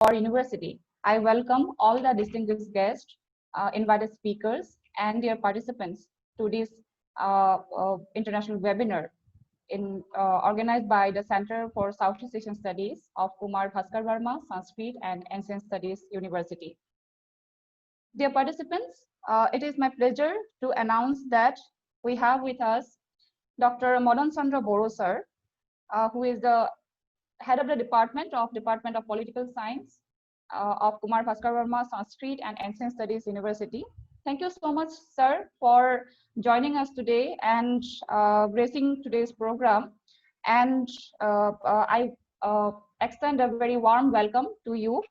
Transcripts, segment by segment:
our university. I welcome all the distinguished guests, invited speakers, and their participants to this international webinar organized by the Center for Southeast Asian Studies of Kumar Bhaskar Verma Sanskrit and Ancient Studies University. Dear participants, it is my pleasure to announce that we have with us Dr. Madan Chandra Boro sir, who is the head of the Department of Political Science of Kumar Bhaskar Verma Sanskrit and Ancient Studies University. Thank you so much, sir, for joining us today and gracing today's program. And I extend a very warm welcome to you.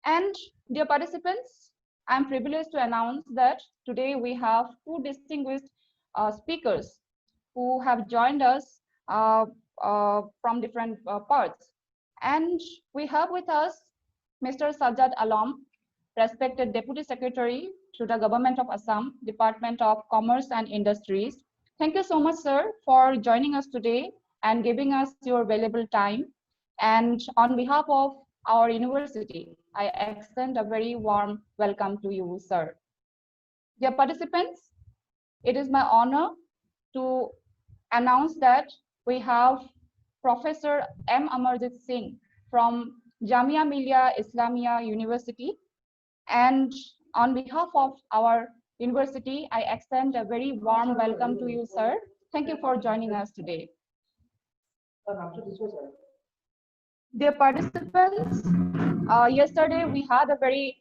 And dear participants, I'm privileged to announce that today we have two distinguished speakers who have joined us from different parts. And we have with us Mr. Sajjad Alam, respected Deputy Secretary to the Government of Assam, Department of Commerce and Industries. Thank you so much, sir, for joining us today and giving us your valuable time. And on behalf of our university, I extend a very warm welcome to you, sir. Dear participants, it is my honor to announce that we have Professor M. Amarjit Singh from Jamia Milia Islamiyah University. And on behalf of our university, I extend a very warm welcome to you, sir. Thank you for joining us today. Dear participants, yesterday we had a very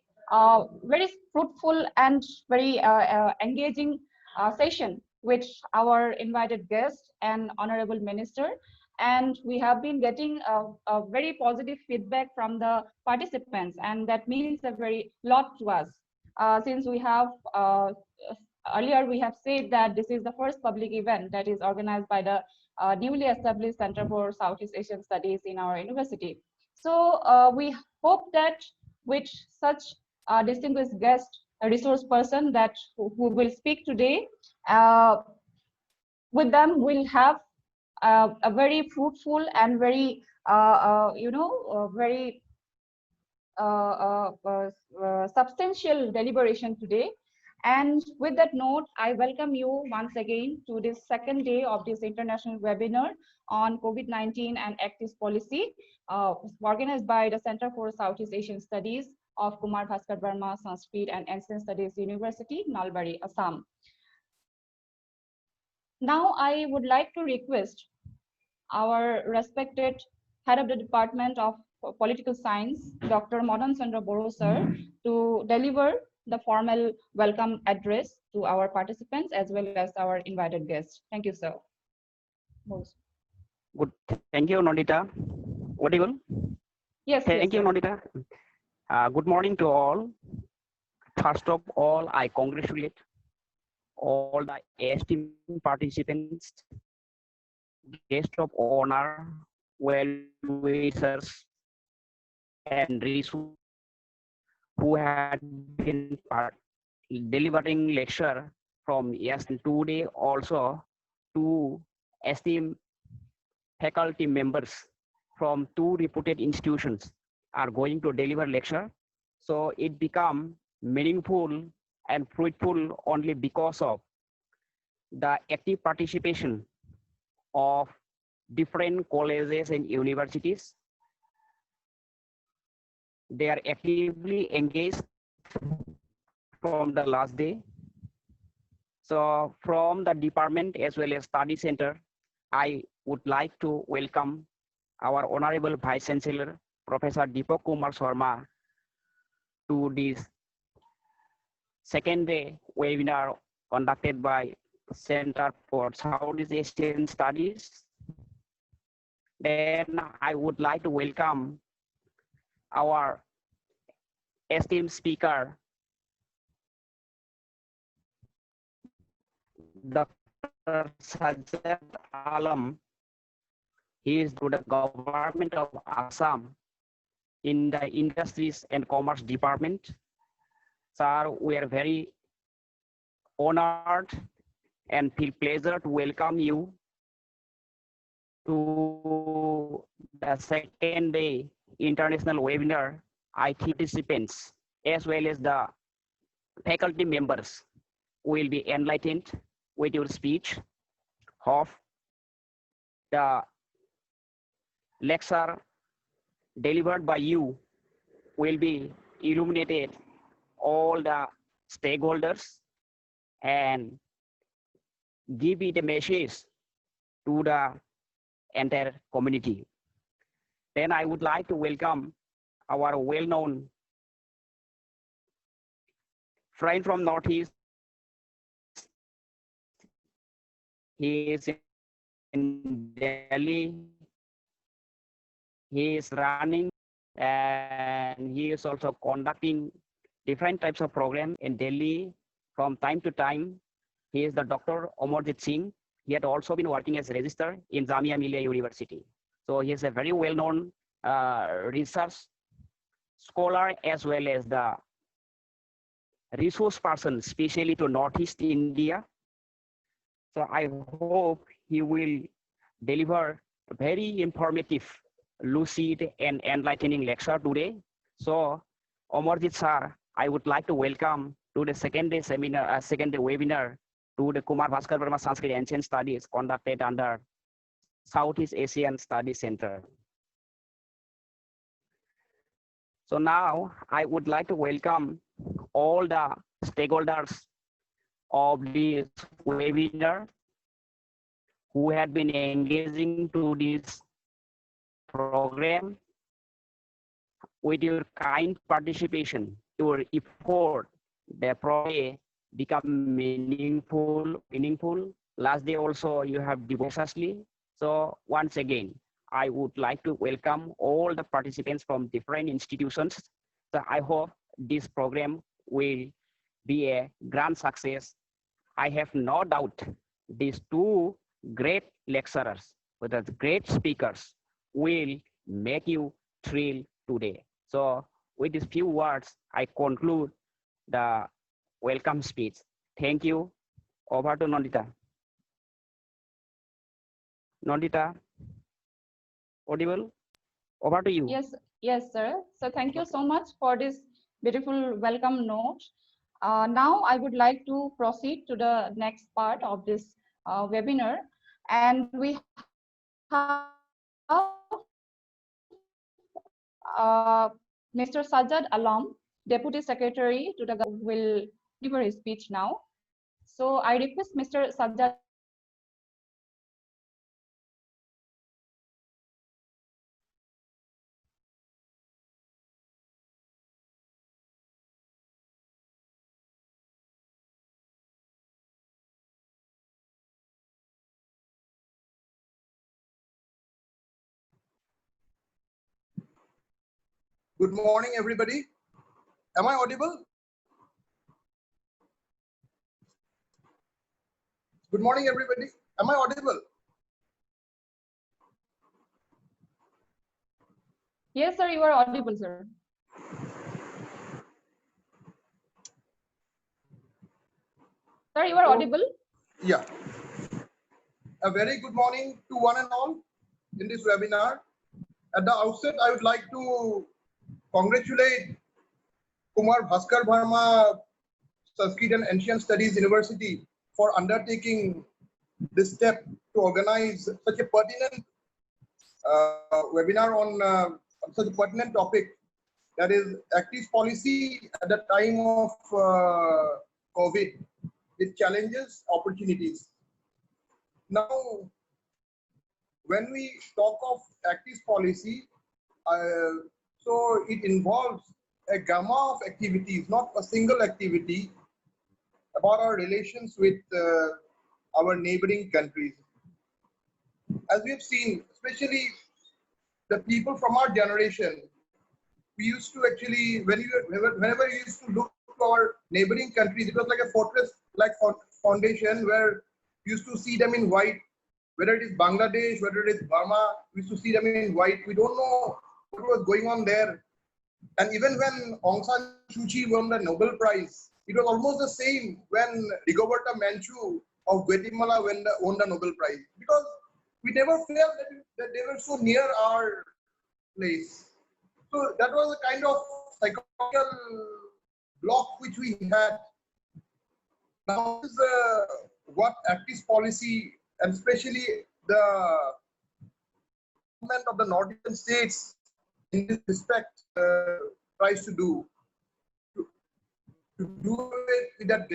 fruitful and very engaging session with our invited guest and honorable minister, and we have been getting a very positive feedback from the participants, and that means a very lot to us, since we have earlier we have said that this is the first public event that is organized by the newly established Center for Southeast Asian Studies in our university. So we hope that with such distinguished guest, a resource person that who will speak today, with them we'll have a very fruitful and very very substantial deliberation today. And with that note, I welcome you once again to this second day of this international webinar on COVID-19 and active policy, organized by the Center for Southeast Asian Studies of Kumar Bhaskar Verma Sanskrit and Ancient Studies University, Nalbari, Assam. Now I would like to request our respected head of the Department of Political Science, Dr. Madan Chandra Boro sir, to deliver the formal welcome address to our participants as well as our invited guests. Thank you, sir. Good. Thank you, Nandita. Audible? Yes. Thank you, Nandita. Good morning to all. First of all, I congratulate all the esteemed participants, guests of honor, well-wishers, and resources who had been delivering lecture from yesterday. Today also, two esteemed faculty members from two reputed institutions are going to deliver lecture. So it become meaningful and fruitful only because of the active participation of different colleges and universities. They are actively engaged from the last day. So from the department as well as study center, I would like to welcome our Honorable Vice Chancellor, Professor Deepak Kumar Sharma, to this second day webinar conducted by Center for Southeast Asian Studies. Then I would like to welcome our esteemed speaker, Dr. Sajjad Alam. He is to the Government of Assam in the Industries and Commerce Department. Sir, we are very honored and feel pleasure to welcome you to the second day international webinar, I think participants as well as the faculty members will be enlightened with your speech. Hope the lecture delivered by you will be illuminated all the stakeholders and give it a message to the entire community. Then I would like to welcome our well-known friend from Northeast. He is in Delhi. He is running and he is also conducting different types of program in Delhi from time to time. He is the Dr. Singh. He had also been working as a registrar in Jamia Milia University. So he is a very well-known research scholar as well as the resource person, especially to Northeast India. So I hope he will deliver a very informative, lucid and enlightening lecture today. So Amarjit sir, I would like to welcome to the second day seminar, second day webinar to the Kumar Bhaskar Verma Sanskrit Ancient Studies conducted under Southeast Asian Studies Center. So now I would like to welcome all the stakeholders of this webinar who had been engaging to this program. With your kind participation, your effort, the program become meaningful. Last day also you have devotedly. So once again, I would like to welcome all the participants from different institutions. So I hope this program will be a grand success. I have no doubt these two great lecturers with the great speakers will make you thrill today. So with these few words, I conclude the welcome speech. Thank you. Over to Nandita. Nandita, audible? Over to you. Yes, sir. So thank you so much for this beautiful welcome note. Now I would like to proceed to the next part of this webinar, and we have Mr. Sajjad Alam, Deputy Secretary to the government, will deliver his speech now. So I request Mr. Sajjad Good morning, everybody. Am I audible? Good morning, everybody. Am I audible? Yes, sir, you are audible, sir. Sir, you are audible? Yeah. A very good morning to one and all in this webinar. At the outset, I would like to congratulate Kumar Bhaskar Bharma Sanskrit and Ancient Studies University for undertaking this step to organize such a pertinent webinar on such a pertinent topic, that is active policy at the time of COVID, with challenges, opportunities. Now, when we talk of active policy, so it involves a gamma of activities, not a single activity, about our relations with our neighboring countries. As we have seen, especially the people from our generation, we used to actually, whenever we used to look to our neighboring countries, it was like a fortress-like foundation where we used to see them in white. Whether it is Bangladesh, whether it is Burma, we used to see them in white. We don't know what was going on there. And even when Aung San Suu Kyi won the Nobel Prize, it was almost the same when Rigoberta Menchú of Guatemala won the Nobel Prize. Because we never felt that they were so near our place. So that was a kind of psychological block which we had. Now is what activist policy, and especially the government of the Northeastern states in this respect tries to do. To do it with that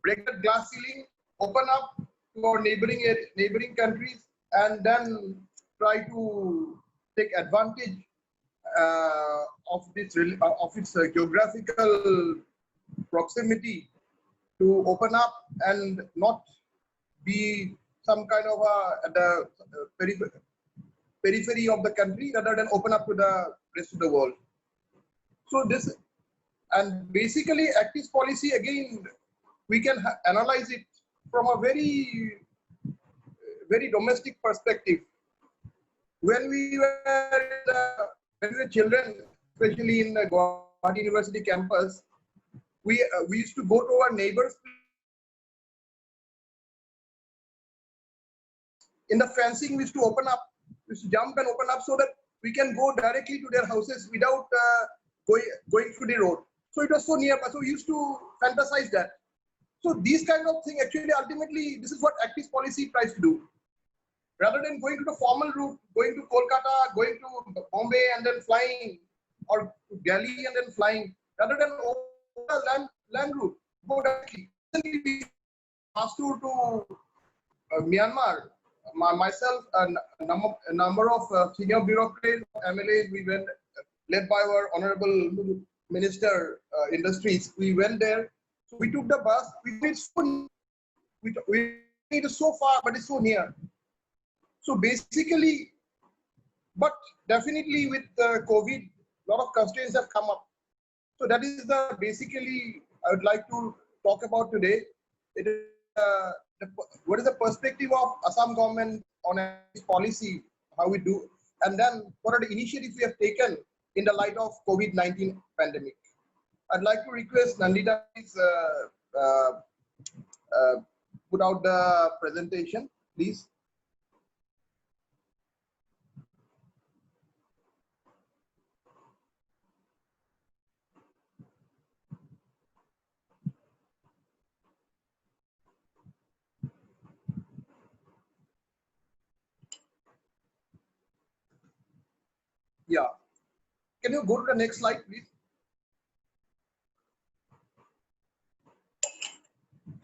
break that glass ceiling, open up to our neighboring countries, and then try to take advantage of its geographical proximity to open up and not be some kind of at the periphery of the country, rather than open up to the rest of the world. So this, and basically activist policy, again, we can analyze it from a very domestic perspective. When we were children, especially in the Guwahati University campus, we used to go to our neighbors in the fencing. We used to open up, we used to jump and open up so that we can go directly to their houses without going through the road. So it was so nearby. So we used to fantasize that. So these kind of things, actually, ultimately, this is what activist policy tries to do. Rather than going to the formal route, going to Kolkata, going to Bombay and then flying, or Delhi and then flying, rather than land route, go directly. We passed through to Myanmar. Myself, a number of senior bureaucrats, MLAs, we went, led by our Honorable Minister Industries. We went there. So we took the bus. We made it so far, but it's so near. So basically, but definitely with COVID, a lot of constraints have come up. So that is the basically I would like to talk about today. It is what is the perspective of Assam government on its policy, how we do, and then what are the initiatives we have taken in the light of COVID-19 pandemic. I'd like to request Nandita please put out the presentation, please. Yeah. Can you go to the next slide, please?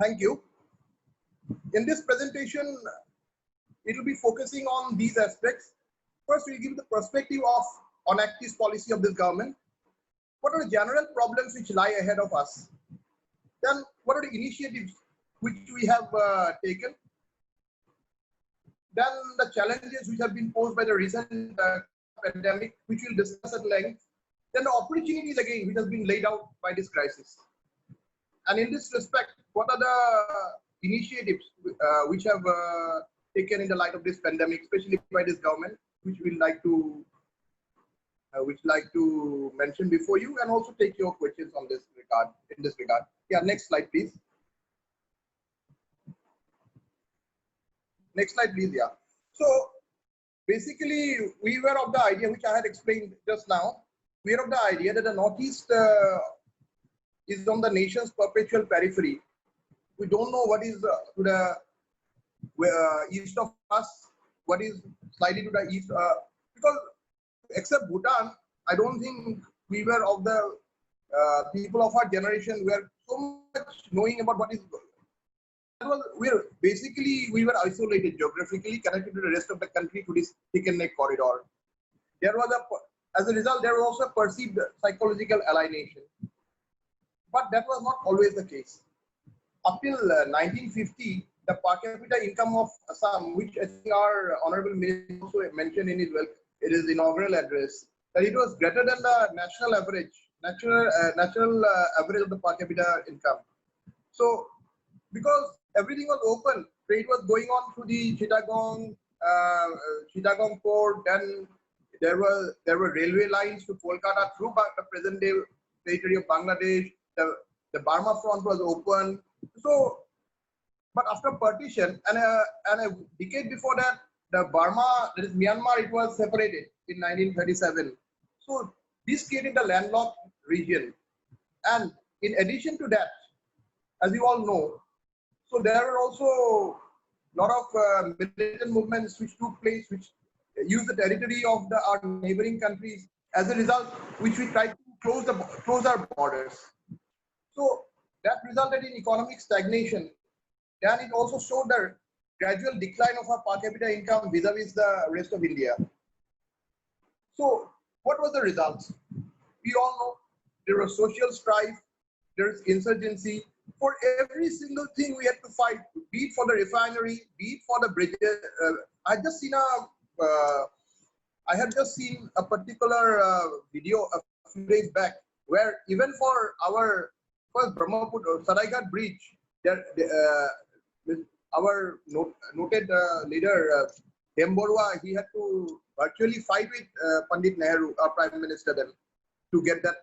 Thank you. In this presentation, it will be focusing on these aspects. First, we'll give the perspective on activist policy of this government. What are the general problems which lie ahead of us? Then, what are the initiatives which we have taken? Then, the challenges which have been posed by the recent pandemic, which we'll discuss at length. Then, the opportunities again, which has been laid out by this crisis. And in this respect, what are the initiatives which have taken in the light of this pandemic, especially by this government, which we'd like to mention before you, and also take your questions on this regard. In this regard, yeah. Next slide, please. Next slide, please. Yeah. So basically, we were of the idea, which I had explained just now. We are of the idea that the Northeast is on the nation's perpetual periphery. We don't know what is to the east of us, what is slightly to the east, because except Bhutan, I don't think we were of the people of our generation were so much knowing about what is. We were isolated geographically, connected to the rest of the country to this chicken neck corridor. There was as a result, there was also a perceived psychological alienation. But that was not always the case. Up till 1950, the per capita income of Assam, which I think our Honorable Minister also mentioned in his inaugural address, that it was greater than the national average, natural average of the per capita income. So, because everything was open, trade was going on through the Chittagong port, then there were railway lines to Kolkata through the present day territory of Bangladesh. The Burma front was open. So, but after partition and a decade before that, the Burma, that is Myanmar, it was separated in 1937. So This created a landlocked region. And in addition to that, as you all know, so there were also a lot of militant movements which took place, which used the territory of our neighboring countries. As a result, which we tried to close our borders. So that resulted in economic stagnation. Then it also showed the gradual decline of our per capita income vis-a-vis the rest of India. So what was the results? We all know there was social strife, there is insurgency. For every single thing we had to fight, be it for the refinery, be it for the bridges. I had just seen a particular video a few days back where even for our first Brahmaputra Saraigat bridge, our noted leader Hemborwa, he had to virtually fight with Pandit Nehru, our Prime Minister, then to get that.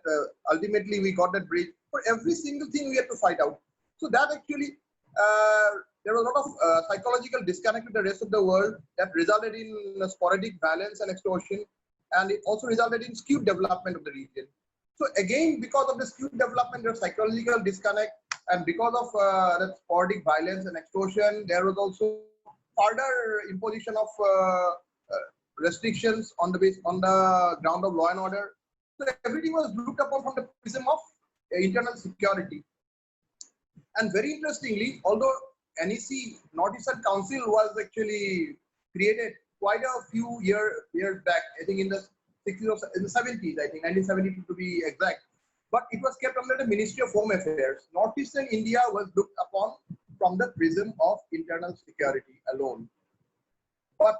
Ultimately, we got that bridge. For every single thing, we had to fight out. So that actually, there was a lot of psychological disconnect with the rest of the world that resulted in sporadic violence and extortion, and it also resulted in skewed development of the region. So again, because of the skewed development, there's psychological disconnect, and because of that sporadic violence and extortion, there was also further imposition of restrictions on the ground of law and order. So everything was looked upon from the prism of internal security. And very interestingly, although NEC, Northeastern Council, was actually created quite a few years back, I think in the 60s or in the 70s, I think 1972 to be exact, but it was kept under the Ministry of Home Affairs. Northeastern India was looked upon from the prism of internal security alone. But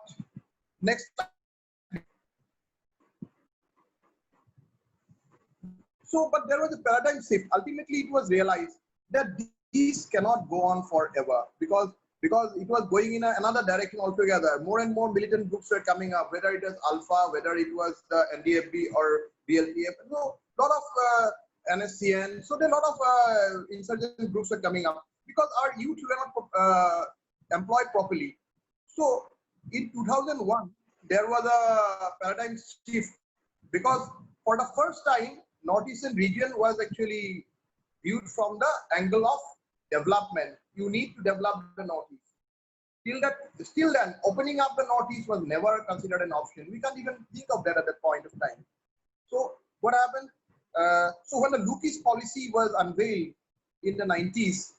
next, but there was a paradigm shift. Ultimately, it was realized that these cannot go on forever because it was going in another direction altogether. More and more militant groups were coming up, whether it was Alpha, whether it was the NDFB or BLTF. So a lot of NSCN. So there are a lot of insurgent groups were coming up because our youth were not employed properly. So in 2001, there was a paradigm shift because for the first time, Northeastern region was actually viewed from the angle of development. You need to develop the Northeast. Still then, opening up the Northeast was never considered an option. We can't even think of that at that point of time. So what happened? So when the Lucas policy was unveiled in the 90s,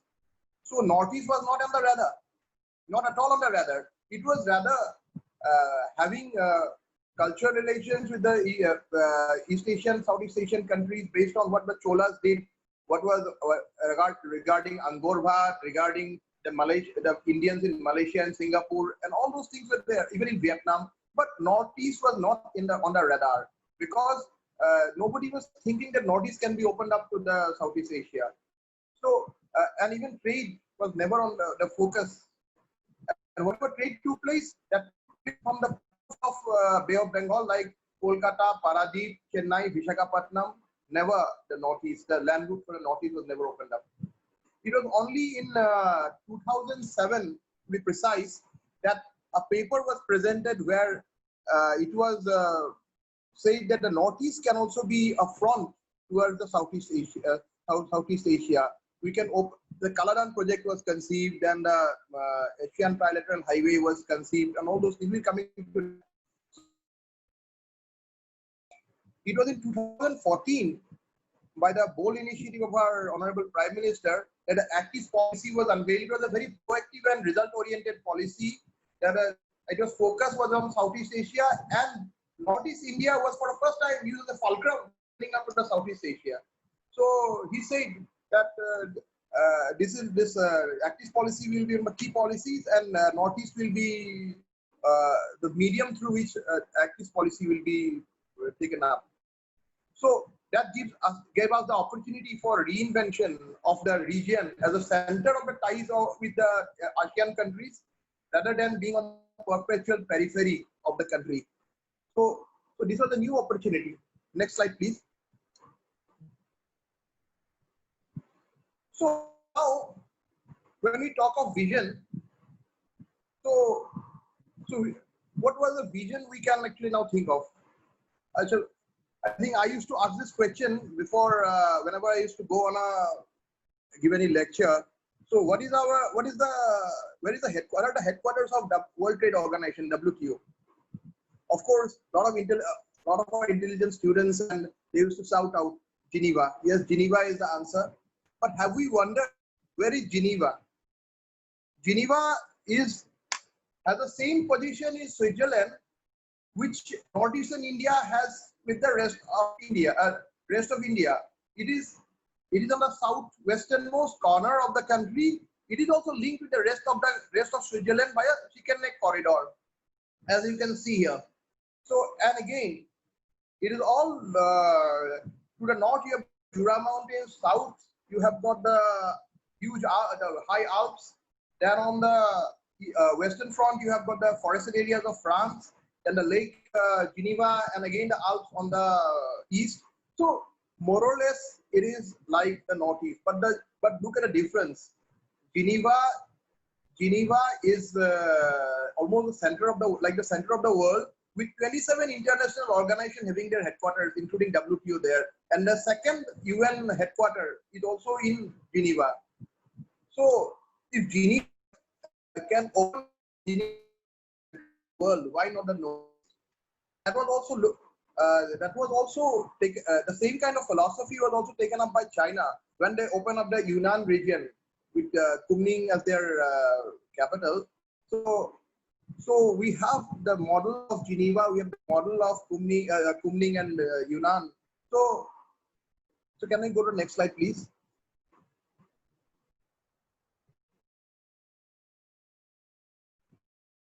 so Northeast was not on the radar, not at all on the radar. It was rather having cultural relations with the East Asian, Southeast Asian countries based on what the Cholas did, what was regarding Angkor Wat, regarding the Indians in Malaysia and Singapore, and all those things were there, even in Vietnam. But Northeast was not on the radar because nobody was thinking that Northeast can be opened up to the Southeast Asia. So, and even trade was never on the focus. And whatever trade took place, that from the of Bay of Bengal, like Kolkata, Paradip, Chennai, Visakhapatnam, never the Northeast, the land route for the Northeast was never opened up. It was only in 2007, to be precise, that a paper was presented where it was said that the Northeast can also be a front towards the Southeast Asia. We can open, the Kaladan project was conceived, and the Asian Trilateral Highway was conceived, and all those things will coming to. It was in 2014, by the bold initiative of our Honorable Prime Minister, that the active policy was unveiled. It was a very proactive and result-oriented policy. That it was focused was on Southeast Asia, and Northeast India was for the first time used as a fulcrum leading up to the Southeast Asia. So he said that this active policy will be key policies, and Northeast will be the medium through which active policy will be taken up. So that gave us the opportunity for reinvention of the region as a center of the ties with the ASEAN countries, rather than being on the perpetual periphery of the country. So this was a new opportunity. Next slide, please. So now, when we talk of vision, so what was the vision we can actually now think of? I think I used to ask this question before whenever I used to go on a give any lecture. So where is the headquarters of the World Trade Organization, WTO? Of course, a lot of our intelligent students, and they used to shout out Geneva. Yes, Geneva is the answer. But have we wondered where is Geneva? Geneva has the same position in Switzerland, which Northeastern India has with the rest of India. It is on the southwesternmost corner of the country. It is also linked with the rest of Switzerland by a chicken neck corridor, as you can see here. So, and again, it is all to the north. You have Jura Mountains. South, you have got the huge the high Alps. Then on the western front, you have got the forested areas of France, then the Lake Geneva, and again the Alps on the east. So more or less, it is like the northeast. But look at the difference. Geneva is almost the center of the world, with 27 international organizations having their headquarters, including WTO there. And the second UN headquarters is also in Geneva. So if Geneva can open the world, why not the North? That was also the same kind of philosophy was also taken up by China when they opened up the Yunnan region with Kunming as their capital. So we have the model of Geneva, we have the model of Kunming and Yunnan. So can I go to the next slide, please?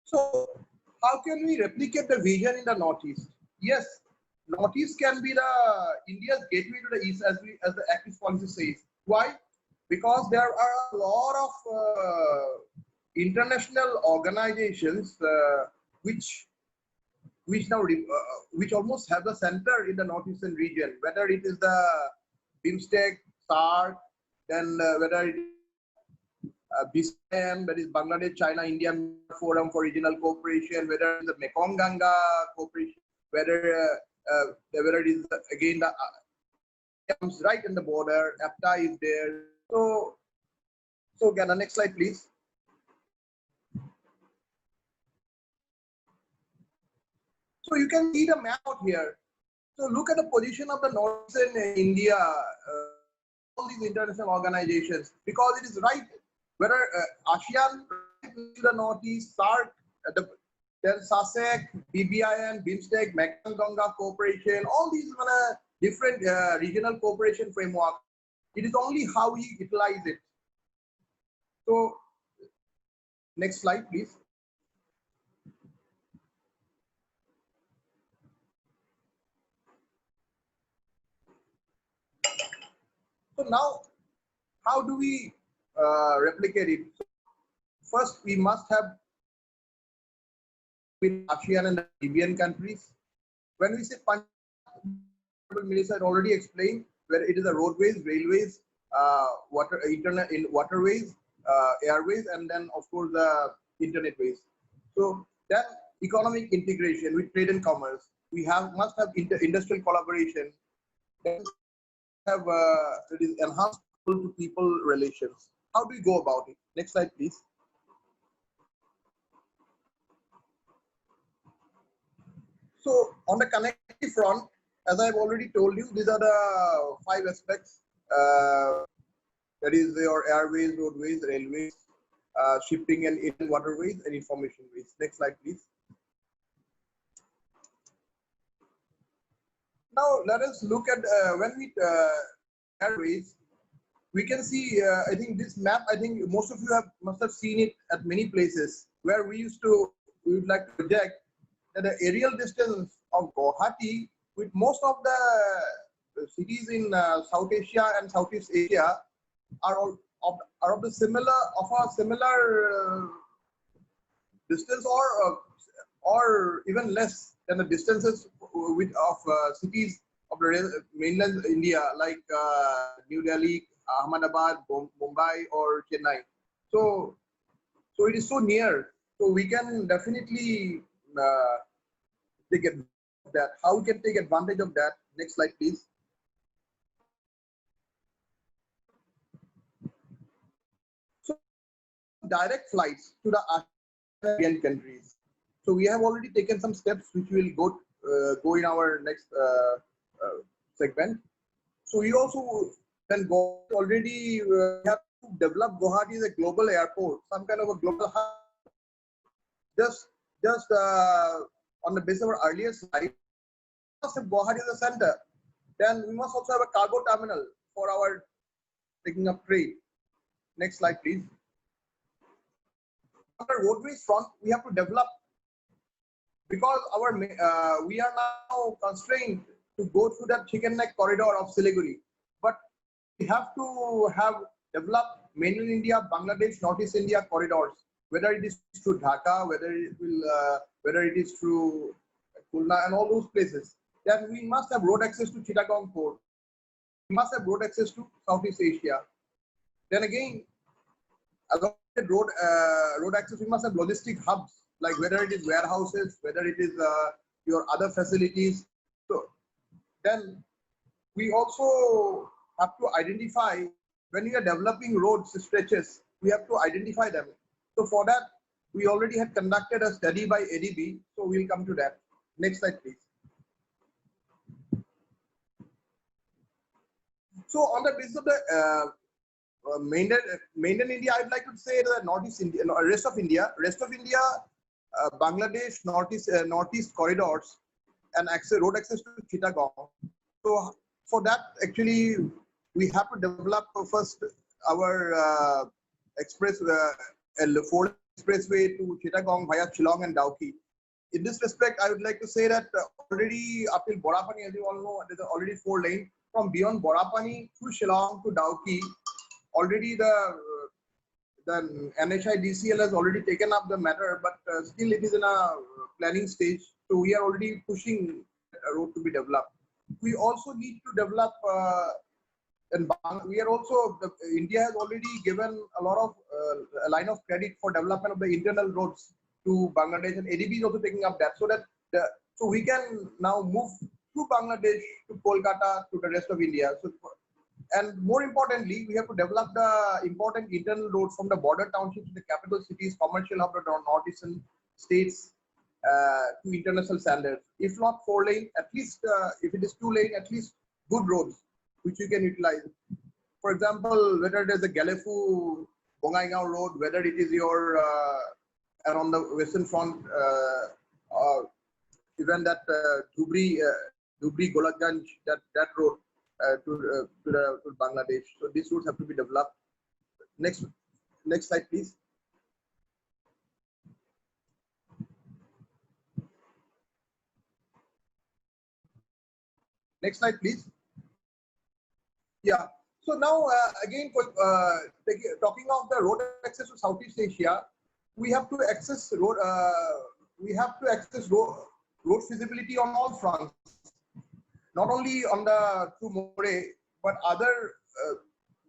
So how can we replicate the vision in the Northeast? Yes, Northeast can be the India's gateway to the East, as the active policy says. Why? Because there are a lot of international organizations which almost have the center in the Northeastern region, whether it is the BIMSTEC, SAARC, then whether it is BISAM, that is Bangladesh, China, India Forum for Regional Cooperation, whether it is the Mekong Ganga Cooperation, whether it is again the comes right in the border, APTA is there. So again, the next slide, please. So you can see the map out here. So look at the position of the Northeastern India, all these international organizations, because it is right, whether ASEAN right to the Northeast, SAARC, then SASEC, BBIN, BIMSTEC, Mekong Ganga Cooperation, all these different regional cooperation framework. It is only how we utilize it. So next slide, please. So now, how do we replicate it? So first, we must have with ASEAN and the Caribbean countries. When we say Milia had already explained, where it is the roadways, railways, waterways, airways, and then of course the internet ways. So that economic integration with trade and commerce, we must have industrial collaboration. Then have it is enhanced to people relations. How do we go about it? Next slide, please. So on the connectivity front, as I've already told you, these are the 5 aspects. That is your airways, roadways, railways, shipping and inland waterways, and information ways. Next slide, please. Now let us look at when we airways. We can see. I think this map. I think most of you must have seen it at many places where we would like to project that the aerial distance of Guwahati with most of the cities in South Asia and Southeast Asia are of a similar distance or even less than the distances of cities of the mainland India, like New Delhi, Ahmedabad, Mumbai, or Chennai. So it is so near. So we can definitely take advantage of that. How we can take advantage of that? Next slide, please. So direct flights to the ASEAN countries. So we have already taken some steps which we will go in our next segment. So we also then go already have to develop Guwahati as a global airport, some kind of a global hub. Just on the basis of our earlier slide, if Guwahati is a center, then we must also have a cargo terminal for our taking up trade. Next slide, please. On the roadways front, we have to develop, because our we are now constrained to go through that chicken neck corridor of Siliguri, but we have to have developed mainland India, Bangladesh, Northeast India corridors, whether it is through Dhaka, whether it is through Khulna and all those places. Then we must have road access to Chittagong port. We must have road access to Southeast Asia. Then again, along with road access, we must have logistic hubs, like whether it is warehouses, whether it is your other facilities. So then we also have to identify, when we are developing roads stretches, we have to identify them. So for that, we already had conducted a study by ADB. So we'll come to that. Next slide, please. So on the basis of the mainland India, I'd like to say that Northeast India, rest of India, Bangladesh, Northeast corridors, and road access to Chittagong. So for that, actually, we have to develop first our four expressway to Chittagong via Shillong and Dawki. In this respect, I would like to say that already up till Borapani, as you all know, there's already 4 lanes from beyond Borapani through Shillong to Dawki. Already the NHIDCL has already taken up the matter, but still it is in a planning stage. So we are already pushing a road to be developed. We also need to develop, and we are also, India has already given a lot of a line of credit for development of the internal roads to Bangladesh, and ADB is also taking up that, so that so we can now move through Bangladesh to Kolkata to the rest of India. So, and more importantly, we have to develop the important internal roads from the border townships to the capital cities, commercial hub of the northeastern states to international standards. If not 4 lane, at least if it is 2 lane, at least good roads which you can utilize. For example, whether it is the Galefu Bongaigaon road, whether it is your and on the western front, even that Dhubri Golakganj, that road to Bangladesh. So these roads have to be developed. Next slide, please. Next slide, please. Yeah. So now again, talking of the road access to Southeast Asia, we have to access road. Road feasibility on all fronts, not only on the through More, but other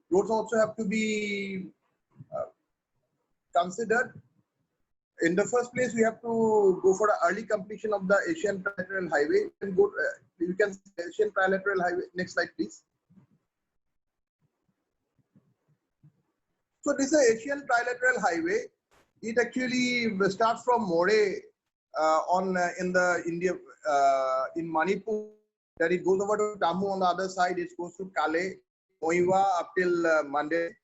roads also have to be considered. In the first place, we have to go for the early completion of the Asian Trilateral Highway. And go, you can see Asian Trilateral Highway. Next slide, please. So this is Asian Trilateral Highway. It actually starts from More in Manipur. Then it goes over to Tammu on the other side. It goes to Kale, Moiwa up till Mande.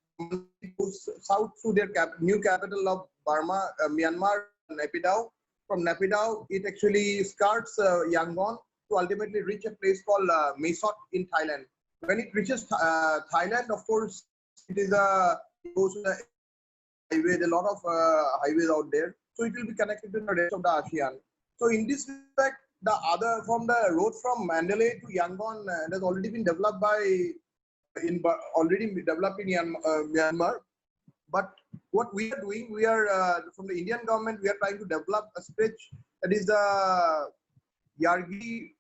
It goes south to their new capital of Burma, Myanmar, Naypyidaw. From Naypyidaw, it actually skirts Yangon to ultimately reach a place called Mae Sot in Thailand. When it reaches Thailand, of course, it goes to the highway. There are a lot of highways out there, so it will be connected to the rest of the ASEAN. So in this respect, from the road from Mandalay to Yangon has already been developed in Myanmar. But what we are doing, we are from the Indian government, we are trying to develop a stretch that is the Yargi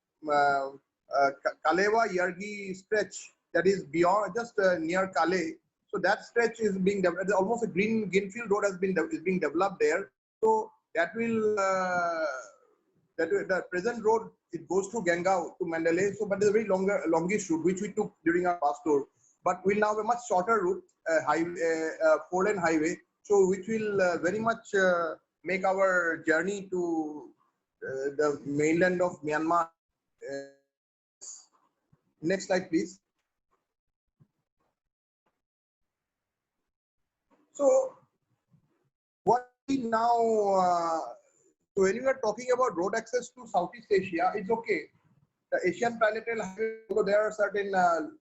Kalewa Yargi stretch that is beyond just near Kale. So that stretch is being developed. Almost a greenfield road is being developed there. So that will that the present road, it goes through Gangao to Mandalay. So, but it's a very longish route, which we took during our past tour. But we'll now have a much shorter route, four-lane highway. So, which will very much make our journey to the mainland of Myanmar. Next slide, please. So, what we now, so when we are talking about road access to Southeast Asia, it's okay. The Asian Trilateral Highway, although there are certain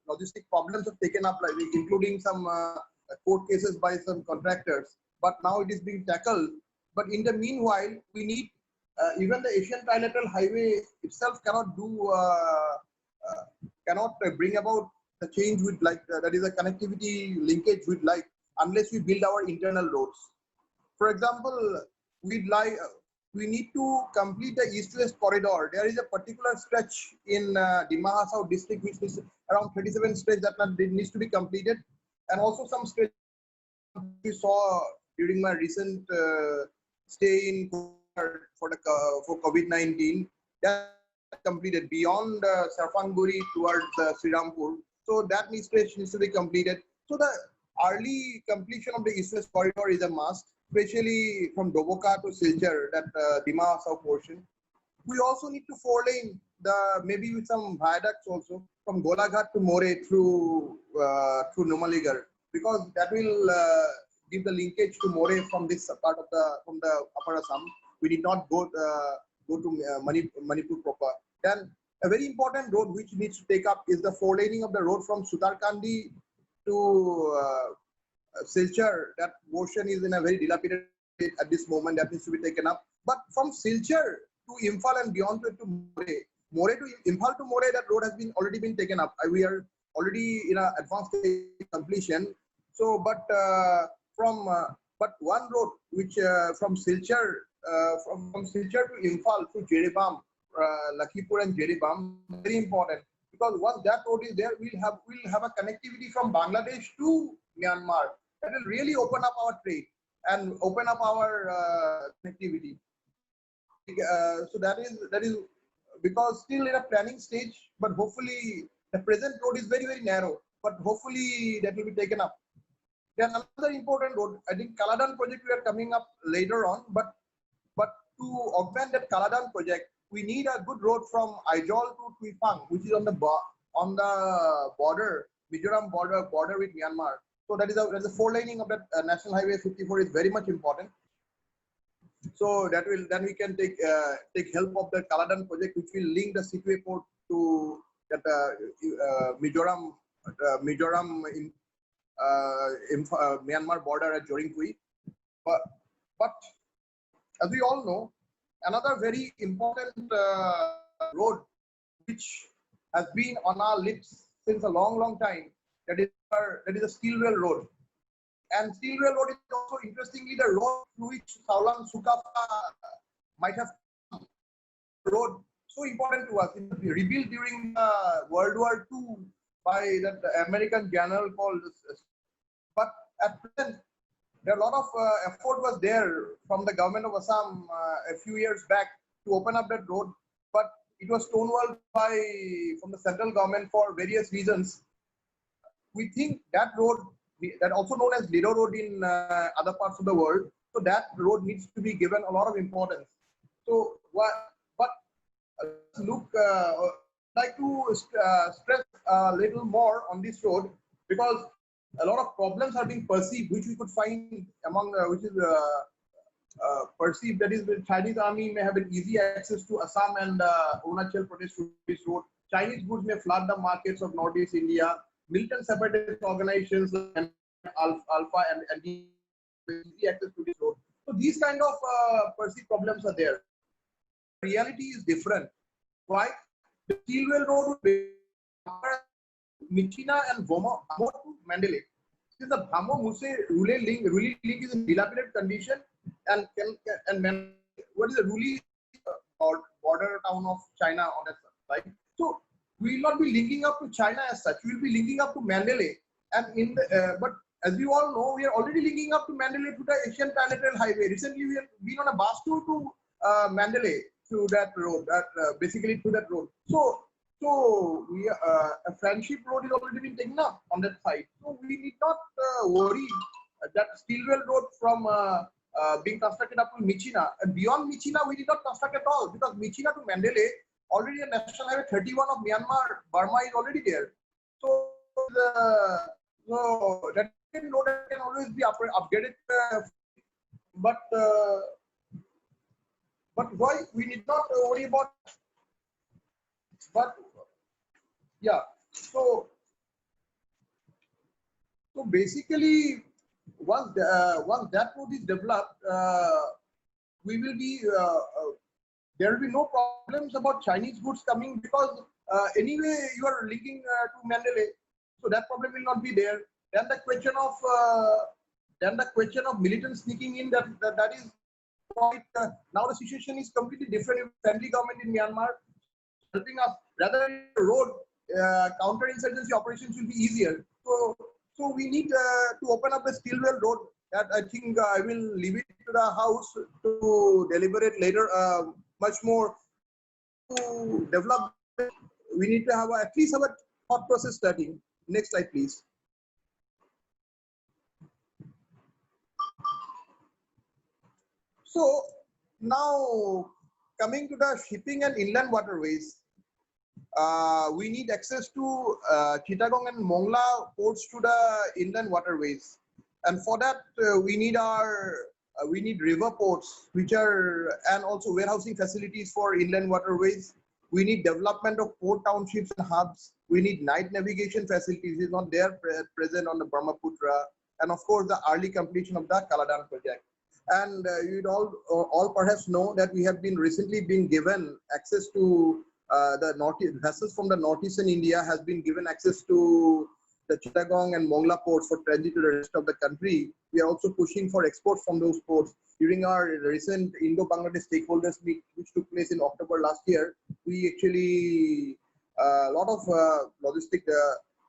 logistic problems have taken up, like including some court cases by some contractors. But now it is being tackled. But in the meanwhile, we need even the Asian Trilateral Highway itself cannot do cannot bring about the change with like that is a connectivity linkage with like unless we build our internal roads. For example, we need to complete the east-west corridor. There is a particular stretch in Dima Hasao district which is around 37 stretch that needs to be completed, and also some stretch we saw during my recent stay in for COVID-19 that completed beyond Sarfangburi towards Srirampur. So that stretch needs to be completed. So the early completion of the east-west corridor is a must, especially from Doboka to Silchar, that Dima Hasao portion. We also need to four-lane maybe with some viaducts also from Golaghat to More through Numaligarh, because that will give the linkage to More from this part of the Upper Assam. We did not go to Manipur proper. Then a very important road which needs to take up is the four-laning of the road from Sutarkandi to Silchar. That portion is in a very dilapidated state at this moment. That needs to be taken up. But from Silchar to Imphal and beyond to More to Imphal to More, that road has already been taken up. We are already in an advanced stage completion. So, but one road which from Silchar to Imphal to Jeribam, Lakhipur and Jeribam, very important, because once that road is there, we'll have a connectivity from Bangladesh to Myanmar. That will really open up our trade and open up our connectivity. So that is because still in a planning stage, but hopefully the present road is very, very narrow, but hopefully that will be taken up. Then another important road, I think Kaladan project we are coming up later on, but to augment that Kaladan project, we need a good road from Aizol to Tuifang, which is on the border, Mizoram border with Myanmar. So that is a four-laning of that National Highway 54 is very much important. So that will then we can take help of the Kaladan project, which will link the Situe port to that Mizoram Myanmar border at Joringpui. But as we all know, another very important road which has been on our lips since a long time, that is a steel rail road. And steel rail road is also interestingly the road through which Saulang Sukapa might have come. Road so important to us. It was rebuilt during World War II by that American general called. But at present, there a lot of effort was there from the government of Assam a few years back to open up that road, but it was stonewalled from the central government for various reasons. We think that road, that also known as Lido Road in other parts of the world, so that road needs to be given a lot of importance. So, I'd like to stress a little more on this road, because a lot of problems are being perceived, which we could find among, which is perceived, that is the Chinese army may have an easy access to Assam and Arunachal Pradesh through this road. Chinese goods may flood the markets of Northeast India. Militant separatist organizations and Alpha and easy access to this road. So these kind of perceived problems are there. Reality is different. Why? The steel rail road would be Michina and Vamo to Mandalay. Since the Bhamo Muse Rule link is in dilapidated condition, and what is the Ruli border town of China on that side? So we will not be linking up to China as such. We will be linking up to Mandalay, and but as we all know, we are already linking up to Mandalay to the Asian Trilateral Highway. Recently, we have been on a bus tour to Mandalay through that road, basically through that road. So we a friendship road is already been taken up on that side. So we need not worry that Steelwell road from being constructed up to Michina. And beyond Michina, we did not construct at all because Michina to Mandalay, already a National Highway 31 of Myanmar, Burma is already there. So that road can always be upgraded. But why we need not worry about? But yeah, so basically, once that road is developed, we will be there will be no problems about Chinese goods coming because anyway you are linking to Mandalay, so that problem will not be there. Then the question of militants sneaking in, that is quite now the situation is completely different. Friendly government in Myanmar helping us, rather road counter-insurgency operations will be easier. So we need to open up the Steelwell road. That I think I will leave it to the House to deliberate later. Much more to develop. We need to have at least our thought process starting. Next slide, please. So now coming to the shipping and inland waterways, we need access to Chittagong and Mongla ports to the inland waterways, and for that we need river ports, which are, and also warehousing facilities for inland waterways. We need development of port townships and hubs. We need night navigation facilities. Is not there present on the Brahmaputra, and of course the early completion of the Kaladan project. And you'd all perhaps know that we have been recently been given access to the vessels from the Northeastern India has been given access to the Chittagong and Mongla ports for transit to the rest of the country. We are also pushing for exports from those ports. During our recent Indo-Bangladesh stakeholders meet, which took place in October last year, we actually a lot of logistic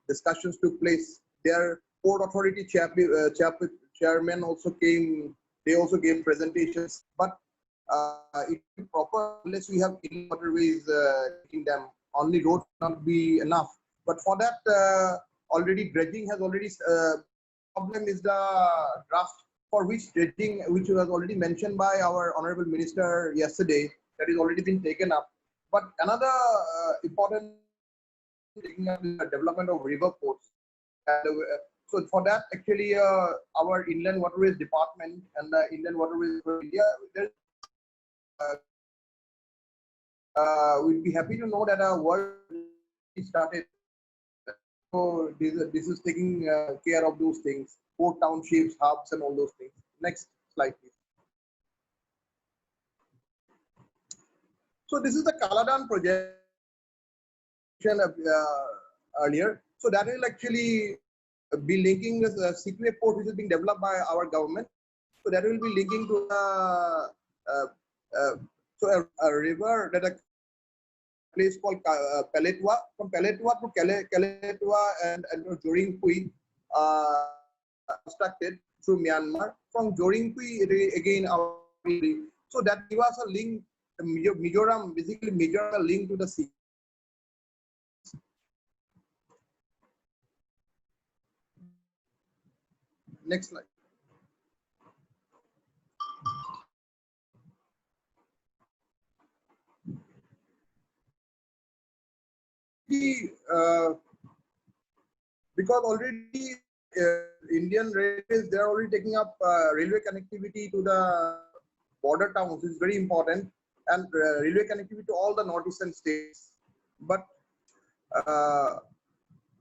discussions took place. Their port authority chairman also came. They also gave presentations, but it is proper unless we have waterways in them. Only roads not be enough. But for that, already dredging has already. Problem is the draft for which dredging, which was already mentioned by our honorable minister yesterday, that is already been taken up. But another important taking up is the development of river ports. And, so for that, actually, our Inland Waterways Department and the Inland Waterways for India, we'd be happy to know that our work started. So this is taking care of those things, port townships, hubs, and all those things. Next slide, please. So this is the Kaladan project earlier. So that will actually be linking this Sikwe port, which is being developed by our government. So that will be linking to a river that a place called Paletwa. From Paletwa to Kaletwa and Joringpui constructed through Myanmar. From Joringpui again our so that gives us a link. Mizoram, basically Mizoram link to the sea. Next slide. Because already Indian Railways, they are already taking up railway connectivity to the border towns. Is very important, and railway connectivity to all the northeastern states. But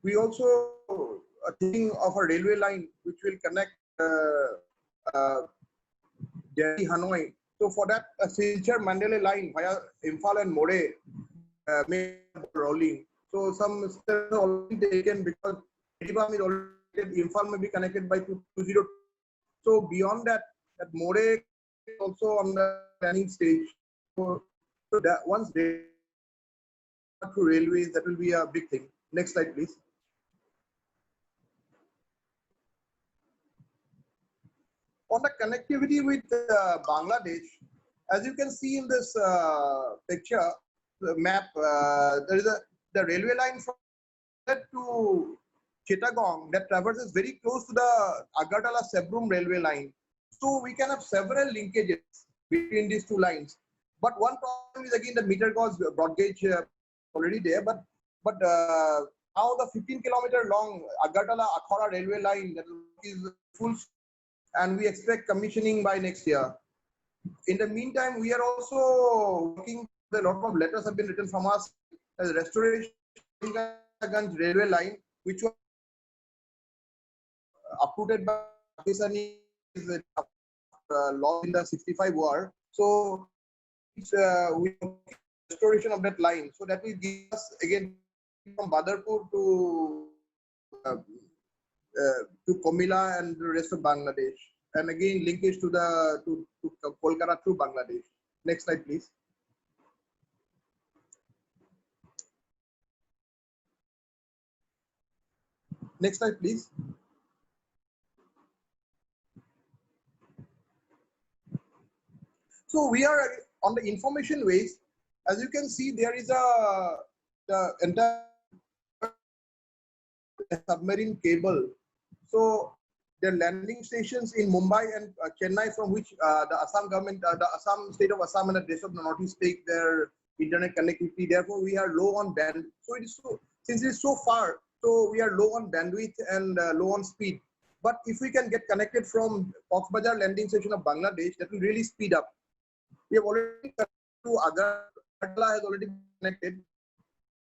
we also are thinking of a railway line which will connect Delhi, Hanoi. So for that, a Silchar Mandalay line via Imphal and More may be rolling. So some steps are already taken because Imphal is already, Imphal may be connected by 202. So beyond that, More is also on the planning stage. So that once they to railways, that will be a big thing. Next slide, please. On the connectivity with Bangladesh, As you can see in this picture, the map, there is the railway line from there to Chittagong that traverses very close to the Agartala-Sebrum railway line. So we can have several linkages between these two lines. But one problem is again the meter gauge broad gauge already there, but now the 15-kilometer long Agartala-Akhara railway line that is full, and we expect commissioning by next year. In the meantime, we are also working. A lot of letters have been written from us as restoration against railway line, which was uprooted by Pakistani law in the 65 war. So we restoration of that line. So that will give us again from Badarpur to Komila and the rest of Bangladesh, and again linkage to the to Kolkata through Bangladesh. Next slide, please. Next slide, please. So we are on the information ways. As you can see, there is the entire submarine cable. So there are landing stations in Mumbai and Chennai, from which the Assam government, the Assam state of Assam and the rest of the Northeast take their internet connectivity. Therefore, we are low on band. So it is so, since it is so far, so we are low on bandwidth and low on speed. But if we can get connected from Cox's Bazar landing station of Bangladesh, that will really speed up. We have already connected to Agartala, has already connected.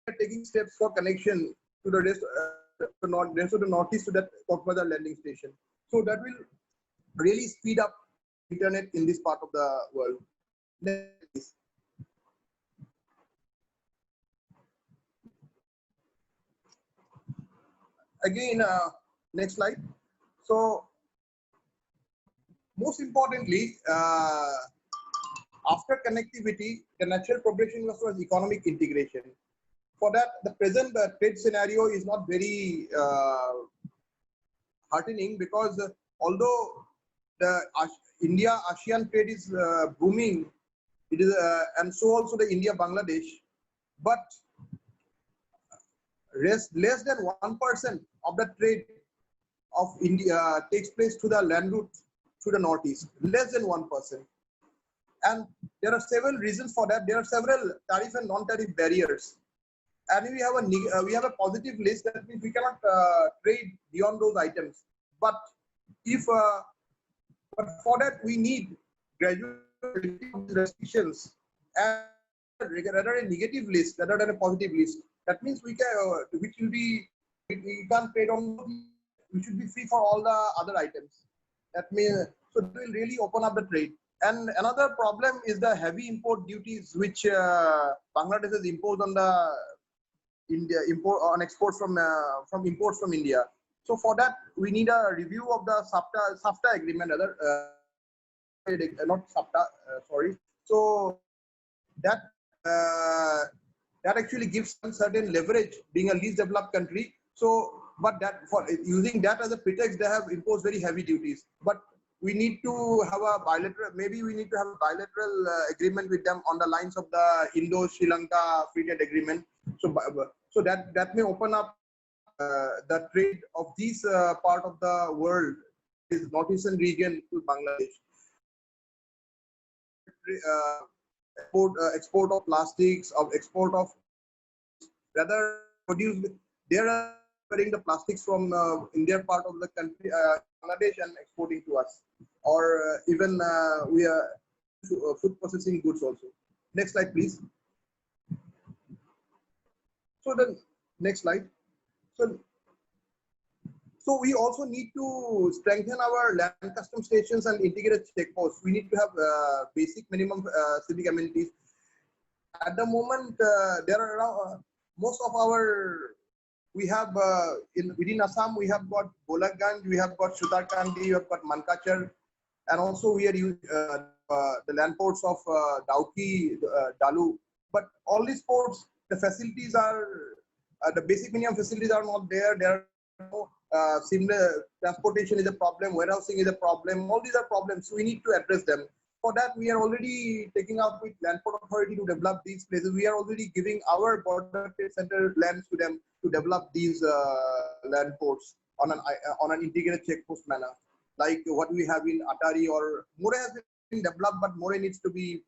We are taking steps for connection to the rest of the Northeast to that Cox's Bazar landing station. So that will really speed up internet in this part of the world. Next. Again, next slide. So most importantly, after connectivity, the natural progression was economic integration. For that, the present trade scenario is not very heartening, because although the India-ASEAN trade is booming, it is, and so also the India-Bangladesh, but less than 1% of the trade of India takes place through the land route through the Northeast, less than 1%. And there are several reasons for that. There are several tariff and non-tariff barriers. And we have a positive list, that means we cannot trade beyond those items. But but for that we need gradual restrictions and rather a negative list rather than a positive list. That means we can't trade on. We should be free for all the other items. That means so it will really open up the trade. And another problem is the heavy import duties which Bangladesh has imposed on the exports from imports from India. So for that we need a review of the SAFTA agreement, not SAFTA, sorry. So that actually gives some certain leverage, being a least developed country. So, but that for using that as a pretext, they have imposed very heavy duties. But we need to have a bilateral, maybe we need to have a bilateral agreement with them on the lines of the Indo-Sri Lanka free trade agreement. So that may open up the trade of this part of the world, this Northeastern region, to Bangladesh. Export of plastics, export of rather produce. They are bringing the plastics from Indian part of the country, Bangladesh, and exporting to us, or even we are food processing goods also. Next slide, please. So the next slide. So we also need to strengthen our land custom stations and integrated checkposts. We need to have basic minimum civic amenities. At the moment, there are around, most of our, we have within Assam, we have got Golagganj, we have got Sutarkandi, we have got Mankachar, and also we are using the land ports of Dauki, Dalu. But all these ports, the facilities are, the basic minimum facilities are not there. There are no similar transportation is a problem, warehousing is a problem. All these are problems, so we need to address them. For that, we are already taking up with Land Port Authority to develop these places. We are already giving our border trade center lands to them to develop these land ports on an integrated checkpost manner, like what we have in Atari or More has been developed, but More needs to be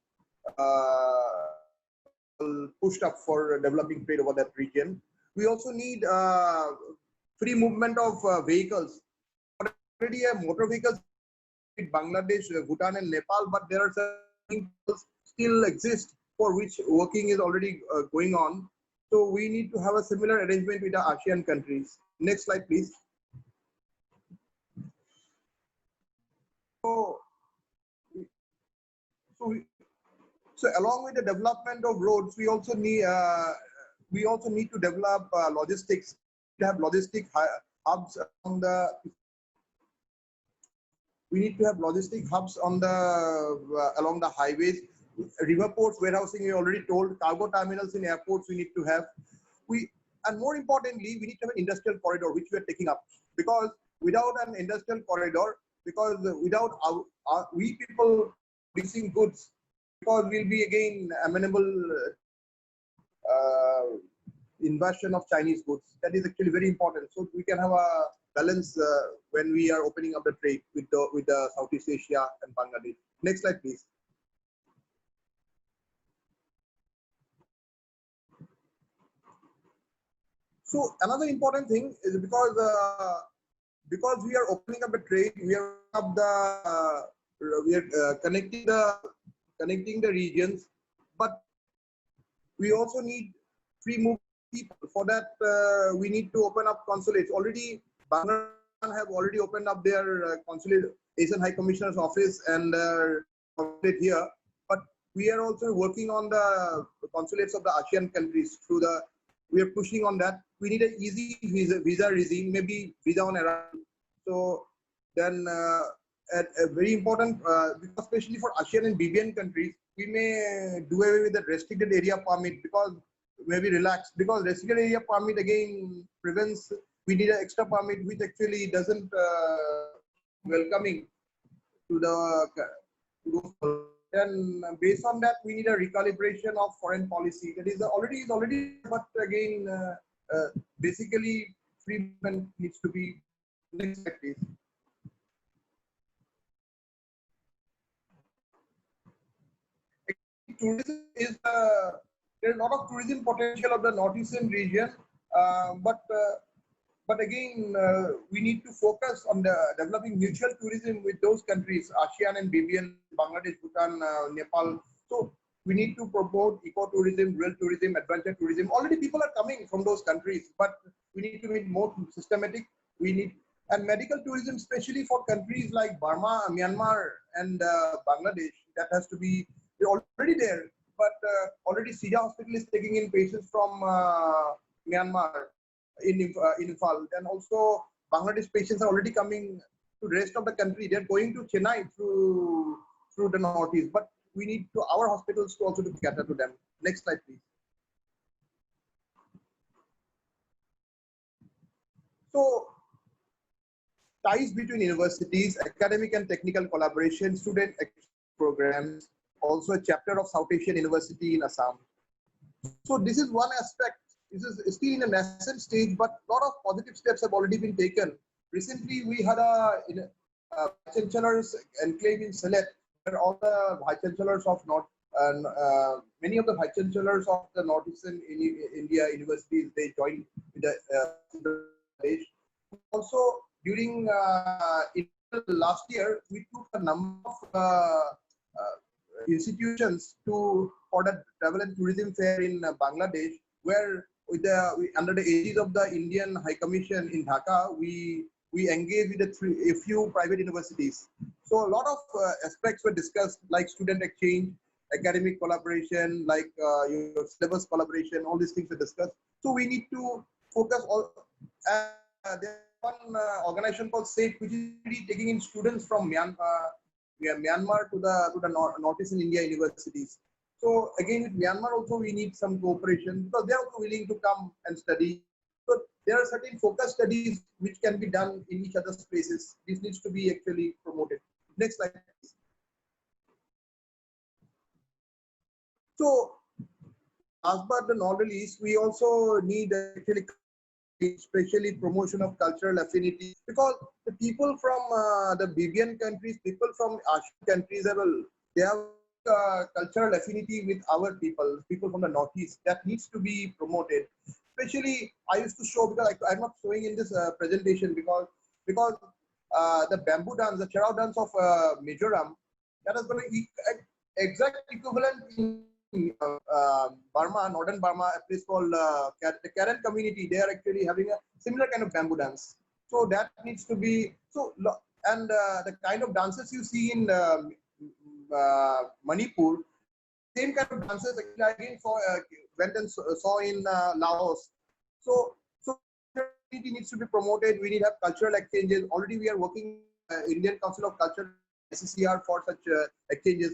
pushed up for developing trade over that region. We also need free movement of vehicles. Already a motor vehicles in Bangladesh, Bhutan and Nepal, but there are certain things still exist for which working is already going on. So we need to have a similar arrangement with the ASEAN countries. Next slide, please. So along with the development of roads, we also need to develop logistics. To have logistic hubs on the. We need to have logistic hubs on the along the highways, river ports, warehousing. We already told, cargo terminals in airports. We need to have. And more importantly, we need to have an industrial corridor, which we are taking up, because without an industrial corridor, because without we people producing goods, because we'll be again amenable invasion of Chinese goods. That is actually very important. So we can have a balance when we are opening up the trade with the Southeast Asia and Bangladesh. Next slide, please. So another important thing is because we are opening up the trade, we are connecting the regions, but we also need free movement people. For that, we need to open up consulates. Already, Bangladesh have already opened up their consulate, Asian High Commissioner's office and consulate here. But we are also working on the consulates of the ASEAN countries through the. We are pushing on that. We need an easy visa regime, maybe visa on arrival. So then, very important, especially for ASEAN and BBN countries, we may do away with the restricted area permit because maybe relax, because restricted area permit again prevents. We need an extra permit which actually doesn't welcoming to the. Then based on that, we need a recalibration of foreign policy. That is already, but again, basically, free movement needs to be. Next slide, please. Tourism is there's a lot of tourism potential of the Northeastern region, but again, we need to focus on the developing mutual tourism with those countries, ASEAN and BBN, Bangladesh, Bhutan, Nepal. So we need to promote ecotourism, rural tourism, adventure tourism. Already people are coming from those countries, but we need to be more systematic. We need and medical tourism, especially for countries like Burma, Myanmar, and Bangladesh. That has to be already there. But already Sida Hospital is taking in patients from Myanmar in Imphal, and also Bangladesh patients are already coming to the rest of the country. They're going to Chennai through the Northeast, but we need to our hospitals to also to cater to them. Next slide, please. So ties between universities, academic and technical collaboration, student programs, also a chapter of South Asian University in Assam. So this is one aspect. This is still in a nascent stage, but a lot of positive steps have already been taken. Recently, we had a Vice-Chancellor's enclave in Sylhet, where all the Vice-Chancellors of many of the Vice-Chancellors of the Northeastern India universities, they joined with the also during last year, we took a number of institutions for the travel and tourism fair in Bangladesh, where under the aegis of the Indian High Commission in Dhaka, we engaged with a few private universities. So a lot of aspects were discussed, like student exchange, academic collaboration, like your syllabus collaboration. All these things were discussed. So we need to focus on. There's one organization called SAFE, which is really taking in students from Myanmar to the Northeastern India universities. So again, with Myanmar also we need some cooperation because they are also willing to come and study. So there are certain focus studies which can be done in each other's places. This needs to be actually promoted. Next slide, please. So last but not the least, we also need actually especially promotion of cultural affinity, because the people from the Bibian countries, people from Asian countries they have cultural affinity with our people from the Northeast, that needs to be promoted. Especially I used to show, because I'm not showing in this presentation because the bamboo dance, the Cherao dance of Mizoram, that is going to exact equivalent in Burma, northern Burma, a place called the Karen community. They are actually having a similar kind of bamboo dance. So that needs to be so. And the kind of dances you see in Manipur, same kind of dances actually I again went and saw in Laos. So community needs to be promoted. We need to have cultural exchanges. Already we are working Indian Council of Culture, SCCR, for such exchanges.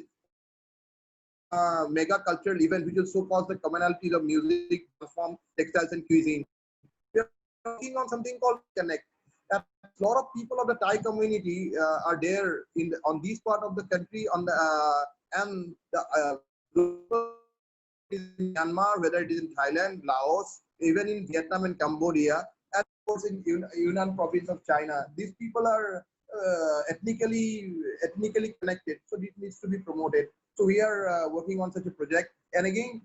Mega cultural event which will showcase the commonalities of music, perform, textiles, and cuisine. We are working on something called Connect. A lot of people of the Thai community are there on this part of the country, on the and the in Myanmar, whether it is in Thailand, Laos, even in Vietnam and Cambodia, and of course in Yunnan province of China. These people are ethnically connected, so this needs to be promoted. So we are working on such a project. And again,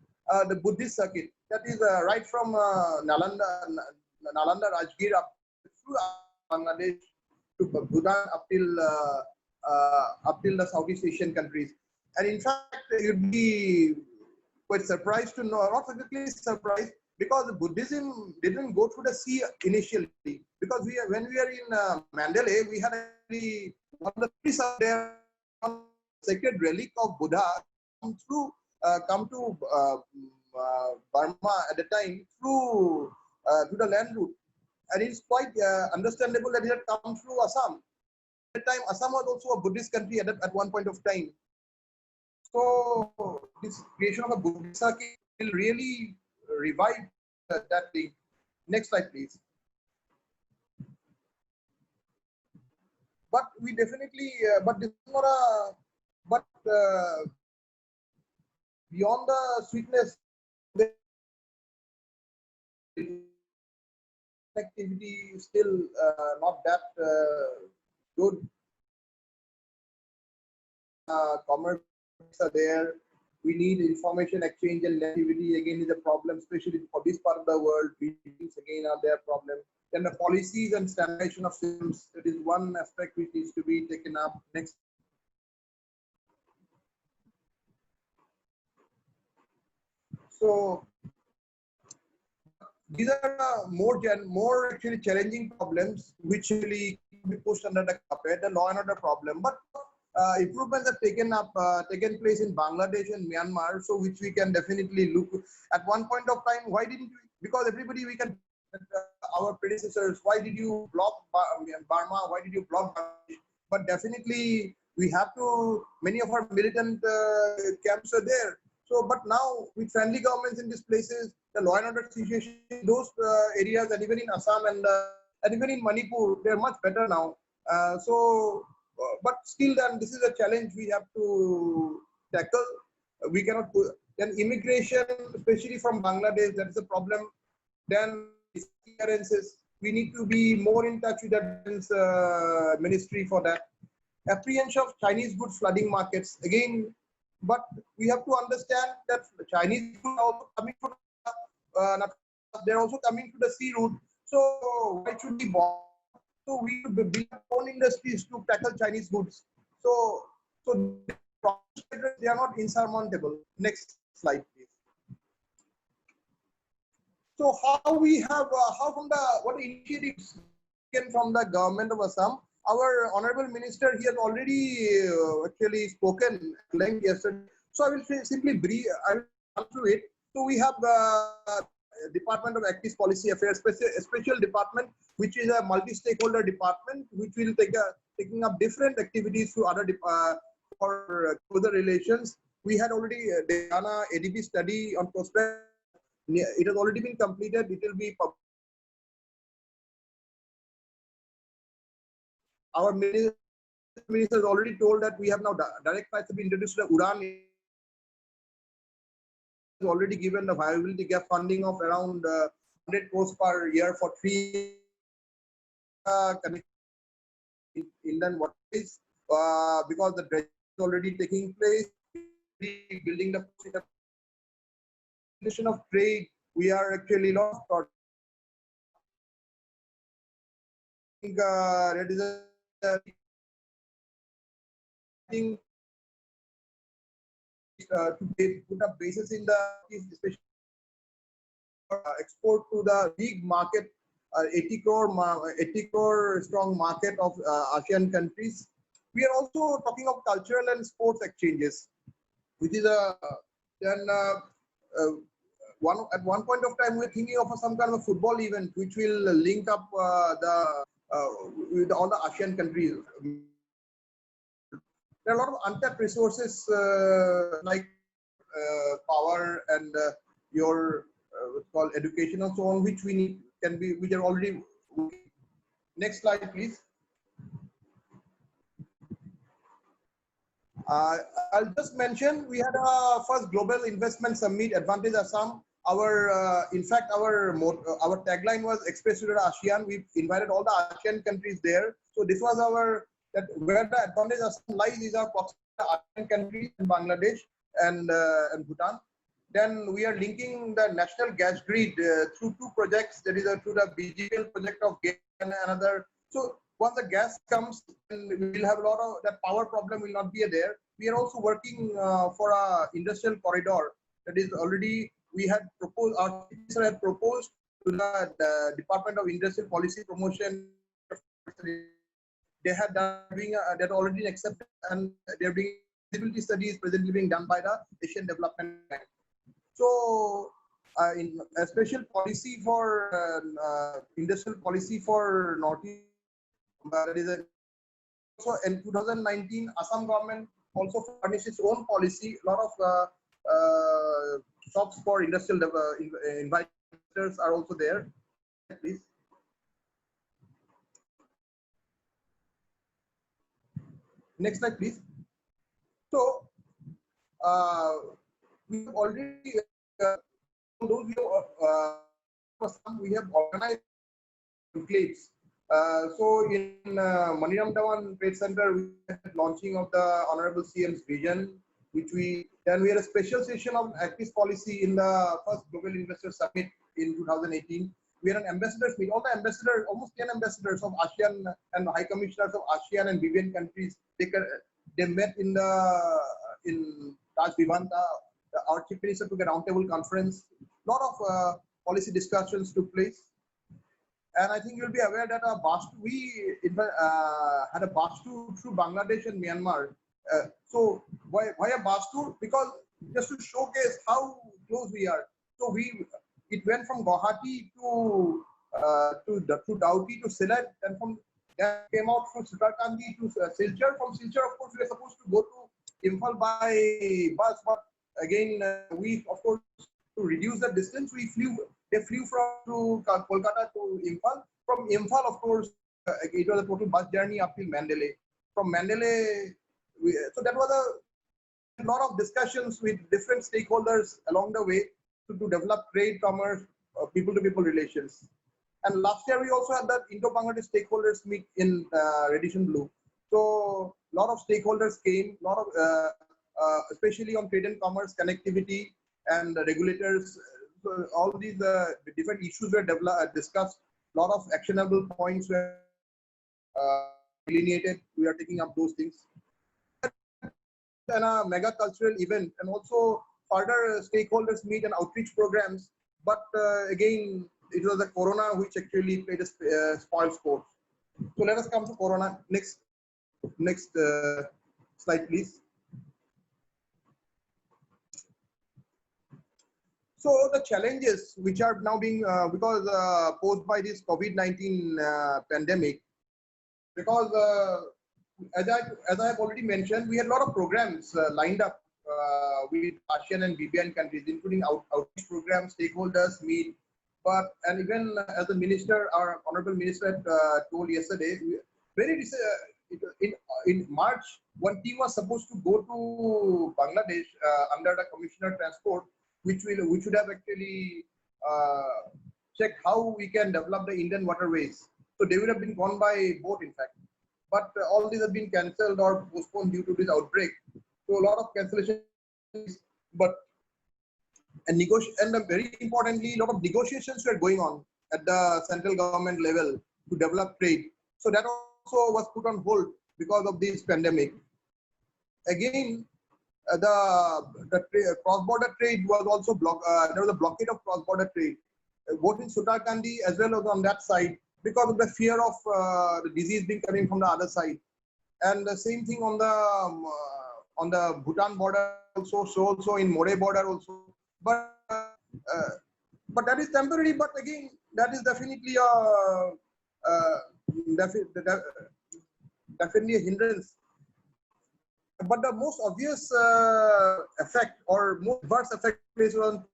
the Buddhist circuit, that is right from Nalanda, Rajgir up through Bangladesh to Bhutan up till the Southeast Asian countries. And in fact, you'd be quite surprised to know, not exactly surprised, because Buddhism didn't go through the sea initially. Because when we are in Mandalay, we had actually one of the priests out there, sacred relic of Buddha come to Burma at the time through the land route, and it's quite understandable that it had come through Assam. At the time, Assam was also a Buddhist country at one point of time. So this creation of a Buddhist circuit will really revive that thing. Next slide, please. But we definitely, but this is not a, but beyond the sweetness, the activity is still not that good. Commerce are there. We need information exchange and activity again is a problem, especially for this part of the world. Meetings again are their problem. Then the policies and standardization of systems, that is one aspect which needs to be taken up. Next. So these are more actually challenging problems which really be pushed under the carpet, the law and order problem. But improvements have taken place in Bangladesh and Myanmar, so which we can definitely look at one point of time. Why didn't we? Because everybody we can our predecessors. Why did you block Burma? Why did you block Bangladesh? But definitely we have to. Many of our militant camps are there. So, but now with friendly governments in these places, the law and order situation in those areas, and even in Assam and even in Manipur, they are much better now. But still, then this is a challenge we have to tackle. We cannot put, then immigration, especially from Bangladesh, that is a problem. Then clearances, we need to be more in touch with the ministry for that. Apprehension of Chinese goods flooding markets again. But we have to understand that Chinese goods are also coming from they're also coming to the sea route. So why should we bother? So we should build our own industries to tackle Chinese goods. So they are not insurmountable. Next slide, please. So how we have how from the what initiatives taken from the government of Assam? Our honorable minister, he has already actually spoken at length yesterday. So I will simply brief. I will run through it. So we have Department of Active Policy Affairs, a special department, which is a multi-stakeholder department, which will taking up different activities to other for further relations. We had already done a ADB study on prospect. It has already been completed. It will be published. Our minister has already told that we have now direct flights have been introduced to the Uran has already given the viability gap funding of around 100 crores per year for 3 inland waterways, because the dredging is already taking place, building the position of trade. We are actually lost. I think there is a thing to put a basis in the especially export to the big market, 80 crore strong market of ASEAN countries. We are also talking of cultural and sports exchanges, which is at one point of time we're thinking of some kind of a football event which will link up with all the ASEAN countries. There are a lot of untapped resources like power and your what's called education and so on, which which are already working. Next slide, please. I'll just mention we had a first global investment summit, Advantage Assam. In fact, our tagline was Express to the ASEAN. We invited all the ASEAN countries there. So this was where the Advantage Assam lies is our ASEAN countries in Bangladesh and Bhutan. Then we are linking the national gas grid through 2 projects. That is through the BGL project of gas and another. So once the gas comes, we will have a lot of that power problem will not be there. We are also working for a industrial corridor. That is already we had proposed. Our minister had proposed to the Department of Industrial Policy Promotion. They had done that already accepted, and they're being feasibility studies presently being done by the Asian Development Bank. So, in a special policy for industrial policy for Northeast, that is also in 2019, Assam government also furnished its own policy. A lot of shops for industrial investors are also there. Please. Next slide, please. So, we have already we have organized enclaves. So in Maniramdawan Trade Center, we had launching of the Honorable CM's vision, which we had a special session of active policy in the first Global Investor Summit in 2018. We had an ambassadors meet. All the ambassadors, almost 10 ambassadors of ASEAN and high commissioners of ASEAN and BVN countries, they met in Taj Vivanta. Our chief minister took a roundtable conference. A lot of policy discussions took place. And I think you'll be aware that we had a bus tour through Bangladesh and Myanmar. So why a bus tour? Because just to showcase how close we are. So it went from Guwahati to Dawki to Sylhet, and from that came out from Sutarkandi to Silchar. From Silchar, of course, we were supposed to go to Imphal by bus, but again, we of course to reduce the distance, they flew from Kolkata to Imphal. From Imphal, of course, it was a total bus journey up till Mandalay. From Mandalay, so that was a lot of discussions with different stakeholders along the way to develop trade, commerce, people-to-people relations. And last year, we also had that Indo-Bangladesh stakeholders meet in Radisson Blu. So a lot of stakeholders came, especially on trade and commerce, connectivity, and regulators. So all these different issues were discussed. A lot of actionable points were delineated. We are taking up those things. And a mega cultural event, and also further stakeholders meet and outreach programs. But again, it was the corona which actually played a spoil sport. So let us come to corona. Next slide, please. So the challenges which are now being posed by this COVID-19 pandemic, because as I have already mentioned, we had a lot of programs lined up with ASEAN and BVN countries, including outreach programs, stakeholders meet. And even as the minister, our honorable minister had told yesterday, in March, one team was supposed to go to Bangladesh under the Commissioner of Transport, which should have actually checked how we can develop the Indian waterways. So they would have been gone by boat, in fact. But all these have been cancelled or postponed due to this outbreak. So a lot of cancellations, but and very importantly, a lot of negotiations were going on at the central government level to develop trade. So that also was put on hold because of this pandemic. Again, the cross-border trade was also blocked. There was a blockade of cross-border trade, both in Sutarkandi as well as on that side, because of the fear of the disease being coming from the other side. And the same thing on the Bhutan border also, so also in More border also. But that is temporary. But again, that is definitely definitely a hindrance. But the most obvious effect or most adverse effect is on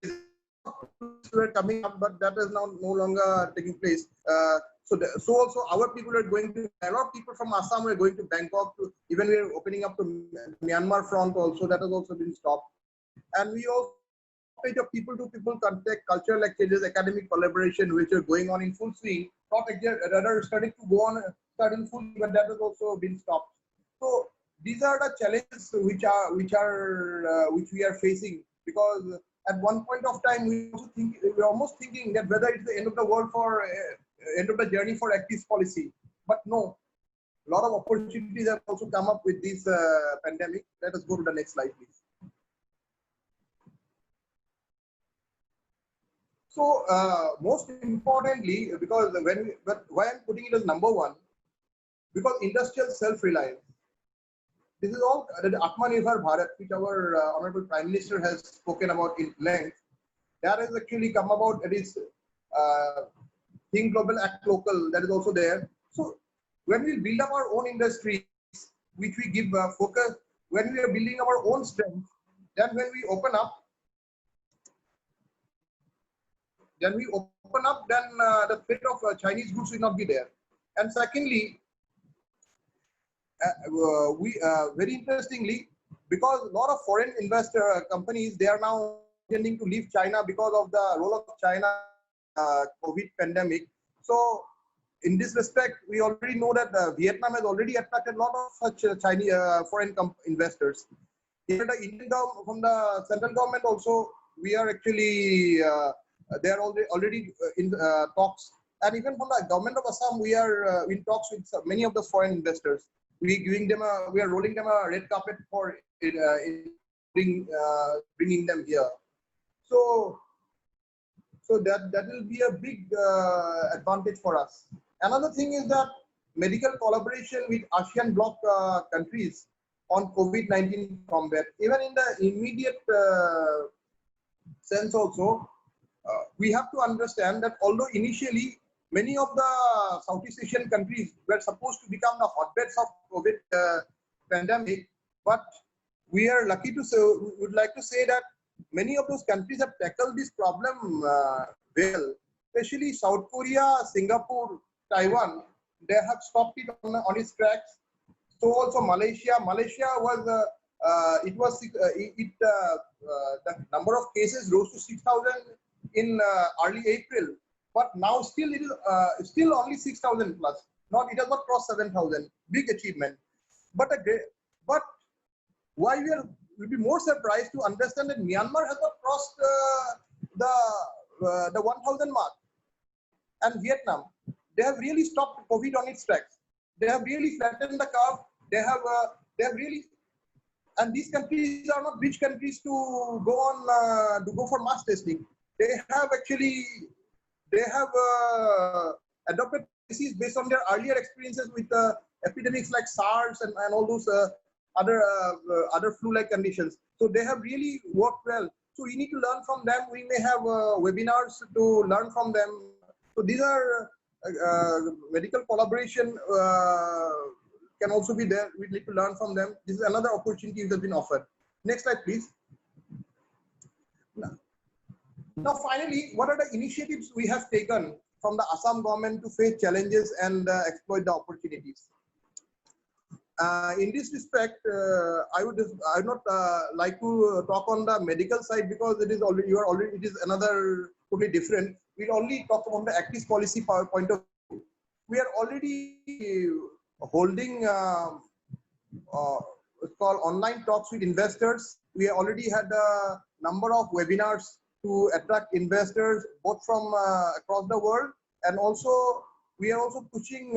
were coming up, but that is now no longer taking place. So also our people are going to, a lot of people from Assam are going to Bangkok. Even we are opening up to Myanmar front also, that has also been stopped. And we also of people-to-people contact, cultural exchanges, academic collaboration, which are going on in full swing. Not rather starting to go on, start in full, but that has also been stopped. So these are the challenges which we are facing, because at one point of time we were almost thinking that whether it's the end of the world for end of the journey for activist policy. But no, a lot of opportunities have also come up with this pandemic. Let us go to the next slide, please. So most importantly, because why I'm putting it as number one, because industrial self-reliance. This is all the Atmanirbhar Bharat, which our Honorable Prime Minister has spoken about in length. That has actually come about. It is Think Global, Act Local. That is also there. So when we build up our own industries, which we give focus, when we are building our own strength, then when we open up, then the threat of Chinese goods will not be there. And secondly, very interestingly, because a lot of foreign investor companies, they are now intending to leave China because of the role of China COVID pandemic. So in this respect, we already know that Vietnam has already attracted a lot of such Chinese foreign investors. Here the Indian government, from the central government also, we are actually they are already in talks, and even from the government of Assam, we are in talks with many of the foreign investors. We are rolling them a red carpet for bringing them here. So that will be a big advantage for us. Another thing is that medical collaboration with ASEAN bloc countries on COVID-19 combat. Even in the immediate sense also, we have to understand that although initially many of the Southeast Asian countries were supposed to become the hotbeds of COVID pandemic, but we are lucky to say, we would like to say that many of those countries have tackled this problem well, especially South Korea, Singapore, Taiwan. They have stopped it on its tracks. So also Malaysia was the number of cases rose to 6,000 in early April, but now still it is still only 6,000 plus. It has not crossed 7,000. Big achievement. But why we'll be more surprised to understand that Myanmar has not crossed the 1,000 mark, and Vietnam, they have really stopped COVID on its tracks. They have really flattened the curve. They have really, and these countries are not rich countries to go for mass testing. They have adopted policies based on their earlier experiences with epidemics like SARS and all those other flu-like conditions. So they have really worked well. So we need to learn from them. We may have webinars to learn from them. So these are medical collaboration can also be there. We need to learn from them. This is another opportunity that has been offered. Next slide, please. Now, finally, what are the initiatives we have taken from the Assam government to face challenges and exploit the opportunities? In this respect, I would not like to talk on the medical side because it is already it is another totally different. We'll only talk about the active policy point of view. We are already holding it's called online talks with investors. We already had a number of webinars to attract investors both from across the world, and also we are also pushing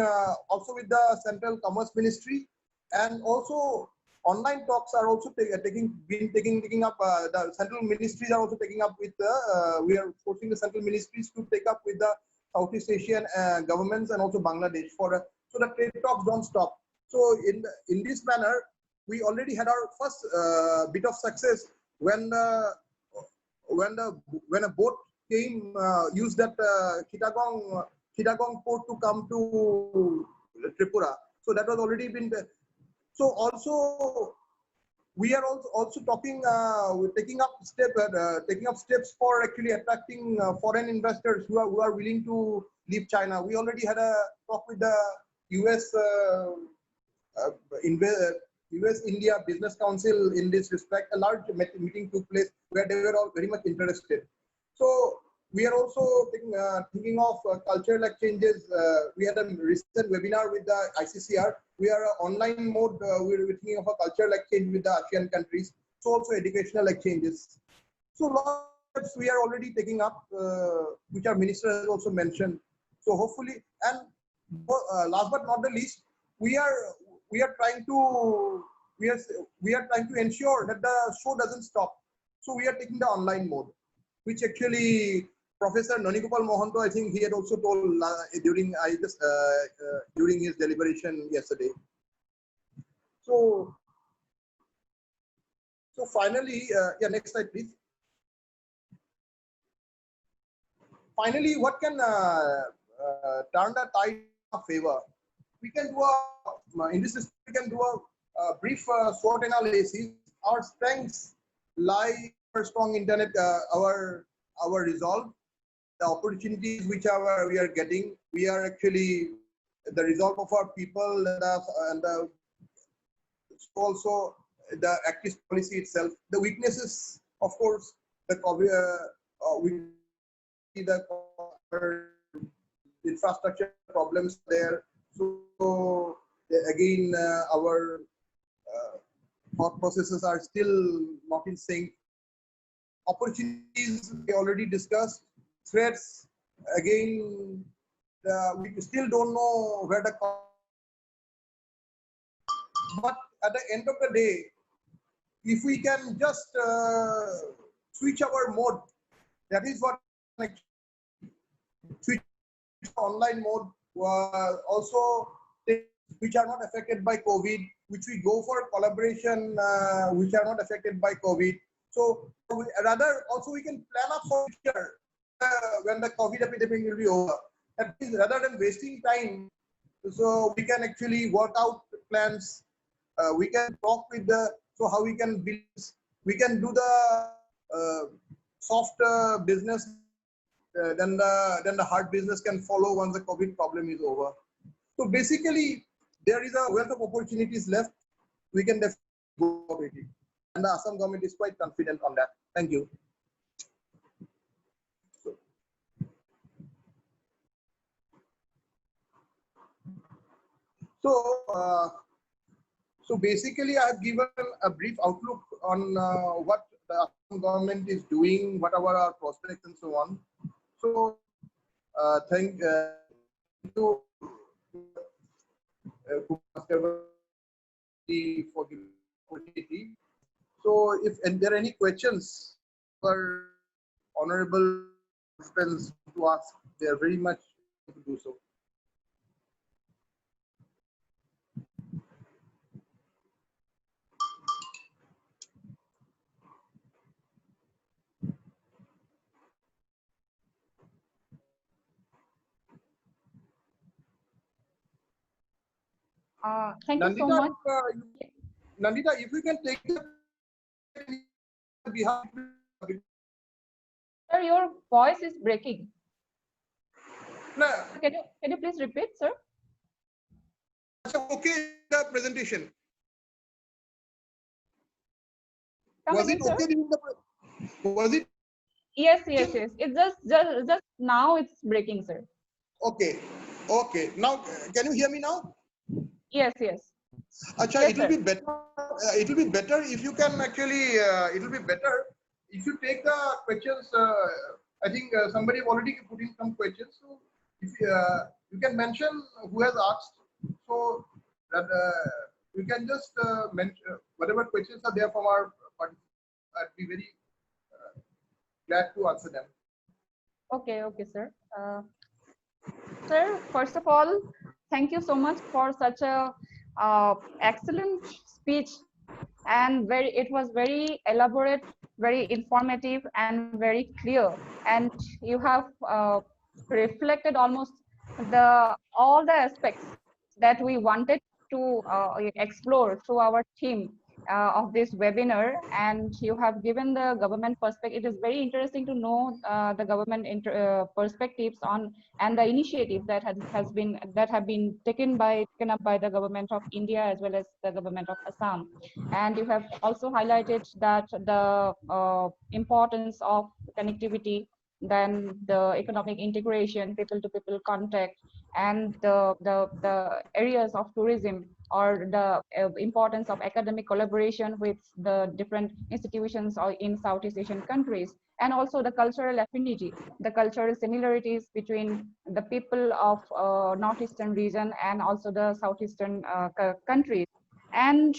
also with the Central Commerce Ministry, and also online talks are also taking up. The central ministries are also taking up with the. We are forcing the central ministries to take up with the Southeast Asian governments and also Bangladesh for so the trade talks don't stop. So in this manner, we already had our first bit of success when a boat came used that Chittagong port to come to Tripura. So that was already been there. So also we are also talking, we're taking up steps for actually attracting foreign investors who are willing to leave China. We already had a talk with the US US-India Business Council in this respect. A large meeting took place where they were all very much interested. So we are also thinking of cultural exchanges. We had a recent webinar with the ICCR. We are online mode. We're thinking of a cultural exchange with the ASEAN countries. So also educational exchanges. So lots of steps we are already taking up, which our minister has also mentioned. So hopefully, and last but not the least, we are trying to ensure that the show doesn't stop. So we are taking the online mode, which actually Professor Nanigopal Mohanto, I think he had also told during his deliberation yesterday. So finally, yeah, next slide, please. Finally, what can turn the tide in our favor? We can do in this system, we can do a brief SWOT analysis. Our strengths lie in our strong internet, our resolve, the opportunities which we are getting. We are actually the resolve of our people and also the active policy itself. The weaknesses, of course, the infrastructure problems there. So again, our thought processes are still not in sync. Opportunities we already discussed. Threats, again, we still don't know where the. But at the end of the day, if we can just switch our mode, that is what switch online mode. Also, which are not affected by COVID, which we go for collaboration, which are not affected by COVID. So rather, also we can plan up for future when the COVID epidemic will be over. That means rather than wasting time, so we can actually work out plans. We can talk with so how we can build. We can do the soft business. Then the hard business can follow once the COVID problem is over. So basically, there is a wealth of opportunities left. We can definitely go for it. And the Assam government is quite confident on that. Thank you. So basically, I have given a brief outlook on what the Assam government is doing, what are our prospects, and so on. So thank you for giving opportunity. So if there are any questions for honorable participants to ask, they are very much to do so. Thank you so Nandita, much. Nandita, if you can take the behalf. Sir, your voice is breaking. No. Can you please repeat, sir? okay, the presentation. Come Was again, it sir? okay during the was it Yes. It just now it's breaking, sir. okay? Okay. Now can you hear me now? Yes. Acha, Yes, it will sir. be better. It will be better if you can actually. It will be better if you take the questions. I think somebody already put in some questions. So if you can mention who has asked, so that you can just mention whatever questions are there from our participants. I'd be very glad to answer them. Okay, sir. Sir, first of all, thank you so much for such a excellent speech, and it was very elaborate, very informative, and very clear. And you have reflected almost all the aspects that we wanted to explore through our theme of this webinar, and you have given the government perspective. It is very interesting to know the government perspectives on and the initiatives that have been taken up by the government of India as well as the government of Assam. And you have also highlighted that the importance of connectivity, then the economic integration, people to people contact, and the areas of tourism, or the importance of academic collaboration with the different institutions or in Southeast Asian countries, and also the cultural affinity, the cultural similarities between the people of Northeastern region and also the Southeastern countries. And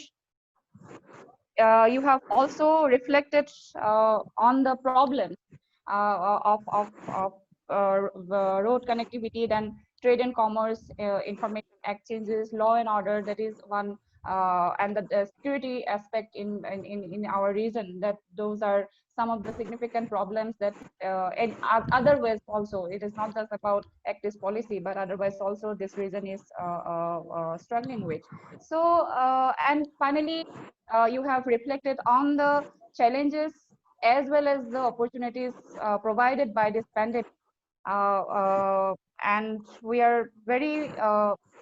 you have also reflected on the problems of road connectivity, then trade and commerce, information exchanges, law and order, that is one, and the security aspect in our region, that those are some of the significant problems that in other ways also, it is not just about active policy, but otherwise also this region is struggling with. So and finally, you have reflected on the challenges as well as the opportunities provided by this pandemic. And we are very,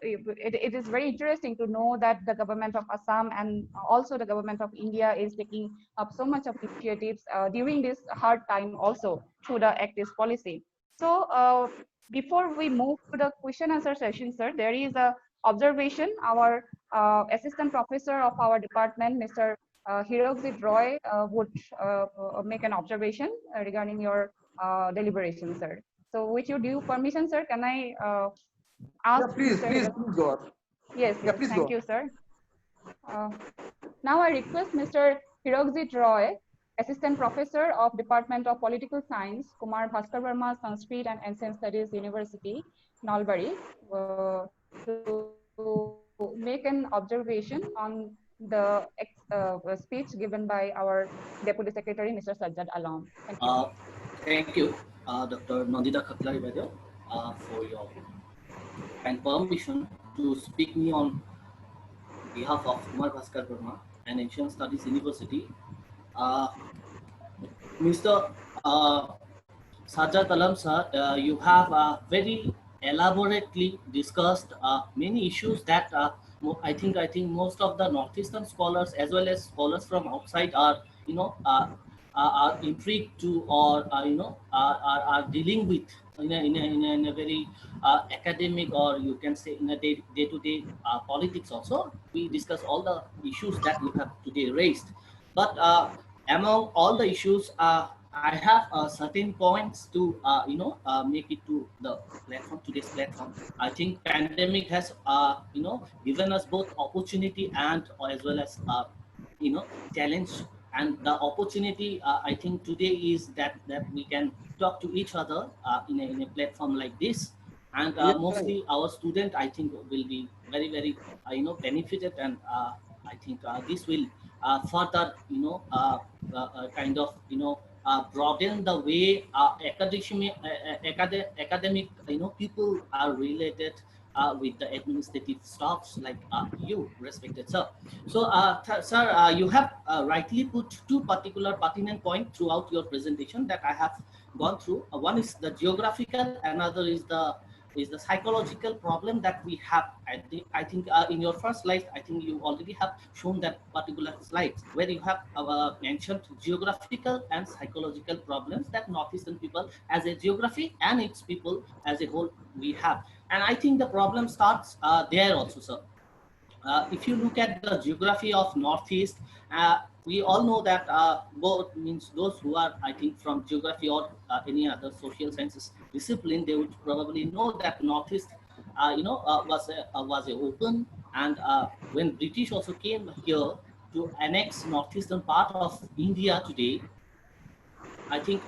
it is very interesting to know that the government of Assam and also the government of India is taking up so much of initiatives during this hard time also through the active policy. So before we move to the question answer session, sir, there is a observation. Our assistant professor of our department, Mr. Hirokjit Roy, would make an observation regarding your deliberation, sir. So with your due permission, sir, can I ask Please Mr. Hirokjit? go on. Yes, Please thank go you, sir. Now I request Mr. Hirokjit Roy, Assistant Professor of Department of Political Science, Kumar Bhaskar Verma Sanskrit and Ancient Studies University, Nalbari, to make an observation on the speech given by our Deputy Secretary, Mr. Sajjad Alam. Thank you. Thank you, Dr. Nandita Khatlari Vaidya, for your kind permission to speak me on behalf of Kumar Bhaskar Verma and Ancient Studies University. Mr. Sajjad Alam sir, you have very elaborately discussed many issues that I think most of the Northeastern scholars as well as scholars from outside are are intrigued to, or are dealing with in a very academic, or you can say in a day-to-day politics also. We discuss all the issues that you have today raised, but among all the issues, I have certain points to make it to the platform, today's platform. I think pandemic has given us both opportunity and as well as challenge. And the opportunity, I think today is that we can talk to each other in a platform like this, and mostly our student, I think, will be very benefited, and I think this will further kind of broaden the way academic people are related with the administrative staffs like you, respected sir. So, sir, you have rightly put two particular pertinent points throughout your presentation that I have gone through. One is the geographical, another is the is the psychological problem that we have. I think in your first slide, I think you already have shown that particular slide where you have mentioned geographical and psychological problems that Northeastern people as a geography and its people as a whole we have. And I think the problem starts there also, sir. If you look at the geography of Northeast, we all know that both means those who are, I think, from geography or any other social sciences discipline, they would probably know that Northeast, was a open, and when British also came here to annex northeastern part of India today, I think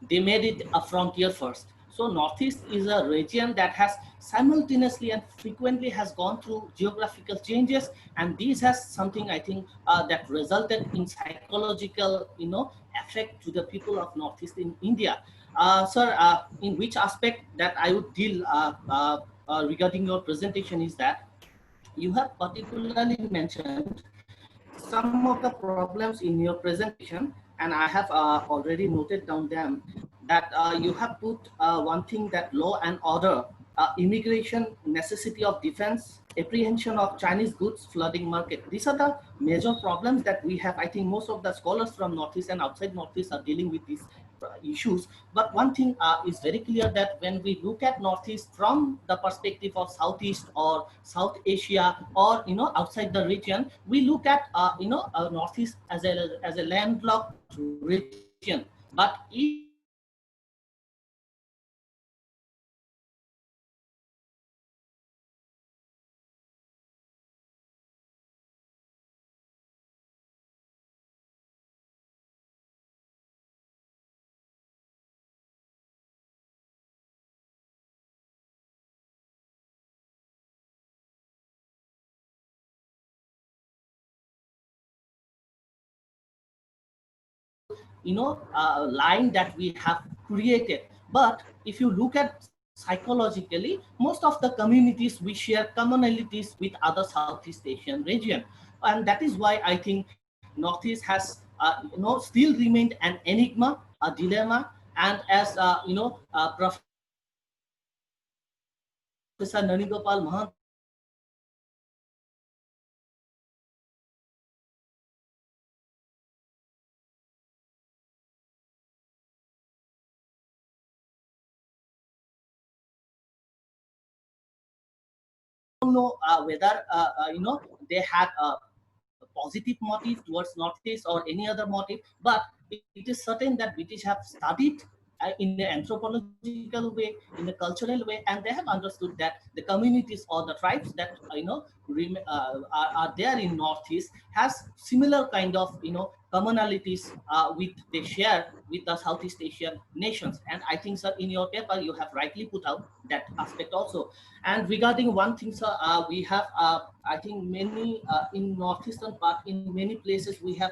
they made it a frontier first. So Northeast is a region that has simultaneously and frequently has gone through geographical changes, and this has something, I think, that resulted in psychological, effect to the people of Northeast in India. Sir, in which aspect that I would deal regarding your presentation is that you have particularly mentioned some of the problems in your presentation, and I have already noted down them, that you have put one thing, that law and order, immigration, necessity of defense, apprehension of Chinese goods, flooding market. These are the major problems that we have. I think most of the scholars from Northeast and outside Northeast are dealing with these issues. But one thing is very clear, that when we look at Northeast from the perspective of Southeast or South Asia, or outside the region, we look at Northeast as a landlocked region. But if you look at line that we have created. But if you look at psychologically, most of the communities, we share commonalities with other Southeast Asian region, and that is why I think Northeast has still remained an enigma, a dilemma. And as Professor Nanigopal Mahant also mentioned, know whether they had a positive motive towards Northeast or any other motive, but it is certain that British have studied in an anthropological way, in a cultural way, and they have understood that the communities or the tribes that are there in Northeast has similar kind of commonalities with they share with the Southeast Asian nations. And I think, sir, in your paper you have rightly put out that aspect also. And regarding one thing, sir, we have I think many in northeastern part, in many places we have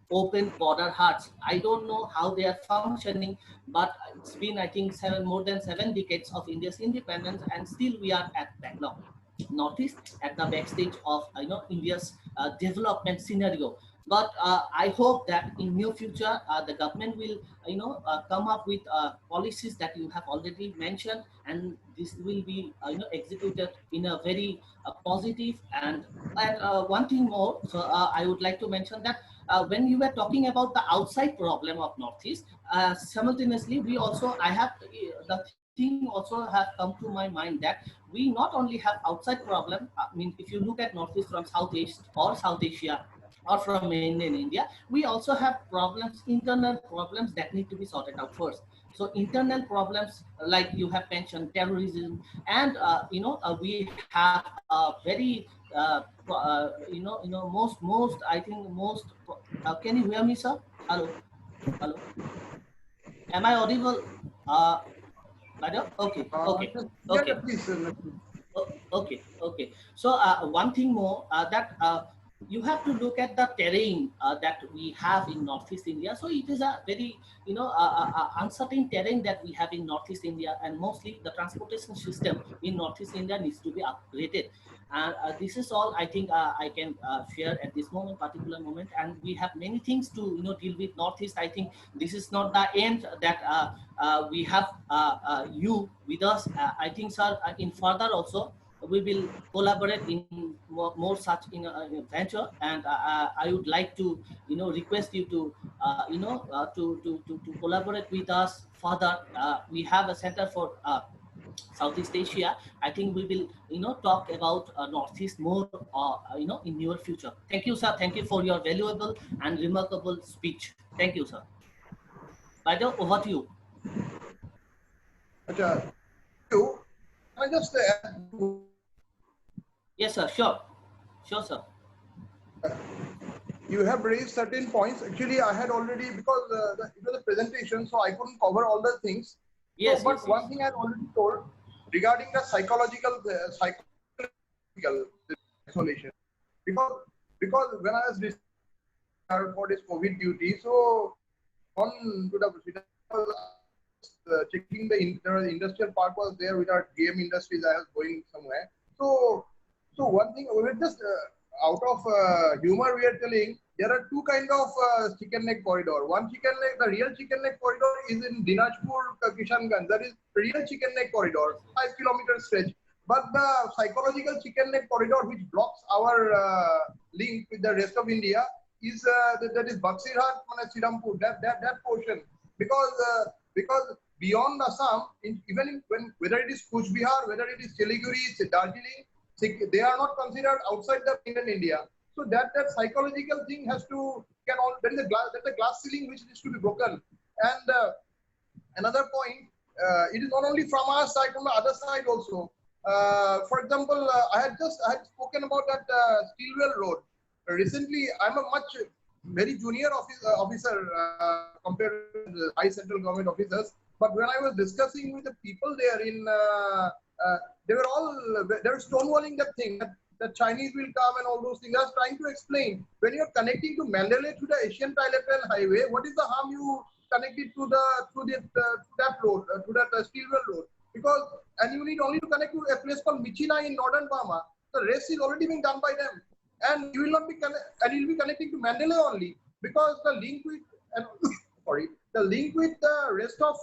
open border huts. I don't know how they are functioning, but it's been, I think, more than 7 decades of India's independence, and still we are at backlog. Northeast at the backstage of India's development scenario. But I hope that in near future the government will come up with policies that you have already mentioned, and this will be executed in a very positive. And one thing more, so I would like to mention that when you were talking about the outside problem of Northeast, simultaneously we also, I have the thing also have come to my mind that we not only have outside problem. I mean, if you look at Northeast from Southeast or South Asia or from mainland India, we also have problems, internal problems that need to be sorted out first. So internal problems, like you have mentioned, terrorism, and we have a very most I think most. Can you hear me, sir? Hello, hello. Am I audible? Madam? Okay, okay, okay. Please. Okay. So one thing more, that you have to look at the terrain that we have in Northeast India. So it is a very uncertain terrain that we have in Northeast India, and mostly the transportation system in Northeast India needs to be upgraded. And this is all I think I can share at this particular moment. And we have many things to deal with Northeast. I think this is not the end that we have you with us. I think, sir, in further also we will collaborate in more such in venture. And I would like to request you to to collaborate with us further. We have a center for Southeast Asia. I think we will, talk about Northeast more, in near future. Thank you, sir. Thank you for your valuable and remarkable speech. Thank you, sir. By the way, over to you. Can I just add? Yes, sir. Sure. Sure, sir. You have raised certain points. Actually, I had already, because it was a presentation, so I couldn't cover all the things. Yes, so, but yes, one yes. thing I had already told regarding the psychological isolation, because when I was for this COVID duty, so on to the checking the industrial park was there with our game industries. I was going somewhere. So one thing we were just out of humor, we are telling there are two kind of chicken neck corridor. One chicken neck, the real chicken neck corridor is in Dinajpur, Kishanganj. That is real chicken neck corridor, 5 kilometer stretch. But the psychological chicken neck corridor, which blocks our link with the rest of India, is that is Baksirhat, Srirampur, that portion. Because beyond Assam, whether it is Kuch Bihar, whether it is Siliguri, Darjeeling, they are not considered outside the Indian India. So that psychological thing has to there is a glass ceiling which needs to be broken. And another point, it is not only from our side, from the other side also. For example, I had spoken about that Steelwell Road. Recently, I'm a very junior officer compared to the high central government officers. But when I was discussing with the people there they were stonewalling that thing, that the Chinese will come and all those things. I was trying to explain, when you're connecting to Mandalay through the Asian Trilateral Highway, what is the harm you connect it to that road, to that Steelwell Road? And you need only to connect to a place called Michina in northern Burma. The rest is already being done by them, and you will not be you'll be connecting to Mandalay only, because the link with the link with the rest of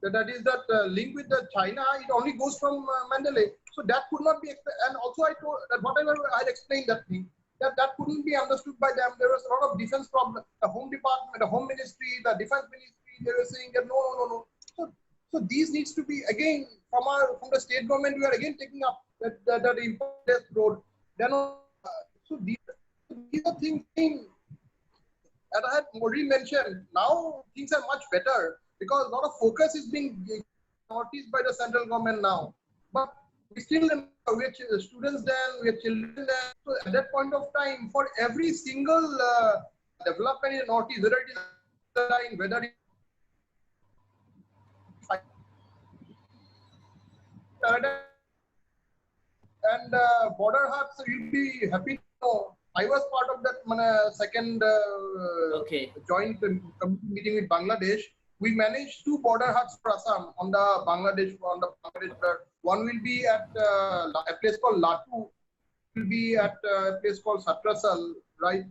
that is link with the China. It only goes from Mandalay, so that could not be. And also, I told that whatever I had explained that thing, that couldn't be understood by them. There was a lot of defense problem. The Home Department, the Home Ministry, the Defense Ministry, they were saying that no. So these needs to be again from the state government. We are again taking up that important road. Then so these are things. And I had already mentioned, now things are much better because a lot of focus is being noticed by the central government now. But we still we are students then, we are children then. So at that point of time, for every single development in the Northeast, whether it is the line, whether it and border huts, you'll be happy to know. I was part of that second joint committee meeting with Bangladesh. We managed 2 border huts for Assam on the Bangladesh border. One will be at a place called Latu. Will be at a place called Satrasal, right,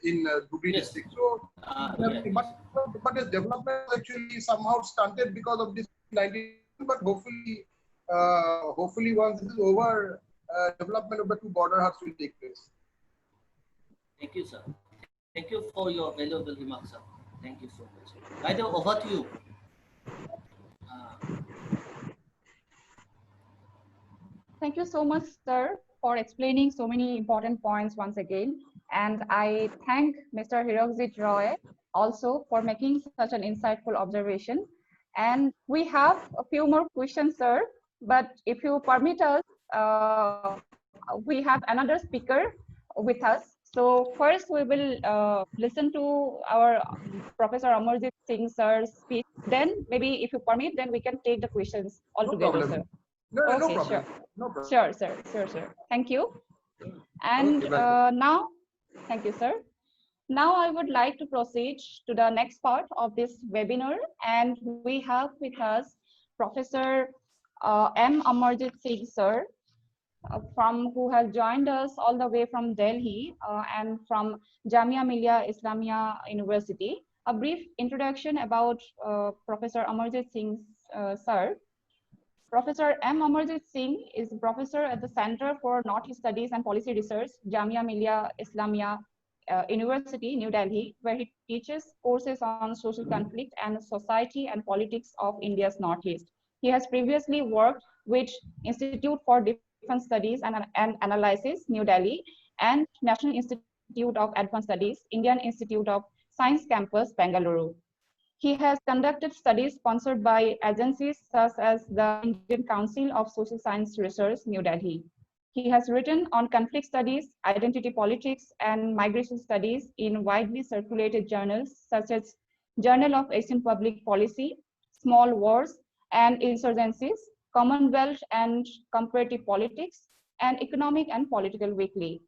in Dhubri district. So, but its development actually somehow stunted because of this 19. But hopefully once this is over, development of the 2 border huts will take place. Thank you, sir. Thank you for your valuable remarks, sir. Thank you so much. By the way, over to you. Thank you so much, sir, for explaining so many important points once again. And I thank Mr. Hirokjit Roy also for making such an insightful observation. And we have a few more questions, sir. But if you permit us, we have another speaker with us. So first we will listen to our Professor Amarjit Singh sir's speech. Then maybe if you permit, then we can take the questions all together, sir. No problem. Sure. No problem. Sure, sir. Thank you. And now, thank you, sir. Now I would like to proceed to the next part of this webinar, and we have with us Professor M. Amarjit Singh, sir, who has joined us all the way from Delhi and from Jamia Milia Islamiyah University. A brief introduction about Professor Amarjit Singh, sir. Professor M. Amarjit Singh is a professor at the Center for Northeast Studies and Policy Research, Jamia Milia Islamiyah University, New Delhi, where he teaches courses on social conflict and society and politics of India's Northeast. He has previously worked with Institute for Defense Studies and Analysis, New Delhi, and National Institute of Advanced Studies, Indian Institute of Science Campus, Bengaluru. He has conducted studies sponsored by agencies such as the Indian Council of Social Science Research, New Delhi. He has written on conflict studies, identity politics, and migration studies in widely circulated journals such as Journal of Asian Public Policy, Small Wars and Insurgencies, Commonwealth and Comparative Politics, and Economic and Political Weekly.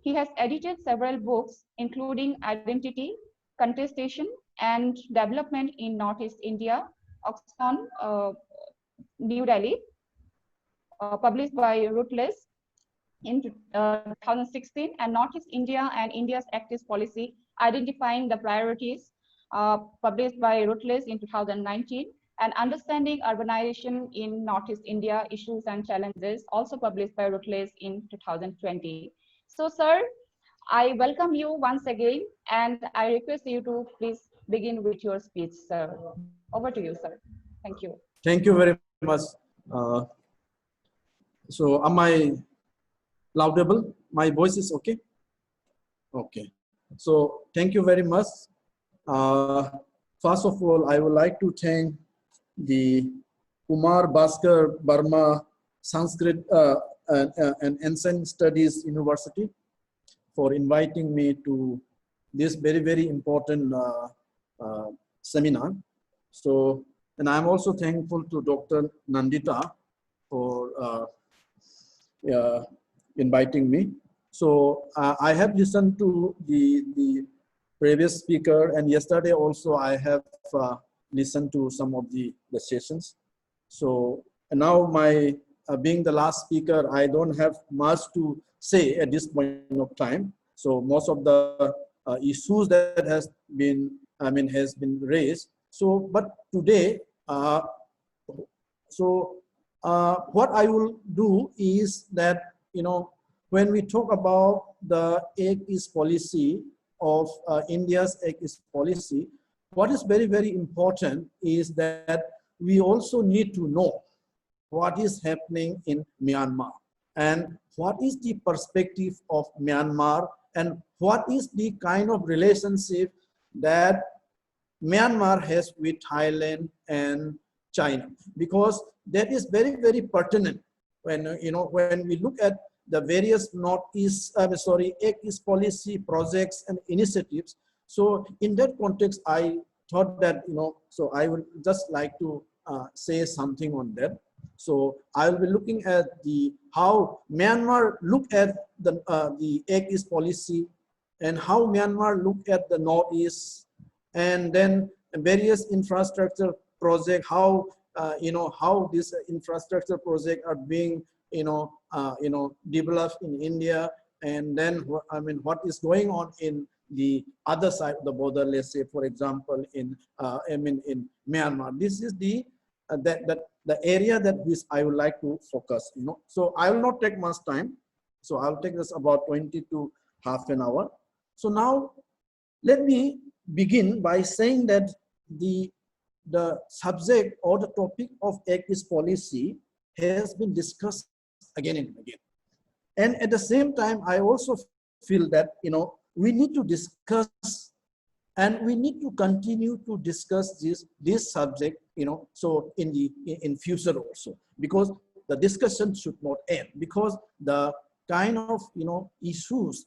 He has edited several books, including Identity, Contestation, and Development in Northeast India, Oxford, New Delhi, published by Routledge in 2016, and Northeast India and India's Active Policy, Identifying the Priorities, published by Routledge in 2019, and Understanding Urbanization in Northeast India, Issues and Challenges, also published by Routledge in 2020. So, sir, I welcome you once again, and I request you to please begin with your speech, sir. Over to you, sir. Thank you. Thank you very much. So am I laudable? My voice is okay? Okay. So thank you very much. First of all, I would like to thank the Kumar Bhaskar Burma Sanskrit and Ancient Studies University for inviting me to this very, very important seminar. So, and I'm also thankful to Dr. Nandita for inviting me. So I have listened to the previous speaker, and yesterday also I have listened to some of the sessions. So and now my being the last speaker, I don't have much to say at this point of time. So most of the issues that has been raised. So but today, what I will do is that, you know, when we talk about the Act East policy of India's Act East policy, what is very, very important is that we also need to know what is happening in Myanmar and what is the perspective of Myanmar and what is the kind of relationship that Myanmar has with Thailand and China, because that is very, very pertinent when, you know, when we look at the various Northeast, Act East policy projects and initiatives. So in that context, I thought that, you know, so I would just like to say something on that. So I will be looking at how Myanmar look at the Act East policy and how Myanmar look at the Northeast, and then various infrastructure project, how how this infrastructure project are being developed in India, and then what is going on in the other side of the border, let's say for example in in Myanmar. This is the area that I would like to focus, you know. So I will not take much time. So I'll take this about 20 to half an hour. So now let me begin by saying that the subject or the topic of Act East policy has been discussed again and again. And at the same time, I also feel that, you know, we need to discuss and we need to continue to discuss this subject, you know, so in future also, because the discussion should not end, because the kind of, you know, issues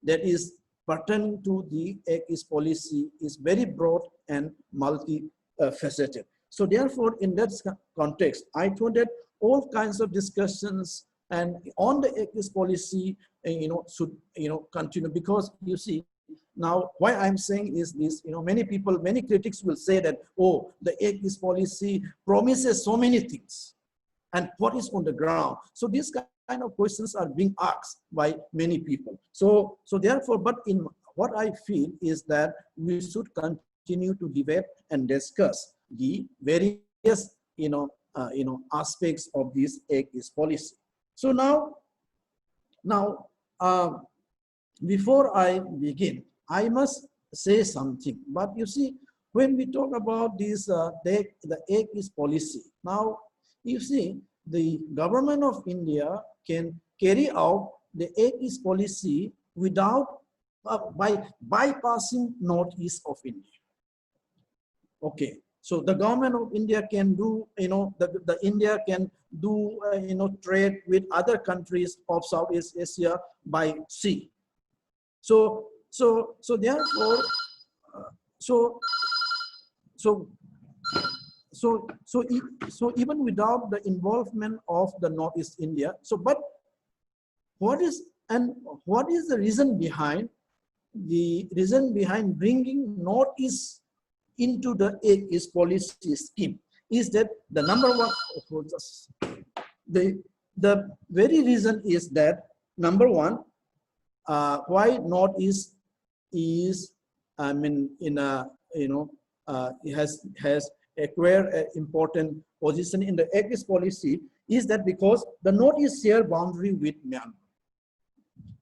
that is pertaining to the Act East policy is very broad and multi-faceted. So therefore, in that context, I thought that all kinds of discussions and on the Act East policy, you know, should, you know, continue, because you see, Now, why I'm saying is this, many people, many critics will say that, oh, the Act East policy promises so many things, and what is on the ground? So these kind of questions are being asked by many people. So therefore, but in what I feel is that we should continue to debate and discuss the various, aspects of this Act East policy. So now, before I begin, I must say something. But you see, when we talk about this, the Act East policy, now you see, the government of India can carry out the Act East policy without by bypassing Northeast of India. Okay, so the government of India can do, the India can do, trade with other countries of Southeast Asia by sea. So therefore, so even without the involvement of the Northeast India. So, but what is the reason behind? The reason behind bringing Northeast into the Act East policy scheme is that the number one, the very reason is that number one, why Northeast is, it has acquired an important position in the Act East policy is that because the Northeast share boundary with Myanmar,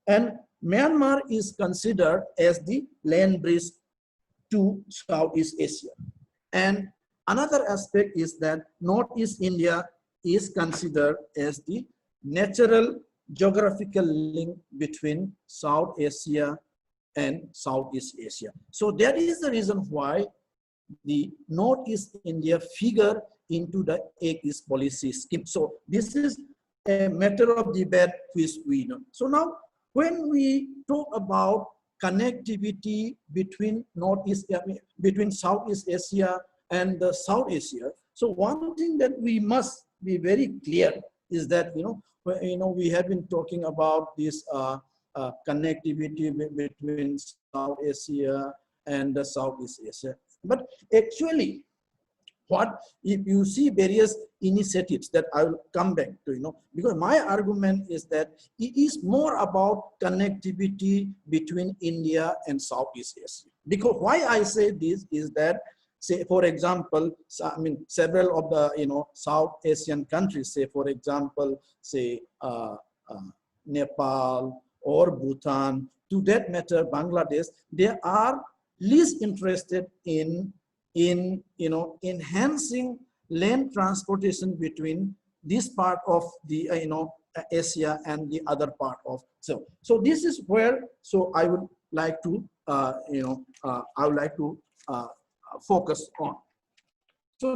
and Myanmar is considered as the land bridge to Southeast Asia. And another aspect is that Northeast India is considered as the natural geographical link between South Asia and Southeast Asia. So that is the reason why the Northeast India figure into the Act East policy scheme. So this is a matter of debate which we know. So now, when we talk about connectivity between between Southeast Asia and the South Asia, so one thing that we must be very clear is that we have been talking about this connectivity between South Asia and the Southeast Asia. But actually, if you see various initiatives that I will come back to, because my argument is that it is more about connectivity between India and Southeast Asia. Because why I say this is that, say, for example, several of the, South Asian countries, say, for example, say, Nepal or Bhutan, to that matter, Bangladesh, they are least interested in enhancing land transportation between this part of the Asia and the other part of. So this is where I would like to focus on. So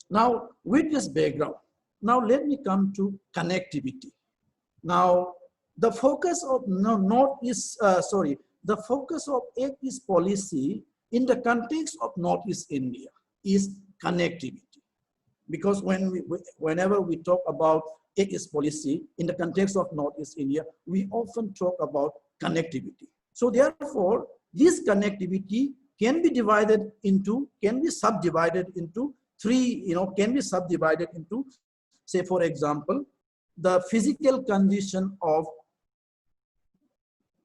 now with this background, now let me come to connectivity. Now the focus of the focus of Act East policy in the context of Northeast India is connectivity. Because whenever we talk about Act East policy in the context of Northeast India, we often talk about connectivity. So therefore, this connectivity can be subdivided into three, say, for example, the physical condition of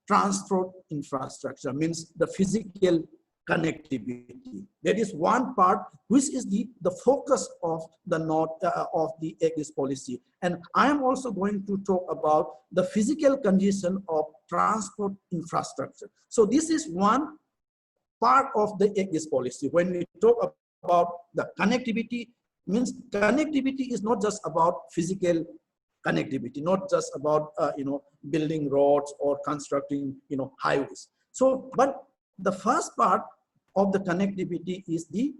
transport infrastructure, means the physical connectivity. That is one part which is the focus of the Act East policy. And I am also going to talk about the physical condition of transport infrastructure. So this is one part of the Act East policy. When we talk about the connectivity, means connectivity is not just about physical connectivity, not just about building roads or constructing highways. So, but the first part of the connectivity is the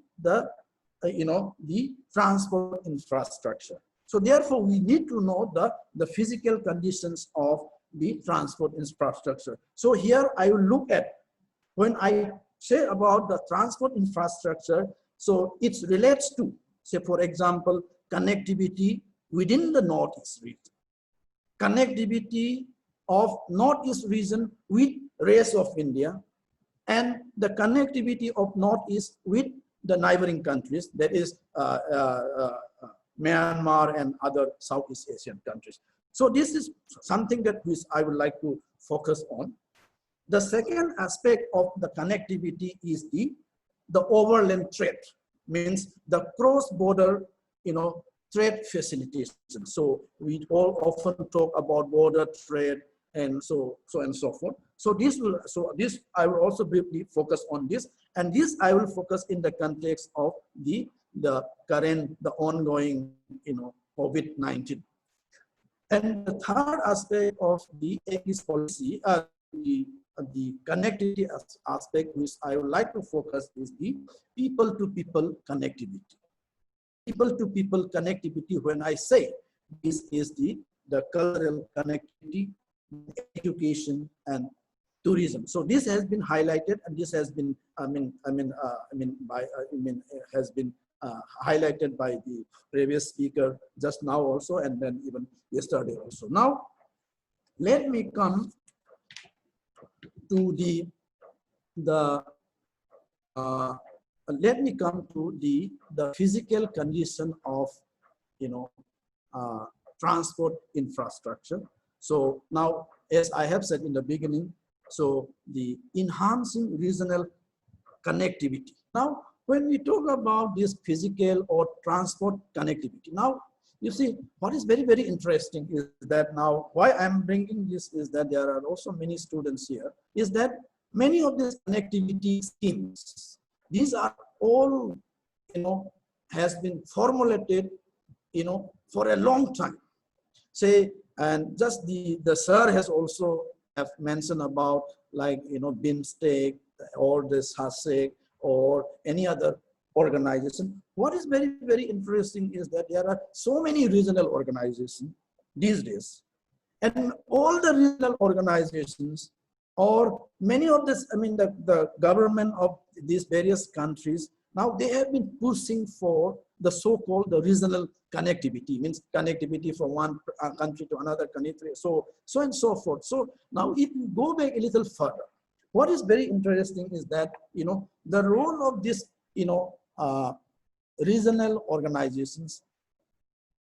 transport infrastructure. So therefore, we need to know the physical conditions of the transport infrastructure. So here I will look at, when I say about the transport infrastructure, so it relates to, say, for example, connectivity within the Northeast region, connectivity of Northeast region with rest of India, and the connectivity of Northeast with the neighboring countries, that is Myanmar and other Southeast Asian countries. So this is something that I would like to focus on. The second aspect of the connectivity is the overland trade, means the cross-border, trade facilitation. So we all often talk about border trade and so and so forth. So this I will also briefly focus on this, and this I will focus in the context of the ongoing, COVID-19. And the third aspect of the ASIA's policy, the connectivity aspect, which I would like to focus, is the people-to-people connectivity. People-to-people connectivity, when I say this, is the cultural connectivity, education, and tourism. So this has been highlighted, and this has been, has been highlighted by the previous speaker just now also, and then even yesterday also. Now, let me come to the physical condition of transport infrastructure. So now, as I have said in the beginning, so the enhancing regional connectivity. Now, when we talk about this physical or transport connectivity, now you see what is very, very interesting is that now why I'm bringing this is that there are also many students here, is that many of these connectivity schemes, these are all, has been formulated, for a long time. Say, and just the sir has also have mentioned about, like, BIMSTEC or the SASEC or any other organization. What is very, very interesting is that there are so many regional organizations these days, and all the regional organizations, or many of this, the government of these various countries, now they have been pushing for the so-called the regional connectivity, means connectivity from one country to another country, so and so forth. So now if you go back a little further, what is very interesting is that, the role of this, regional organizations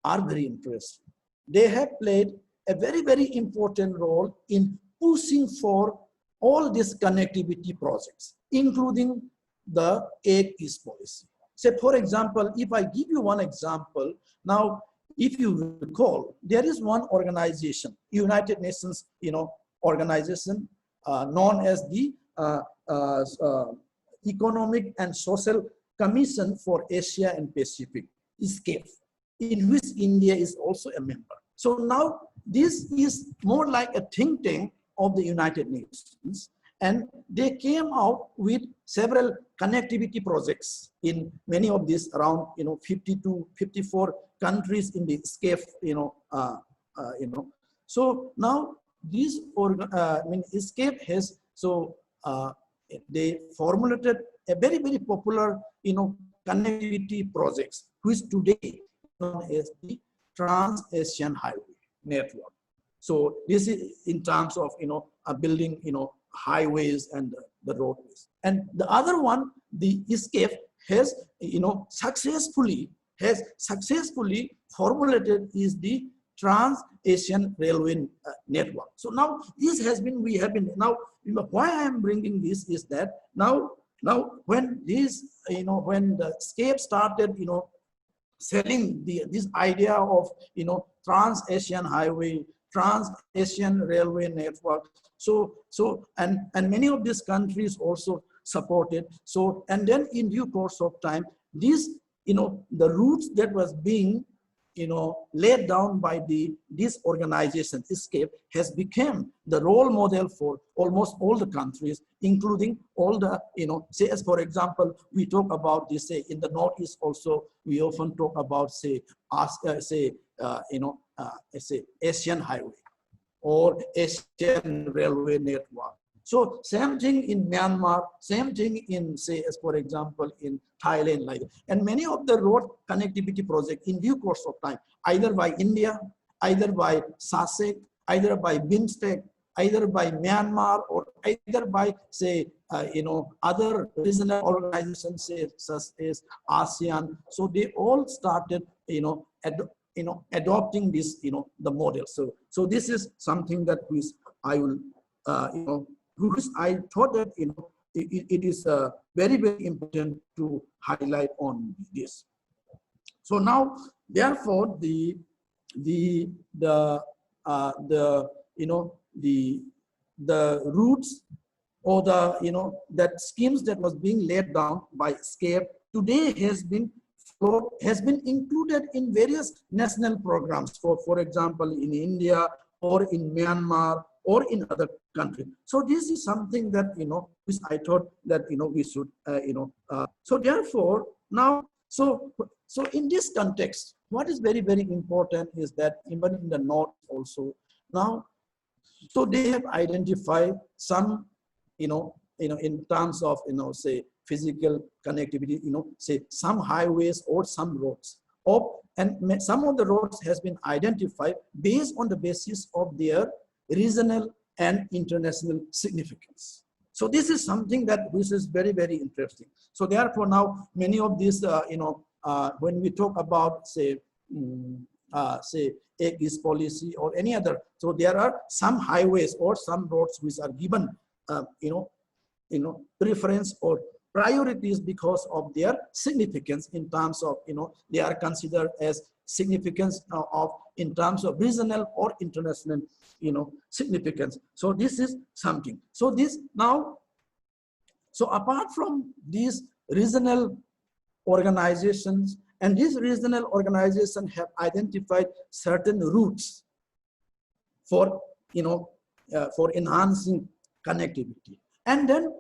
are very interesting. They have played a very, very important role in pushing for all these connectivity projects, including the Act East policy. Say, for example, if I give you one example, now, if you recall, there is one organization, United Nations, organization, known as the Economic and Social Commission for Asia and Pacific, ESCAPE, in which India is also a member. So now this is more like a think tank of the United Nations, and they came out with several connectivity projects in many of these around 50 to 54 countries in the ESCAPE, So now this ESCAPE has, they formulated a very, very popular connectivity projects, which today known as the Trans-Asian Highway network. So this is in terms of building highways and the roadways. And the other one, the ESCAPE has successfully formulated is the Trans-Asian Railway network. So now this has been, why I am bringing this is that now when this, when the ESCAPE started, selling this idea of, Trans-Asian Highway, Trans-Asian Railway network. And many of these countries also supported. So, and then in due course of time, this, the routes that was being, laid down by this organization, ESCAPE, has become the role model for almost all the countries, including all the, say, as for example, we talk about this, say, in the Northeast also, we often talk about, say, Asian Highway or Asian Railway network. So same thing in Myanmar, same thing in, say, as for example, in Thailand, like that. And many of the road connectivity projects in due course of time, either by India, either by SASEC, either by BIMSTEC, either by Myanmar, or either by, say, other regional organizations, say, such as ASEAN. So they all started, adopting this, the model. So this is something that which I will, which I thought that, it is very, very important to highlight on this. So now, therefore, the roots, or the that schemes that was being laid down by SCAPE today has been included in various national programs, for example, in India or in Myanmar or in other countries. So this is something that, which I thought that, we should, so therefore now, so in this context, what is very, very important is that even in the North also now, so they have identified some, in terms of, say, physical connectivity, say some highways or some roads, and some of the roads has been identified based on the basis of their regional and international significance. So this is something that which is very, very interesting. So therefore now many of these, when we talk about, say East policy or any other, so there are some highways or some roads which are given, preference or priorities because of their significance in terms of, they are considered as significance of in terms of regional or international, significance. So this is something. So this now, so apart from these regional organizations, and these regional organizations have identified certain routes for, for enhancing connectivity. And then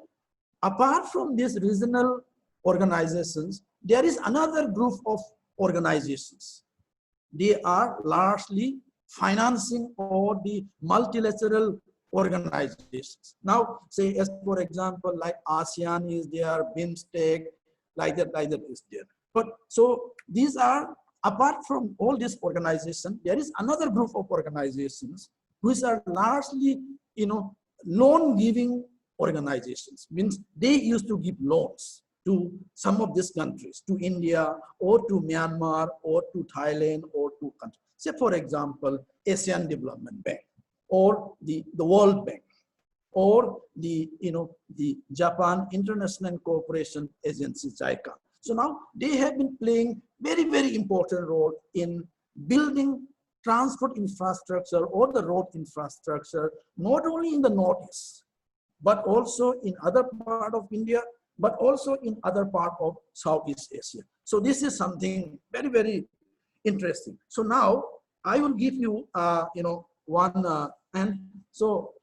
apart from these regional organizations, there is another group of organizations. They are largely financing all the multilateral organizations. Now, say, as for example, like ASEAN is there, BIMSTEC, like that is there. But so these are, apart from all these organizations, there is another group of organizations which are largely, loan-giving organizations. Means they used to give loans to some of these countries, to India or to Myanmar or to Thailand or to countries. Say, for example, Asian Development Bank or the World Bank or the Japan International Cooperation Agency, JICA. So now they have been playing very, very important role in building transport infrastructure or the road infrastructure, not only in the Northeast, but also in other part of India, but also in other part of Southeast Asia. So this is something very, very interesting. So now I will give you, one, and so,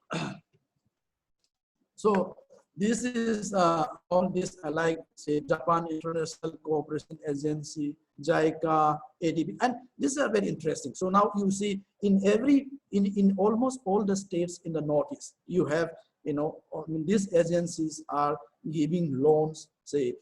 so this is all this, like, say, Japan International Cooperation Agency, JICA, ADB, and these are very interesting. So now you see in almost all the states in the Northeast, you have, these agencies are giving loans, say,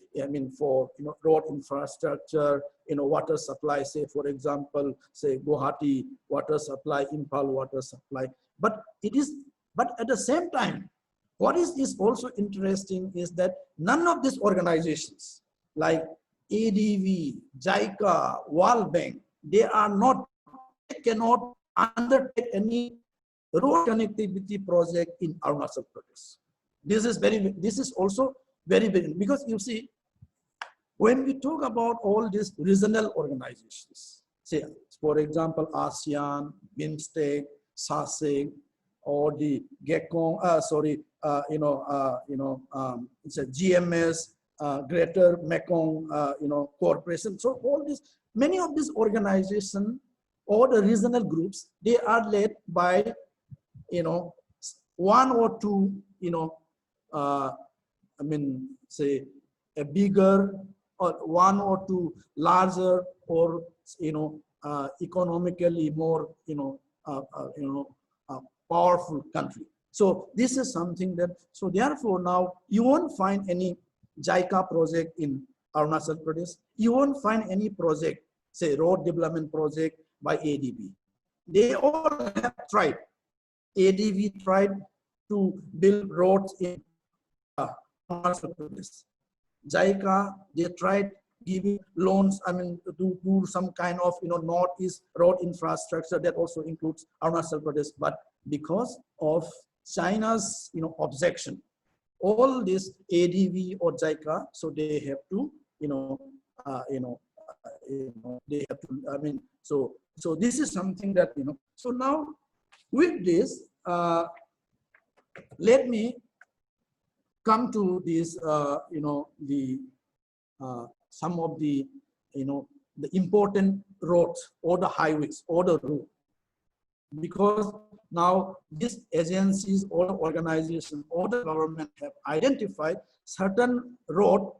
for, road infrastructure, water supply, say, for example, say, Guwahati water supply, Imphal water supply. But at the same time, what is also interesting is that none of these organizations like ADB, JICA, World Bank, they cannot undertake any road connectivity project in Arunachal Pradesh. This is also very, very, because you see, when we talk about all these regional organizations, say, for example, ASEAN, BIMSTEC, SASEC, or the GECOM, it's a GMS, Greater Mekong, Corporation. So all this, many of these organizations or the regional groups, they are led by, one or two, say, a bigger or one or two larger or, economically more, powerful country. So this is something that, so therefore now you won't find any JICA project in Arunachal Pradesh. You won't find any project, say, road development project by ADB. They all have tried ADV tried to build roads in Arunachal Pradesh. JICA, they tried giving loans, I mean, to do some kind of, Northeast road infrastructure that also includes Arunachal Pradesh. But because of China's, objection, all this ADV or JICA, so they have to, they have to, I mean, so this is something that, so now with this, let me come to this, some of the, the important roads or the highways or the route. Because now these agencies or organizations or the government have identified certain road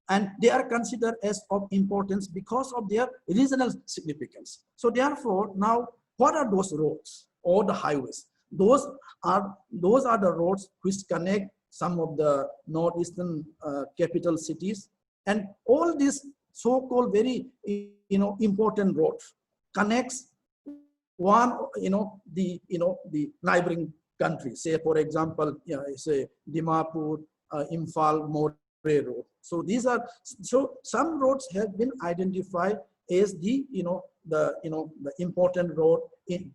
and they are considered as of importance because of their regional significance. So therefore, now what are those roads or the highways? Those are the roads which connect some of the northeastern capital cities, and all these so-called very important roads connects one the neighboring countries. Say for example, say Dimapur, Imphal, More Road. So these are some roads have been identified as the the important road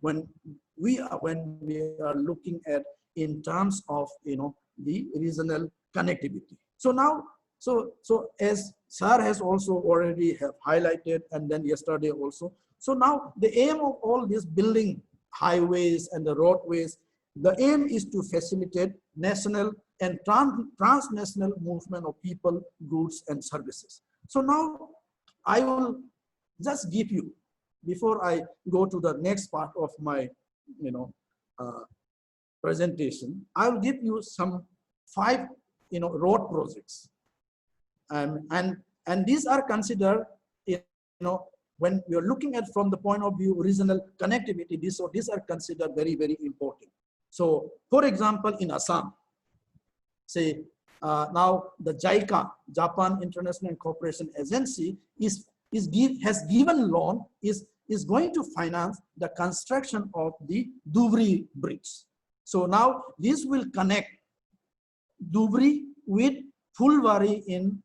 when we are looking at in terms of the regional connectivity. So now so as Sir has also already have highlighted, and then yesterday also. So now the aim of all this building highways and the roadways, the aim is to facilitate national and transnational movement of people, goods, and services. So now I will just give you, before I go to the next part of my presentation, I will give you some 5 road projects, and these are considered when you're looking at from the point of view regional connectivity. These are considered very, very important. So for example, in Assam, say now the JICA, Japan International Cooperation Agency, has given loan, is going to finance the construction of the Dhubri Bridge. So now this will connect Dhubri with Phulbari in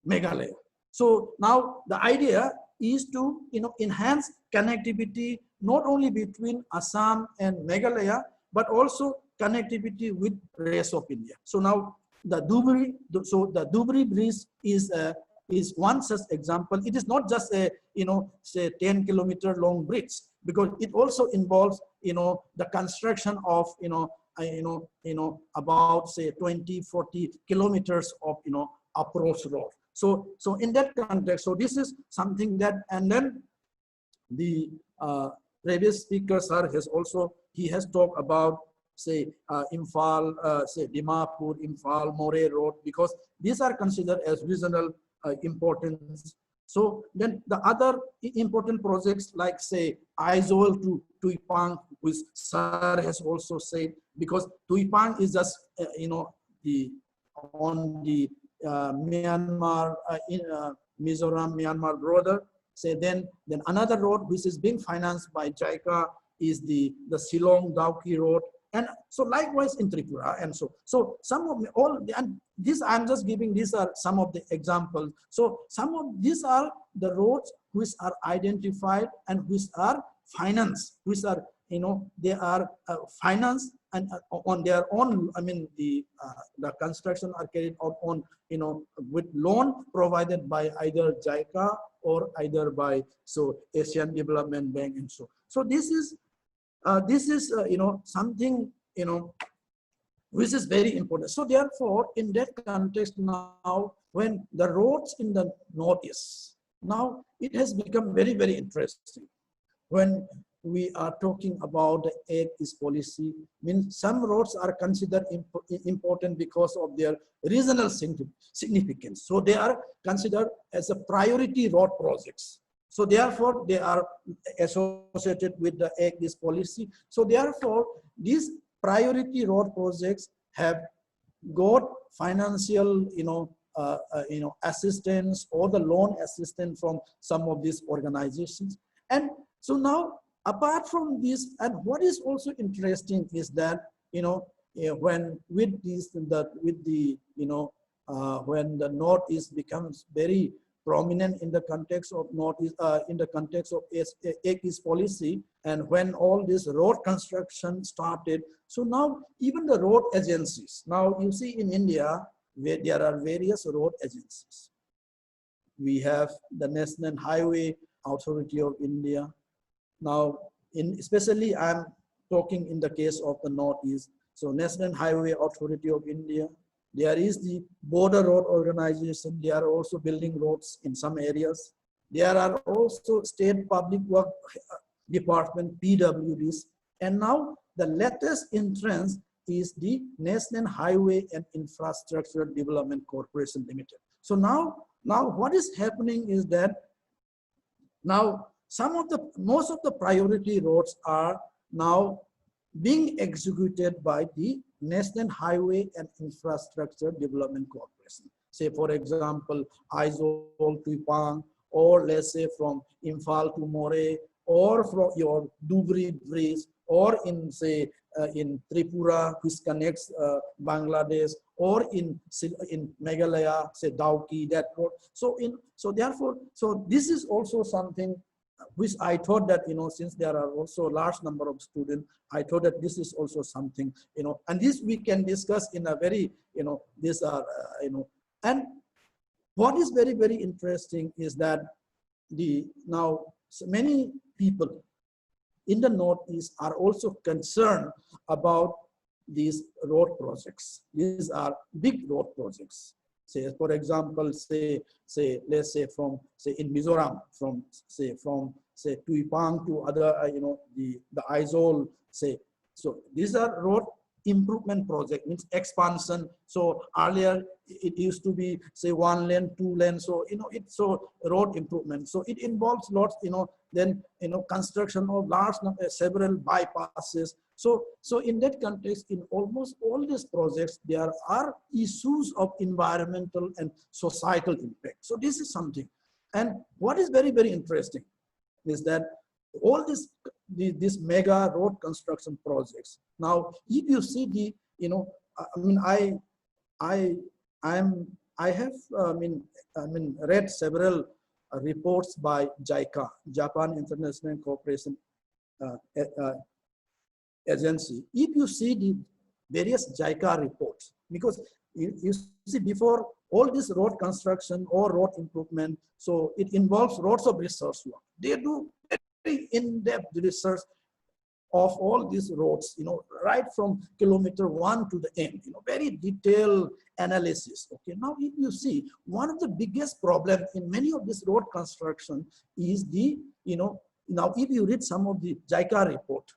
Meghalaya. So now the idea is to enhance connectivity not only between Assam and Meghalaya, but also connectivity with rest of India. So now the Dhubri Bridge is one such example. It is not just a say 10-kilometer long bridge, because it also involves the construction of about say 20-40 kilometers of approach road. So in that context, so this is something that, and then the previous speaker Sir has also, he has talked about say Imphal, say Dimapur, Imphal, More Road, because these are considered as regional importance. So then the other important projects like say Aizawl to Tuipang, which Sir has also said, because Tuipang is just on the Myanmar, Mizoram Myanmar border. Say then another road which is being financed by JICA is the Shillong Dauki road, and so likewise in Tripura, and so some of and this I'm just giving, these are some of the examples. So some of these are the roads which are identified and which are financed, which are they are financed and on their own. I mean the construction are carried out on with loan provided by either JICA or either by Asian Development Bank, and so this is something which is very important. So therefore, in that context now, when the roads in the Northeast, now it has become very, very interesting. When we are talking about the Act East policy, means some roads are considered important because of their regional significance. So they are considered as a priority road projects. So therefore, they are associated with the Act East policy. So therefore, these priority road projects have got financial, assistance or the loan assistance from some of these organizations. And so now apart from this, and what is also interesting is that, when with this, when the Northeast becomes very prominent in the context of Northeast, in the context of East policy, and when all this road construction started, so now even the road agencies, now you see in India, where there are various road agencies. We have the National Highway Authority of India. Now, especially I'm talking in the case of the Northeast. So National Highway Authority of India, there is the Border Road Organization. They are also building roads in some areas. There are also State Public Work Department, PWDs. And now the latest entrance is the National Highway and Infrastructure Development Corporation Limited. So now what is happening is that now most of the priority roads are now being executed by the National Highway and Infrastructure Development Corporation. Say, for example, Aizawl to Ipang, or let's say from Imphal to More, or from your Dubri Bridge, or in, say, in Tripura, which connects Bangladesh, or in Meghalaya, say Dauki, that road. So therefore, this is also something which I thought that, since there are also a large number of students, I thought that this is also something, and this we can discuss in a very, these are, and what is very, very interesting is that now many people in the Northeast are also concerned about these road projects. These are big road projects. Say, for example, let's say from, say, in Mizoram, from Tuipang to other, the Aizawl, say. So these are road improvement project, means expansion. So earlier it used to be, say, 1 lane, 2 lane. So, it's so road improvement. So it involves lots, then, construction of large number, several bypasses. So in that context, in almost all these projects, there are issues of environmental and societal impact. So this is something. And what is very, very interesting is that all these mega road construction projects. Now, if you see I have read several reports by JICA, Japan International Cooperation Agency. If you see the various JICA reports, because you see, before all this road construction or road improvement, so it involves lots of research work. They do very in-depth research of all these roads, right from kilometer 1 to the end, very detailed analysis. Okay, now if you see, one of the biggest problems in many of this road construction is the, now if you read some of the JICA report,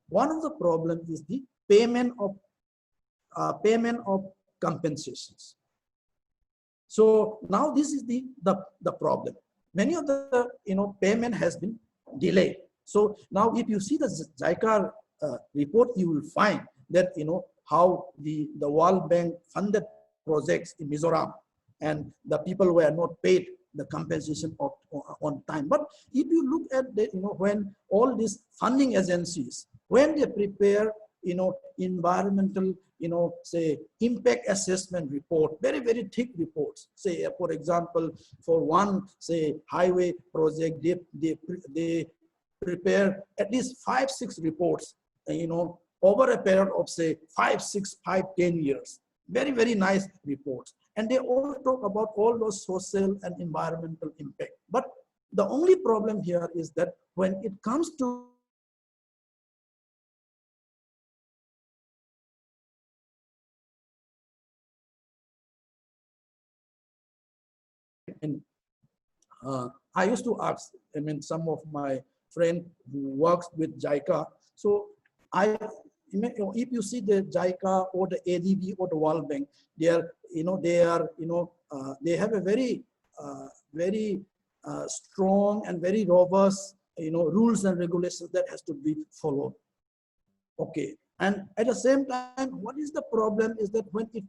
one of the problems is the payment of compensations. So now this is the problem. Many of the payment has been delayed. So now if you see the JICA report, you will find that how the World Bank funded projects in Mizoram, and the people were not paid the compensation on time. But if you look at the, when all these funding agencies, when they prepare environmental, say, impact assessment report, very, very thick reports. Say, for example, for one, say, highway project, they prepare at least 5-6 reports, over a period of, say, 5-10 years. Very, very nice reports. And they all talk about all those social and environmental impact. But the only problem here is that when it comes to I used to ask, some of my friends who works with JICA. So if you see the JICA or the ADB or the World Bank, they have a very, very strong and very robust, rules and regulations that has to be followed. Okay, and at the same time, what is the problem is that when it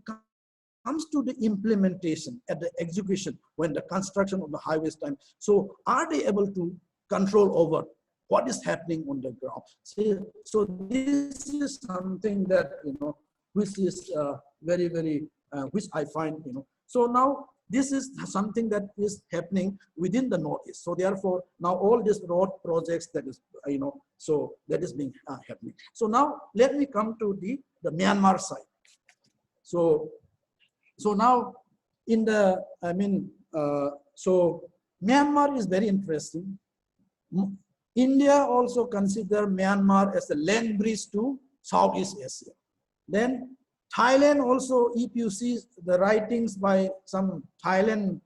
comes to the implementation at the execution, when the construction of the highways time, so are they able to control over what is happening on the ground. So this is something that, which is very, very, which I find, So now this is something that is happening within the Northeast. So therefore, now all these road projects that is, so that is being happening. So now let me come to the Myanmar side. So now in the, so Myanmar is very interesting. India also consider Myanmar as a land bridge to Southeast Asia. Then Thailand also, if you see the writings by some Thailand,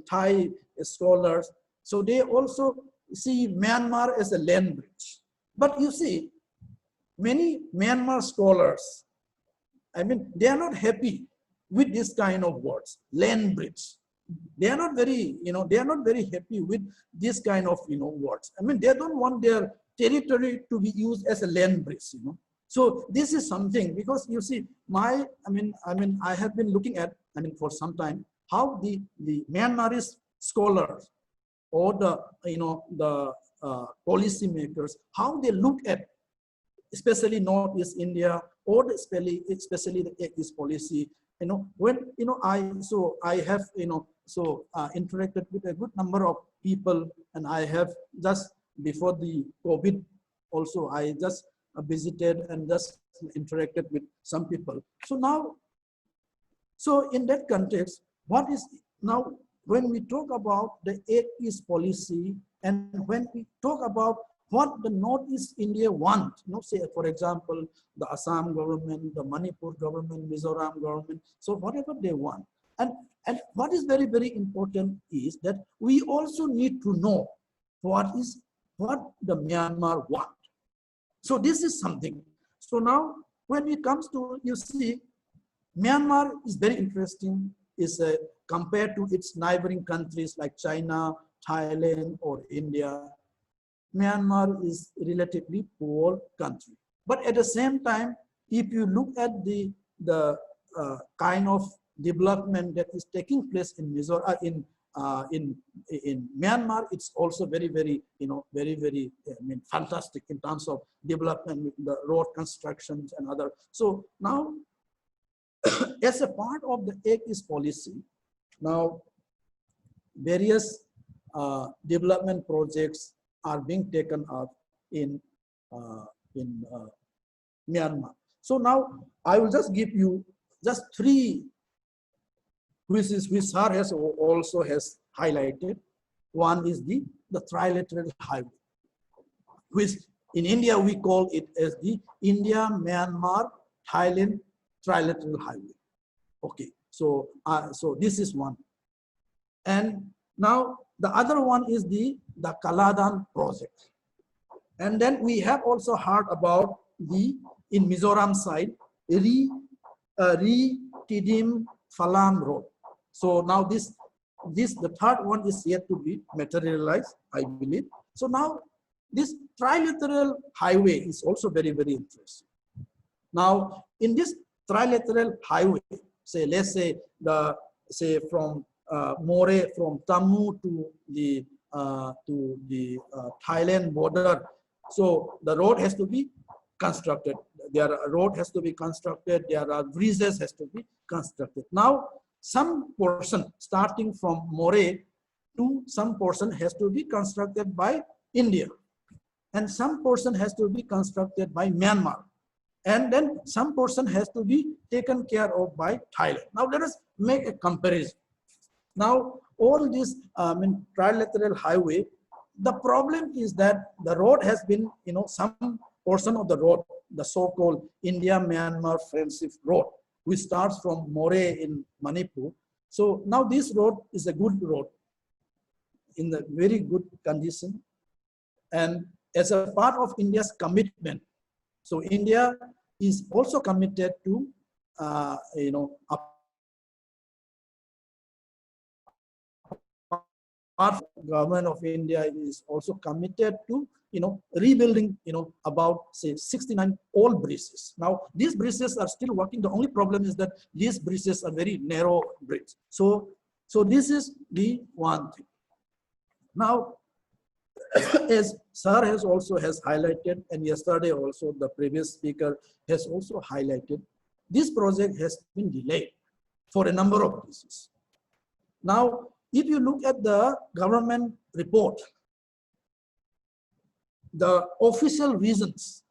Thai scholars, so they also see Myanmar as a land bridge. But you see, many Myanmar scholars, they are not happy with this kind of words, land bridge. They are not very, they are not very happy with this kind of, words. They don't want their territory to be used as a land bridge, So this is something, because you see, I have been looking at, for some time, how the Myanmarese scholars or the policy makers, how they look at, especially Northeast India, or especially the East policy. When I have interacted with a good number of people, and I have just before the COVID also I just visited and just interacted with some people. So now, so in that context, what is now when we talk about the East policy, and when we talk about what the Northeast India want, say for example, the Assam government, the Manipur government, Mizoram government, so whatever they want. And what is very, very important is that we also need to know what the Myanmar want. So this is something. So now when it comes to, you see, Myanmar is very interesting, is compared to its neighboring countries like China, Thailand, or India. Myanmar is a relatively poor country. But at the same time, if you look at the kind of development that is taking place in Myanmar, it's also very, very, very, very, fantastic in terms of development, the road constructions and other. So now, as a part of the East policy, now various development projects are being taken up in Myanmar. So now I will just give you just three, which Sir has also highlighted. One is the Trilateral Highway, which in India we call it as the India-Myanmar-Thailand Trilateral Highway. Okay, so so this is one. And now the other one is the Kaladan project. And then we have also heard about in Mizoram side, Tidim Phalam Road. So now the third one is yet to be materialized, I believe. So now this Trilateral Highway is also very, very interesting. Now in this Trilateral Highway, say, let's say from More, from Tammu to the Thailand border. So the road has to be constructed. There are bridges has to be constructed. Now some portion starting from More to some portion has to be constructed by India, and some portion has to be constructed by Myanmar, and then some portion has to be taken care of by Thailand. Now let us make a comparison. Now, all this Trilateral Highway, the problem is that the road has been, some portion of the road, the so-called India-Myanmar Friendship Road, which starts from More in Manipur. So now this road is a good road, in a very good condition. And as a part of India's commitment, so India is also committed to, government of India is also committed to, rebuilding, about say 69 old bridges. Now these bridges are still working. The only problem is that these bridges are very narrow bridges. So this is the one thing. Now as Sir has also highlighted, and yesterday also the previous speaker has also highlighted, this project has been delayed for a number of reasons. Now, if you look at the government report, the official reasons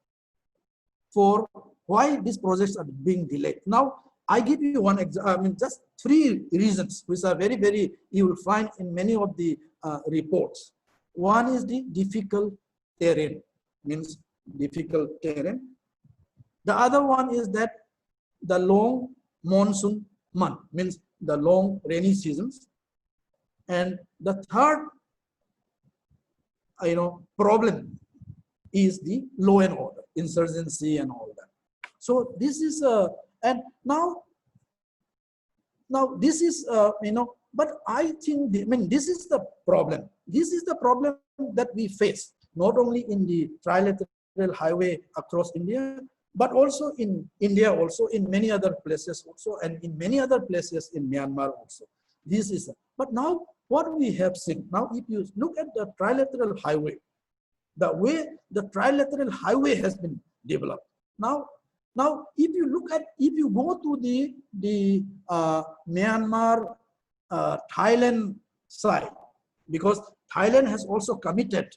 for why these projects are being delayed. Now, I give you one example, I mean, just 3 reasons, which are very, very, you will find in many of the reports. One is the difficult terrain, means difficult terrain. The other one is that the long monsoon month, means the long rainy seasons. And the third, problem is the law and order, insurgency and all that. So this is and now this is but I think this is the problem. This is the problem that we face not only in the Trilateral Highway across India, but also in India, also in many other places also, and in many other places in Myanmar also. This is, but now what we have seen, now if you look at the Trilateral Highway, the way the Trilateral Highway has been developed. Now if you look at, if you go to the Myanmar, Thailand side, because Thailand has also committed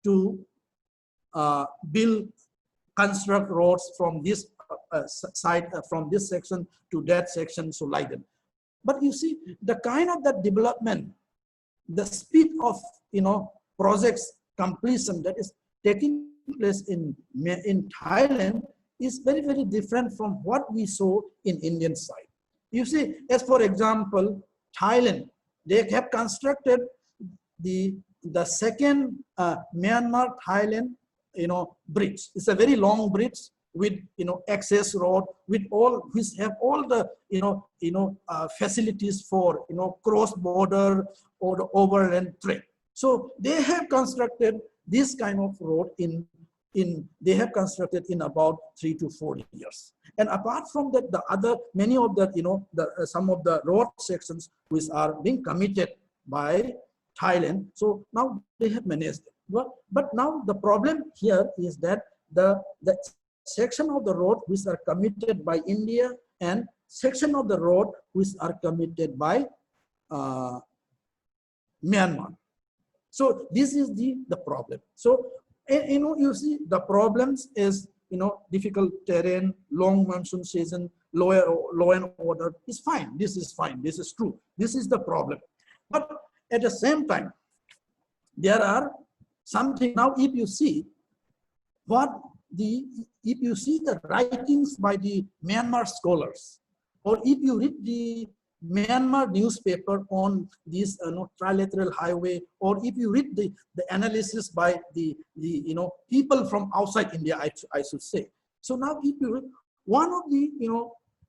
to construct roads from this side, from this section to that section, so like that. But you see, the kind of that development, the speed of projects completion that is taking place in Thailand is very, very different from what we saw in Indian side. You see, as for example, Thailand, they have constructed the second Myanmar-Thailand bridge. It's a very long bridge with access road, with all, which have all the facilities for cross border or the overland trade. So they have constructed this kind of road they have constructed in about 3 to 4 years. And apart from that, the other, many of the, some of the road sections which are being committed by Thailand. So now they have managed it. But now the problem here is that the section of the road which are committed by India and section of the road which are committed by Myanmar. So this is the problem. So you see the problems is difficult terrain, long monsoon season, law and order is fine. This is fine. This is true. This is the problem. But at the same time, there are something. Now, if you see the writings by the Myanmar scholars, or if you read the Myanmar newspaper on this Trilateral Highway, or if you read the analysis by the people from outside India, I should say. So now if you read one of the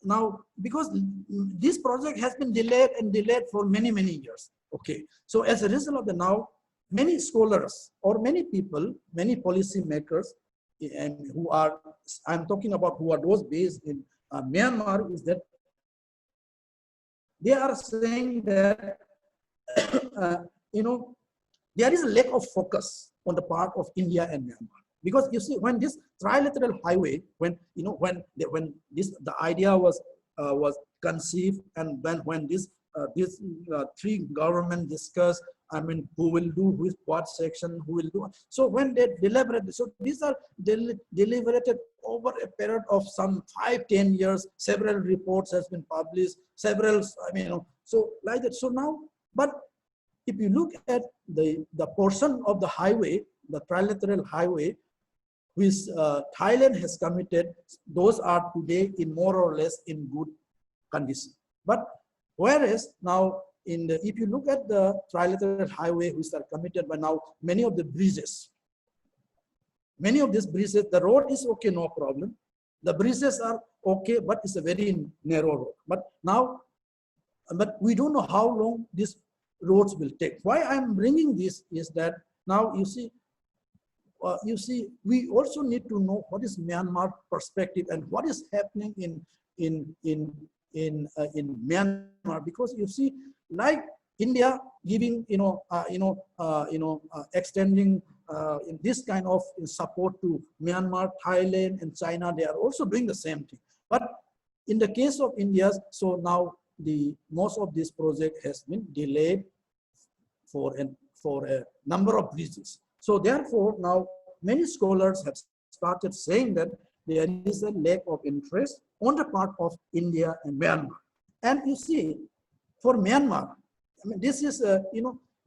now, because this project has been delayed for many years. Okay, so as a result of the now, many scholars or many people, many policy makers, and who are, I'm talking about who are those based in Myanmar, is that they are saying that there is a lack of focus on the part of India and Myanmar, because you see, when this Trilateral Highway, when the idea was conceived, and then when these 3 government discussed, I mean, who will do with what section, who will do. So when they deliberated, so these are deliberated over a period of some 5-10 years. Several reports has been published, several, so like that. So now, but if you look at the portion of the highway, the Trilateral Highway, which Thailand has committed, those are today in more or less in good condition. But whereas now, if you look at the Trilateral Highway, which are committed by now, many of these bridges, the road is okay, no problem. The bridges are okay, but it's a very narrow road. But now, we don't know how long these roads will take. Why I'm bringing this is that now you see, we also need to know what is Myanmar perspective and what is happening in Myanmar, because you see, like India giving, extending in this kind of support to Myanmar, Thailand, and China. They are also doing the same thing. But in the case of India, so now most of this project has been delayed for a number of reasons. So therefore, now many scholars have started saying that there is a lack of interest on the part of India and Myanmar. And you see, for Myanmar, I mean, this is,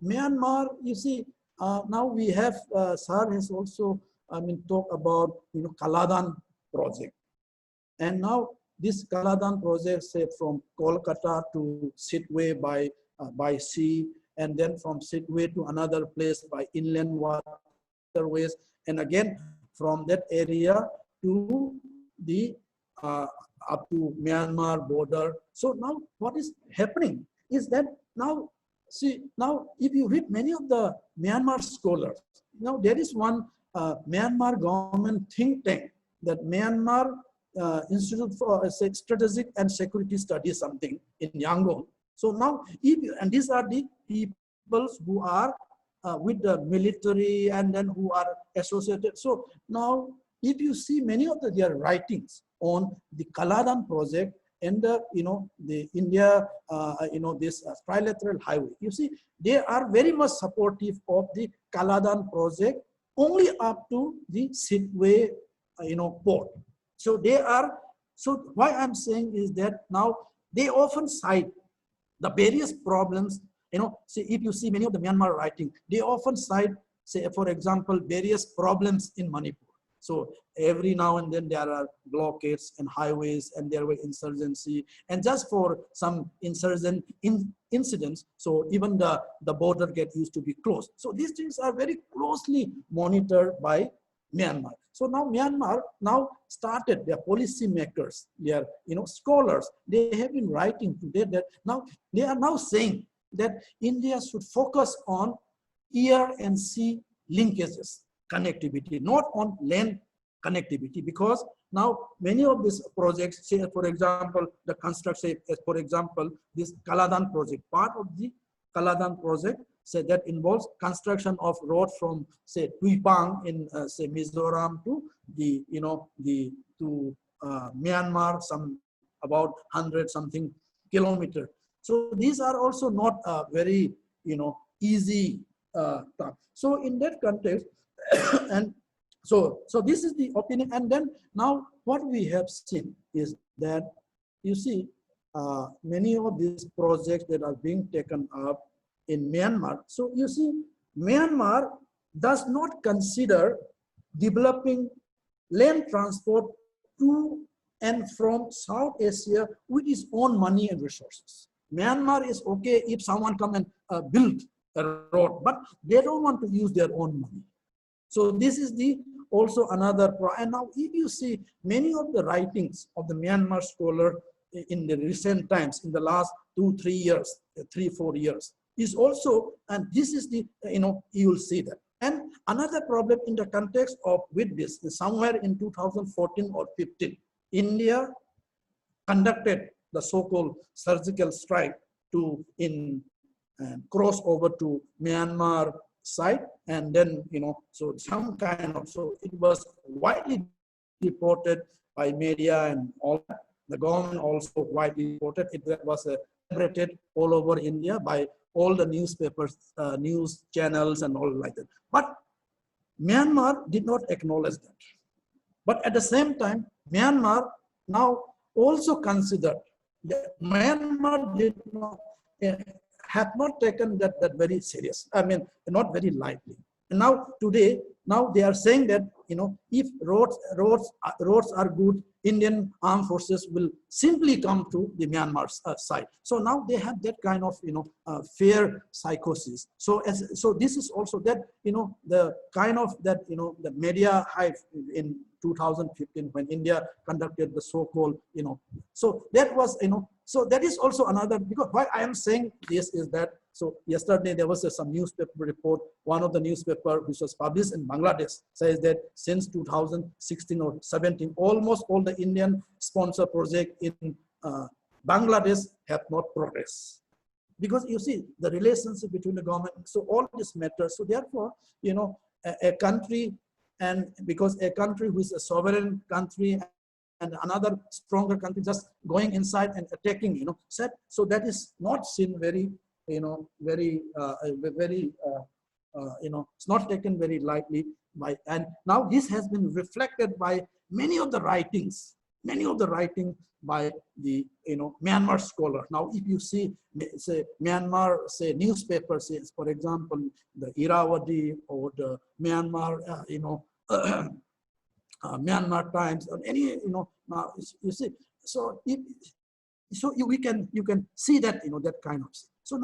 Myanmar, you see, now we have, Sir has also, talked about, Kaladan project. And now this Kaladan project, say from Kolkata to Sidway by sea, and then from Sidway to another place by inland waterways, and again from that area to the up to Myanmar border. So now what is happening is that now, see, now if you read many of the Myanmar scholars, now there is one Myanmar government think tank, that Myanmar Institute for Strategic and Security Studies, something in Yangon. So now, and these are the people who are with the military and then who are associated. So now, if you see many of their writings on the Kaladan project and the India, this Trilateral Highway, you see, they are very much supportive of the Kaladan project only up to the Sidway, port. So they are, so why I'm saying is that now they often cite the various problems, say if you see many of the Myanmar writing, they often cite, say for example, various problems in Manipur. So every now and then there are blockades and highways and there were insurgency, and just for some insurgent incidents, so even the border used to be closed. So these things are very closely monitored by Myanmar. So now Myanmar now started, their policy makers, their scholars, they have been writing today that now they are now saying that India should focus on air and sea linkages, connectivity, not on land connectivity, because now many of these projects, say for example, the construction, for example, this Kaladan project, part of the Kaladan project, say that involves construction of road from say Tuipang in say Mizoram to the Myanmar, some about 100 something kilometers. So these are also not very easy task. So in that context, and so this is the opinion. And then now what we have seen is that you see many of these projects that are being taken up in Myanmar. So you see, Myanmar does not consider developing land transport to and from South Asia with its own money and resources. Myanmar is okay if someone come and build a road, but they don't want to use their own money. So this is also another problem. And now if you see many of the writings of the Myanmar scholar in the recent times, in the last 2-3 years, 3-4 years, is also, and this is the, you will see that. And another problem in the context of with this, somewhere in 2014 or 15, India conducted the so-called surgical strike to cross over to Myanmar side, and then so some kind of, so it was widely reported by media and all that. The government also widely reported it. Was celebrated all over India by all the newspapers, news channels and all like that. But Myanmar did not acknowledge that. But at the same time, Myanmar now also considered that Myanmar did not, have not taken that very serious. I mean, not very lightly. And now today, now they are saying that, if roads are good, Indian armed forces will simply come to the Myanmar side. So now they have that kind of, fear psychosis. So this is also that, the kind of that, the media hype in 2015 when India conducted the so-called, so that was, so that is also another, because why I am saying this is that, so yesterday there was some newspaper report, one of the newspaper which was published in Bangladesh says that since 2016 or 17, almost all the Indian sponsor project in Bangladesh have not progressed. because you see the relationship between the government. So all this matters. So therefore, you know, a country, and because a country who is a sovereign country and another stronger country just going inside and attacking, you know, so that is not seen very, you know, very, you know, it's not taken very lightly by, and now this has been reflected by many of the writings by the, you know, Myanmar scholar. Now, if you see, say, Myanmar, say, newspapers, say, for example, the Irrawaddy or the Myanmar, you know, Myanmar Times, or any, you know, you see, so if, so you can see that, you know, that kind of thing. So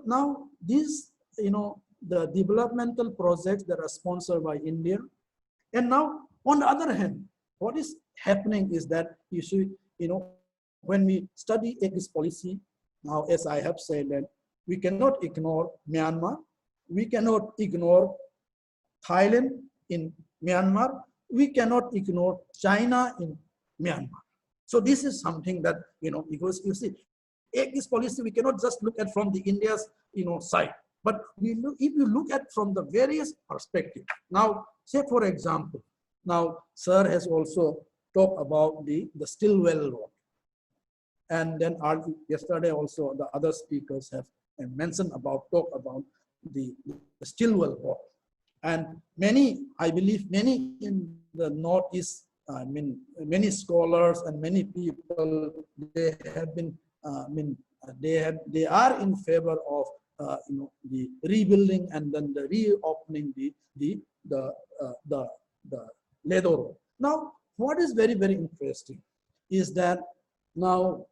now these, you know, the developmental projects that are sponsored by India, and now on the other hand, what is happening is that you see, you know, when we study ASIA's policy, now, as I have said, that we cannot ignore Myanmar, we cannot ignore Thailand in Myanmar, we cannot ignore China in Myanmar. So this is something that, you know, because you see, ASIA's policy, we cannot just look at from the India's, you know, side, but we look, if you look at from the various perspectives. Now, say for example, now Sir has also talked about the Stillwell Road, and then yesterday also the other speakers have mentioned about, talk about the Stillwell Road, and many, I believe many in the Northeast, I mean, many scholars and many people, they have been, they are in favor of, you know, the rebuilding and then the reopening the Ledo Road. Now, what is very, very interesting is that now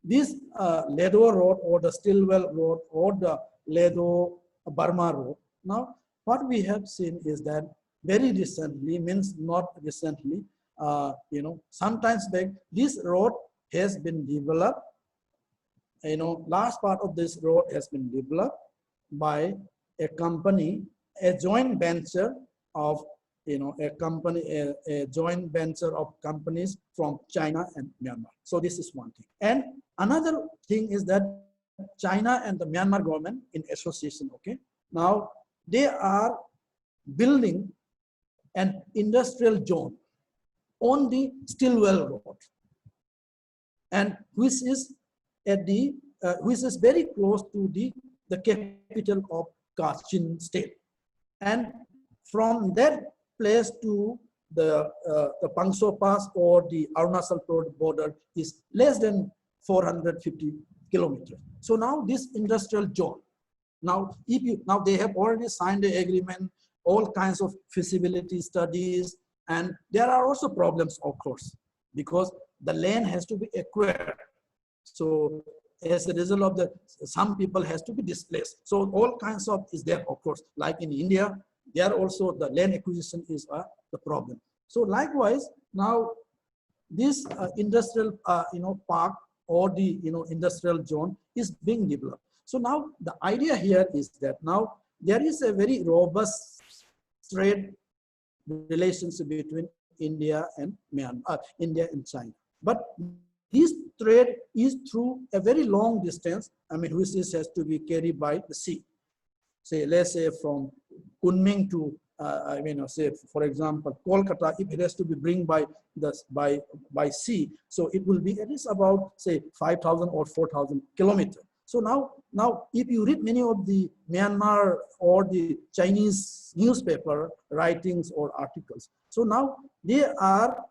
this Ledo Road or the Stillwell Road or the Ledo Burma Road, now what we have seen is that very recently, means not recently, you know, sometimes back, this road has been developed, you know, last part of this road has been developed by a company, a joint venture of, you know, a company, a joint venture of companies from China and Myanmar. So this is one thing. And another thing is that China and the Myanmar government in association, okay, now they are building an industrial zone on the Stillwell Road, and which is at the which is very close to the capital of Kachin state, and from that place to the Pangso Pass or the Arunachal border is less than 450 kilometers. So now this industrial zone, now if you, now they have already signed the agreement, all kinds of feasibility studies, and there are also problems, of course, because the land has to be acquired. So as a result of that, some people has to be displaced. So all kinds of is there, of course, like in India, there also the land acquisition is the problem. So likewise, now this industrial you know, park or the, you know, industrial zone is being developed. So now the idea here is that now there is a very robust trade relationship between India and Myanmar, India and China. But this trade is through a very long distance, I mean, which has to be carried by the sea. Say, let's say from Kunming to, I mean, say, for example, Kolkata, if it has to be bring by sea, so it will be at least about, say, 5,000 or 4,000 kilometers. So now, if you read many of the Myanmar or the Chinese newspaper writings or articles, so now they are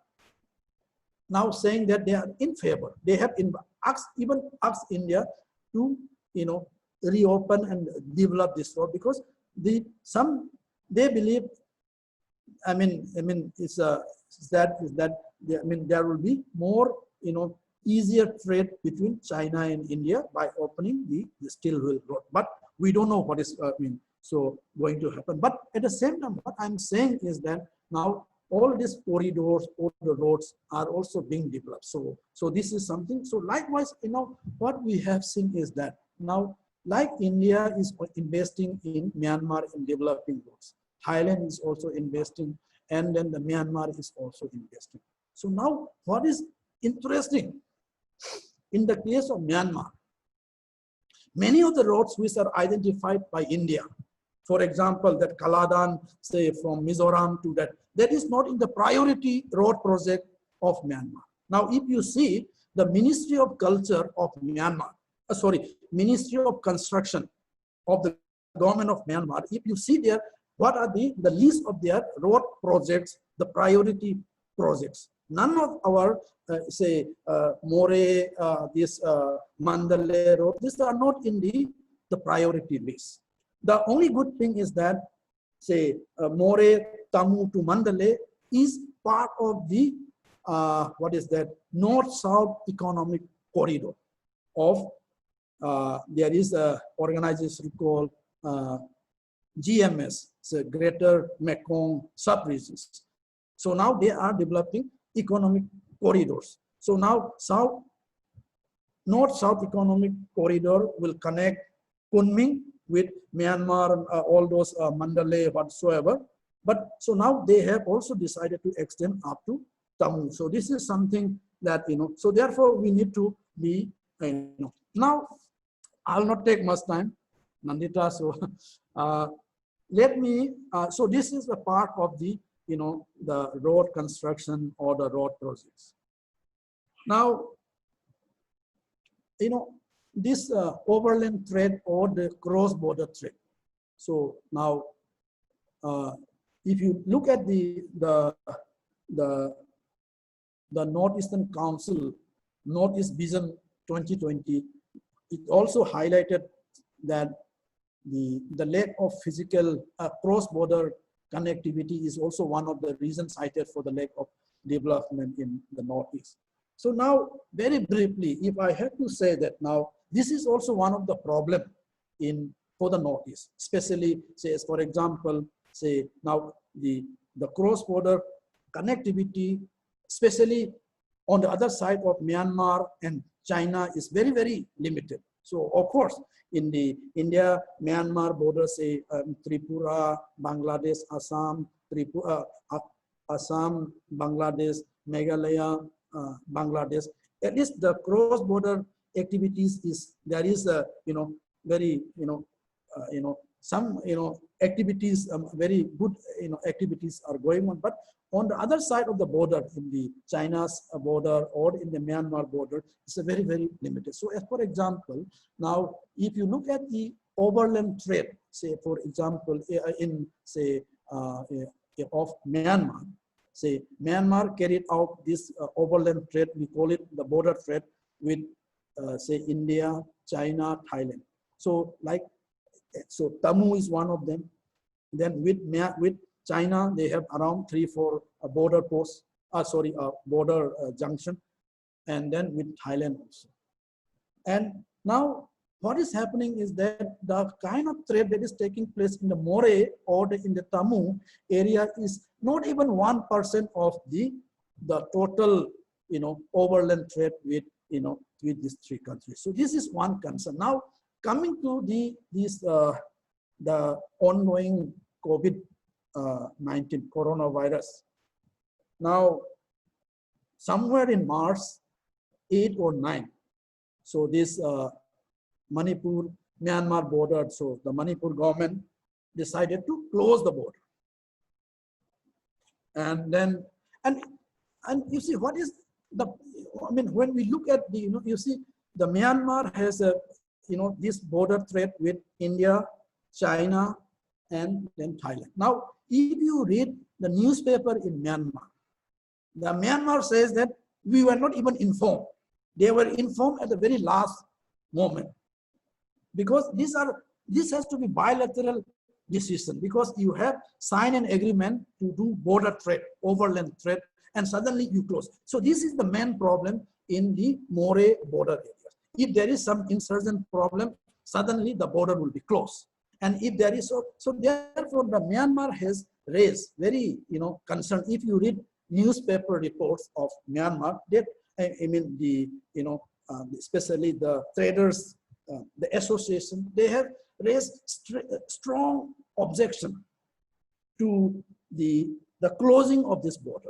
now saying that they are in favor. They have even asked India to, you know, reopen and develop this road, because they believe, I mean, it's that I mean, there will be more, you know, easier trade between China and India by opening the Stillwell Road. But we don't know what is so going to happen. But at the same time, what I'm saying is that now all these corridors, all the roads are also being developed. So this is something. So likewise, you know, what we have seen is that now, like India is investing in Myanmar in developing roads, Thailand is also investing, and then the Myanmar is also investing. So now what is interesting, in the case of Myanmar, many of the roads which are identified by India, for example, that Kaladan, say from Mizoram to that is not in the priority road project of Myanmar. Now, if you see the Ministry of Culture of Myanmar, Ministry of Construction of the government of Myanmar, if you see there, what are the list of their road projects, the priority projects. None of our, More, Mandalay road, these are not in the priority list. The only good thing is that, say, More, Tamu to Mandalay is part of the, North-South Economic Corridor of, there is a organization called GMS, so Greater Mekong Sub-Regions. So now they are developing economic corridors. So now North-South Economic Corridor will connect Kunming with Myanmar, all those Mandalay, whatsoever. But so now they have also decided to extend up to Tamu. So this is something that, so therefore we need to be, Now, I'll not take much time, Nandita. So let me, so this is a part of the, the road construction or the road projects. Now, this overland trade or the cross-border trade. So now, if you look at the Northeastern Council, Northeast Vision 2020, it also highlighted that the lack of physical cross-border connectivity is also one of the reasons cited for the lack of development in the Northeast. So now, very briefly, if I have to say that now, this is also one of the problems for the Northeast, especially, say, for example, say now the cross-border connectivity, especially on the other side of Myanmar and China, is very, very limited. So of course, in the India-Myanmar border, say Tripura, Bangladesh, Assam, Assam, Bangladesh, Meghalaya, Bangladesh, at least the cross-border activities there is a, very, some, activities, very good, activities are going on. But on the other side of the border, in the China's border or in the Myanmar border, it's a very, very limited. So as for example, now, if you look at the overland trade, say, for example, in, say, of Myanmar, say, Myanmar carried out this overland trade, we call it the border trade with, say, India, China, Thailand. So so Tamu is one of them. Then with China, they have around 3-4 border posts, border junction, and then with Thailand also. And now what is happening is that the kind of trade that is taking place in the More or in the Tamu area is not even 1% of the total, overland trade with, with these three countries. So this is one concern. Now, coming to the ongoing COVID-19 coronavirus. Now, somewhere in March 8 or 9, so this Manipur, Myanmar border, so the Manipur government decided to close the border. And then, and you see what is when we look at the, you see the Myanmar has a, this border trade with India, China, and then Thailand. Now, if you read the newspaper in Myanmar, the Myanmar says that we were not even informed. They were informed at the very last moment, because this has to be bilateral decision, because you have signed an agreement to do border trade, overland trade, and suddenly you close. So this is the main problem in the More border areas. If there is some insurgent problem, suddenly the border will be closed. And if there is so therefore the Myanmar has raised very concern. If you read newspaper reports of Myanmar, that especially the traders, the association, they have raised strong objection to the closing of this border.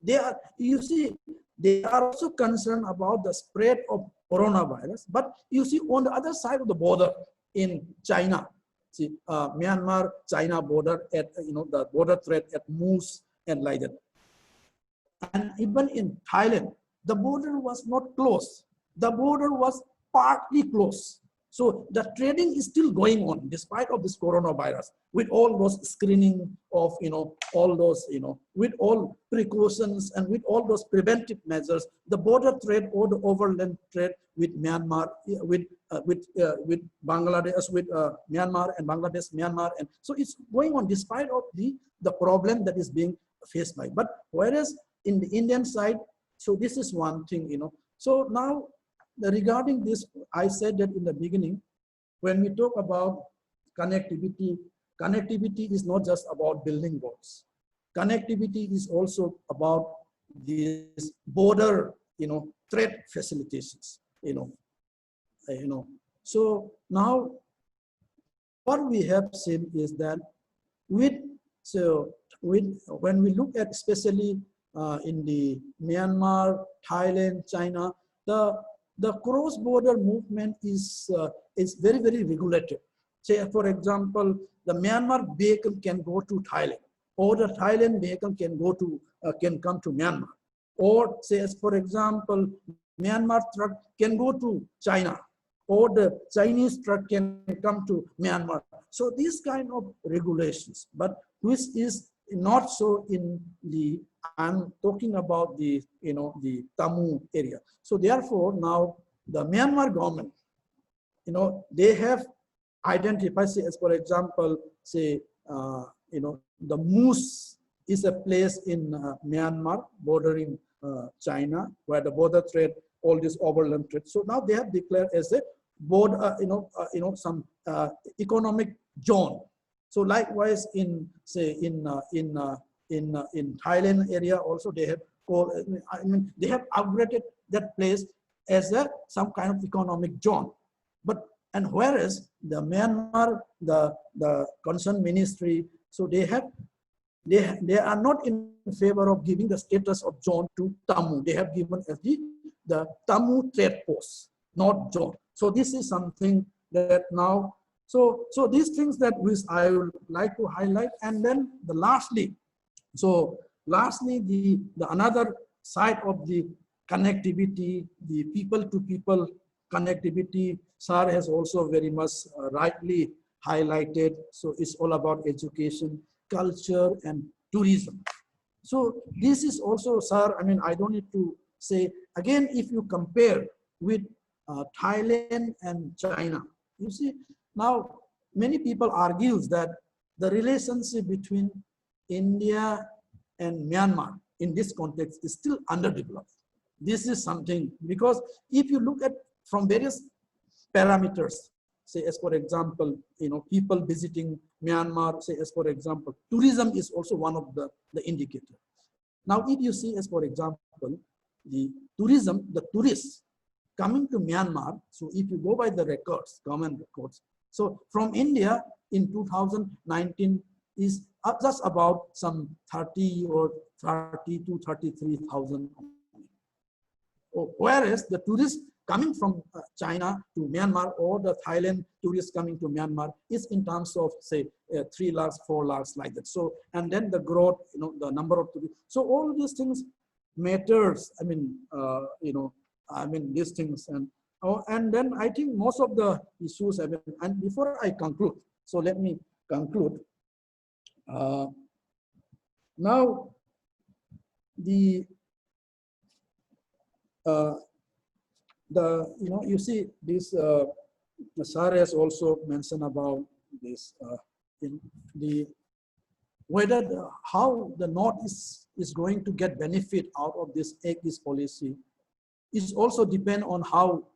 They are, you see, they are also concerned about the spread of coronavirus. But you see on the other side of the border in China, see Myanmar-China border at, the border threat at Moose and like that. And even in Thailand, the border was not closed. The border was partly closed. So the trading is still going on despite of this coronavirus, with all those screening of, all those, with all precautions and with all those preventive measures, the border trade or the overland trade with Myanmar, with Bangladesh, with Myanmar and Bangladesh, Myanmar. And so it's going on despite of the problem that is being faced by. But whereas in the Indian side, so this is one thing, So now, regarding this, I said that in the beginning, when we talk about connectivity, connectivity is not just about building roads. Connectivity is also about these border, trade facilitations, So now, what we have seen is that when we look at especially in the Myanmar, Thailand, China, the cross-border movement is very, very regulated. Say, for example, the Myanmar vehicle can go to Thailand, or the Thailand vehicle can go to can come to Myanmar, or say, as for example, Myanmar truck can go to China, or the Chinese truck can come to Myanmar. So these kind of regulations, but which is not so in the, I'm talking about the, the Tamu area. So therefore now the Myanmar government, they have identified, say, as for example, say, the Moose is a place in Myanmar bordering China, where the border trade, all this overland trade. So now they have declared as a border, some economic zone. So likewise in, say, in Thailand area also they have called, they have upgraded that place as some kind of economic zone. But, and whereas the Myanmar, the concerned ministry, so they are not in favor of giving the status of zone to Tamu. They have given as the Tamu trade post, not zone. So this is something that now, so these things that which I would like to highlight. And then lastly, the another side of the connectivity, the people-to-people connectivity, Sir has also very much rightly highlighted. So it's all about education, culture, and tourism. So this is also, Sir, I don't need to say, again, if you compare with Thailand and China, you see, now many people argue that the relationship between India and Myanmar in this context is still underdeveloped. This is something, because if you look at from various parameters, say as for example, people visiting Myanmar, say as for example, tourism is also one of the indicator. Now, if you see as for example, the tourism, the tourists coming to Myanmar, so if you go by the records, government records, so from India in 2019 is just about some 30 to 33,000. Whereas the tourists coming from China to Myanmar, or the Thailand tourists coming to Myanmar is in terms of, say, 3 lakhs, 4 lakhs, like that. So, and then the growth, the number of tourists. So all these things matters. These things. And then I think most of the issues, and before I conclude, so let me conclude. Now, you see this, Sir has also mentioned about this, how the North is going to get benefit out of this Act East policy is also depend on how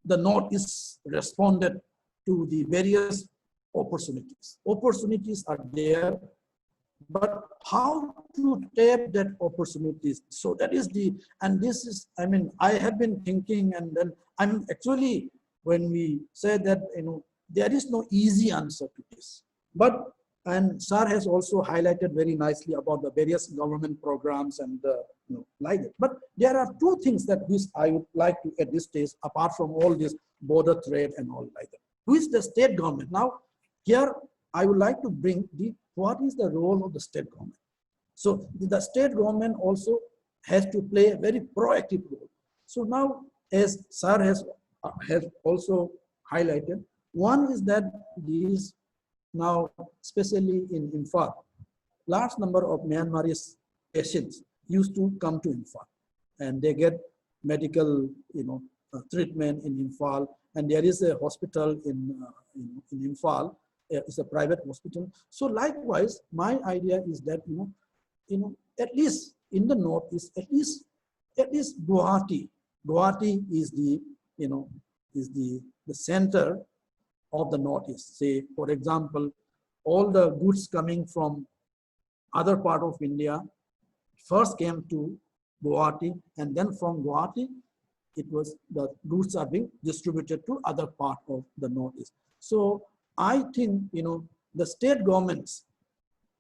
the North is responded to the various opportunities. Opportunities are there, but how to tap that opportunities? So that is and this is, I have been thinking, and then I'm actually, when we say that, there is no easy answer to this. But And Sir has also highlighted very nicely about the various government programs and like that. But there are two things that which I would like to at this stage, apart from all this border trade and all like that. Who is the state government? Now, here I would like to bring what is the role of the state government? So the state government also has to play a very proactive role. So now, as Sir has also highlighted, one is that these now, especially in Imphal, large number of Myanmarese patients used to come to Imphal, and they get medical, treatment in Imphal, and there is a hospital in Imphal. It's a private hospital. So likewise, my idea is that at least in the northeast, at least Guwahati is the center of the northeast. Say, for example, all the goods coming from other part of India first came to Guwahati, and then from Guwahati, the goods are being distributed to other part of the northeast. So I think the state governments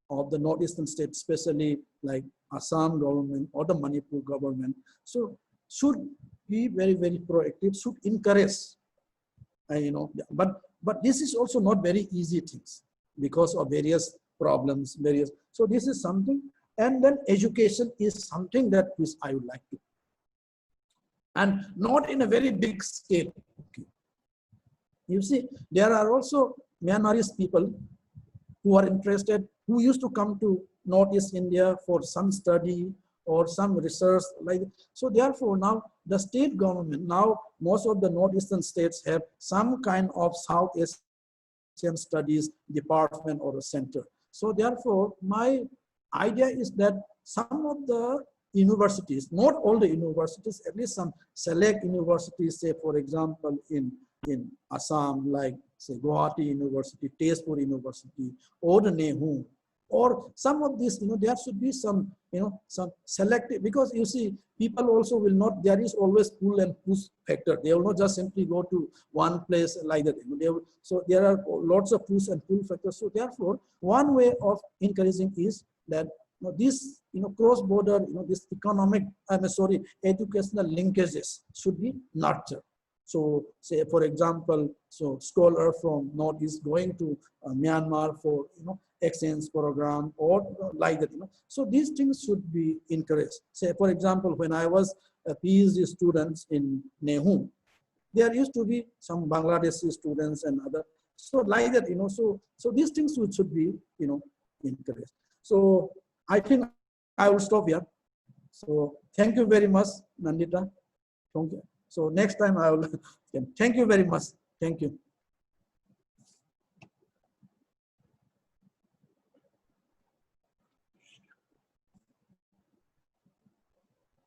of the northeastern states, especially like Assam government or the Manipur government, so should be very, very proactive, should encourage, but this is also not very easy things because of various problems, so this is something, and then education is something that which I would like to, and not in a very big scale. Okay. You see, there are also Myanmarese people who are interested, who used to come to Northeast India for some study or some research like that. So therefore now the state government, now most of the northeastern states have some kind of South Asian studies department or a center. So therefore my idea is that some of the universities, not all the universities, at least some select universities, say for example in Assam, like say Guwahati University, Tezpur University, or the Nehru, or some of these, there should be some, some selective, because you see, people also will not, there is always pull and push factor. They will not just simply go to one place like that. So there are lots of push and pull factors. So therefore, one way of encouraging is that this, cross-border, this economic, educational linkages should be nurtured. So say, for example, so scholar from Northeast going to Myanmar for, exchange program or like that, So these things should be encouraged. Say, for example, when I was a PhD students in Nehru, there used to be some Bangladeshi students and other. So like that, so these things should be, encouraged. So I think I will stop here. So thank you very much, Nandita. Thank you. So next time I will, thank you very much. Thank you.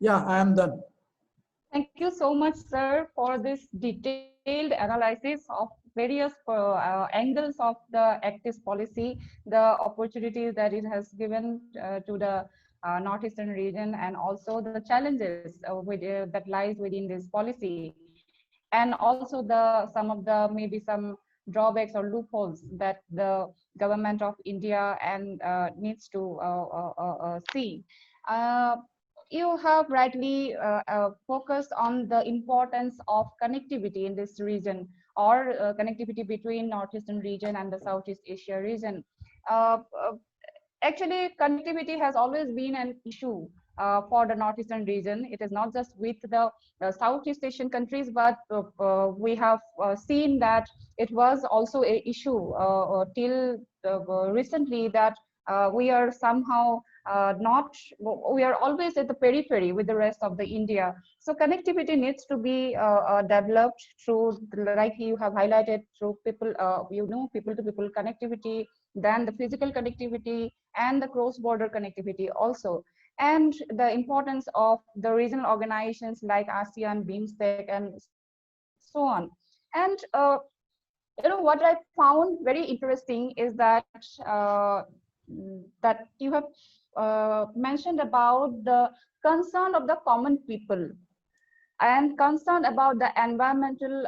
Yeah, I am done. Thank you so much, sir, for this detailed analysis of various angles of the ACTIS policy, the opportunities that it has given to the Northeastern region, and also the challenges that lies within this policy, and also some of the maybe some drawbacks or loopholes that the government of India and needs to see. You have rightly focused on the importance of connectivity in this region, or connectivity between Northeastern region and the Southeast Asia region. Actually, connectivity has always been an issue for the Northeastern region. It is not just with the Southeast Asian countries, but we have seen that it was also an issue till recently, that we are somehow we are always at the periphery with the rest of the India. So connectivity needs to be developed through, like you have highlighted, through people, people-to-people connectivity, then the physical connectivity, and the cross-border connectivity also. And the importance of the regional organizations like ASEAN, BIMSTEC, and so on. And what I found very interesting is that that you have mentioned about the concern of the common people and concern about the environmental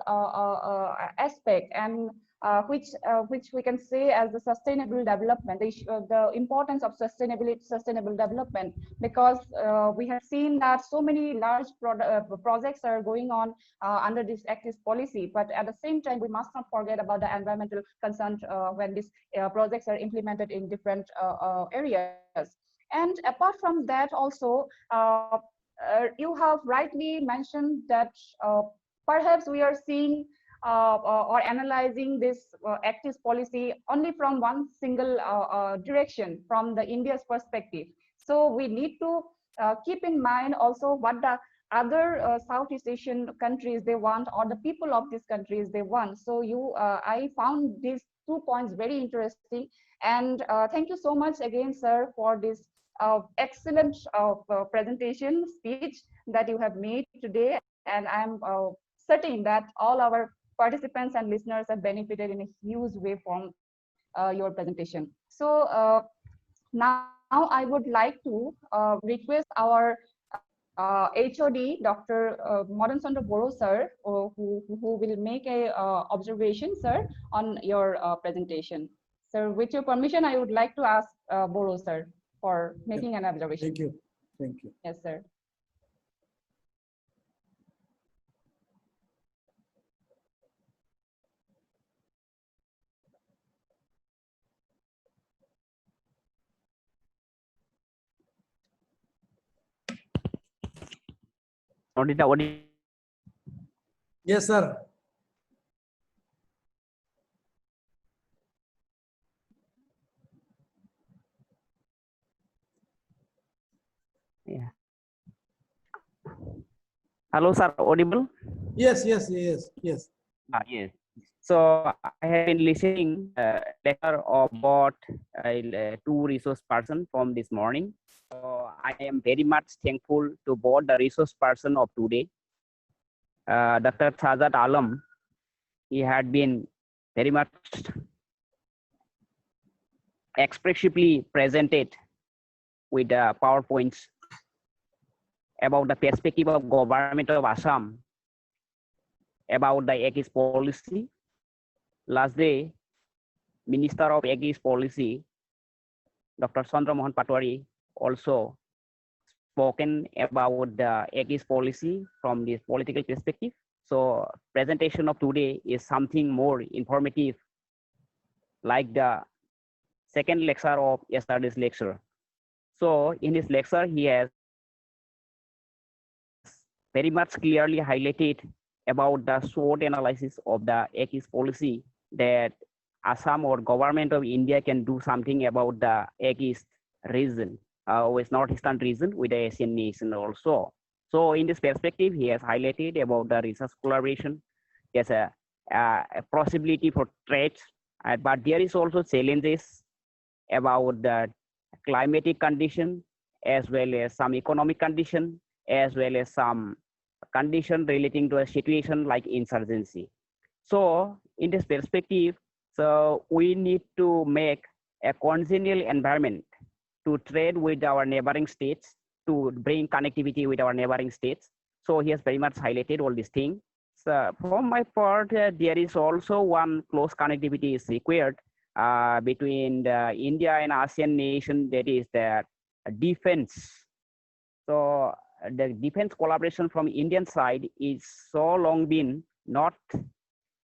aspect, and which we can say as the sustainable development, the importance of sustainable development, because we have seen that so many large projects are going on under this active policy, but at the same time we must not forget about the environmental concerns when these projects are implemented in different areas. And apart from that also, you have rightly mentioned that perhaps we are seeing or analyzing this active policy only from one single direction, from the India's perspective. So we need to keep in mind also what the other Southeast Asian countries they want, or the people of these countries they want. So I found these 2 points very interesting, and thank you so much again, sir, for this excellent presentation speech that you have made today, and I'm certain that all our participants and listeners have benefited in a huge way from your presentation. So now I would like to request our HOD, Dr. Madan Chandra Boro, sir, who will make a observation, sir, on your presentation. Sir, with your permission, I would like to ask Boro, sir, for making an observation. Thank you. Thank you. Yes, sir. Yes, sir. Yeah. Hello, sir. Audible? Yes. Yes. Yes. So I have been listening letter about 2 resource person from this morning. So I am very much thankful to both the resource person of today, Dr. Sajat Alam. He had been very much expressively presented with the PowerPoints about the perspective of government of Assam about the ASIAOrganised policy. Last day, Minister of ASIAOrganised Policy, Dr. Chandra Mohan Patwari, also spoken about the ASIAOrganised policy from this political perspective. So presentation of today is something more informative, like the second lecture of yesterday's lecture. So in his lecture, he has very much clearly highlighted about the SWOT analysis of the ASIAOrganised policy, that Assam or government of India can do something about the ASIAOrganised region, with Northeastern region with the Asian nation also. So in this perspective, he has highlighted about the research collaboration. There's a possibility for trade, but there is also challenges about the climatic condition, as well as some economic condition, as well as some condition relating to a situation like insurgency. So in this perspective, so we need to make a congenial environment to trade with our neighboring states, to bring connectivity with our neighboring states. So he has very much highlighted all these things. So from my part, there is also one close connectivity is required between the India and ASEAN nation, that is the defense. So the defense collaboration from Indian side is so long been not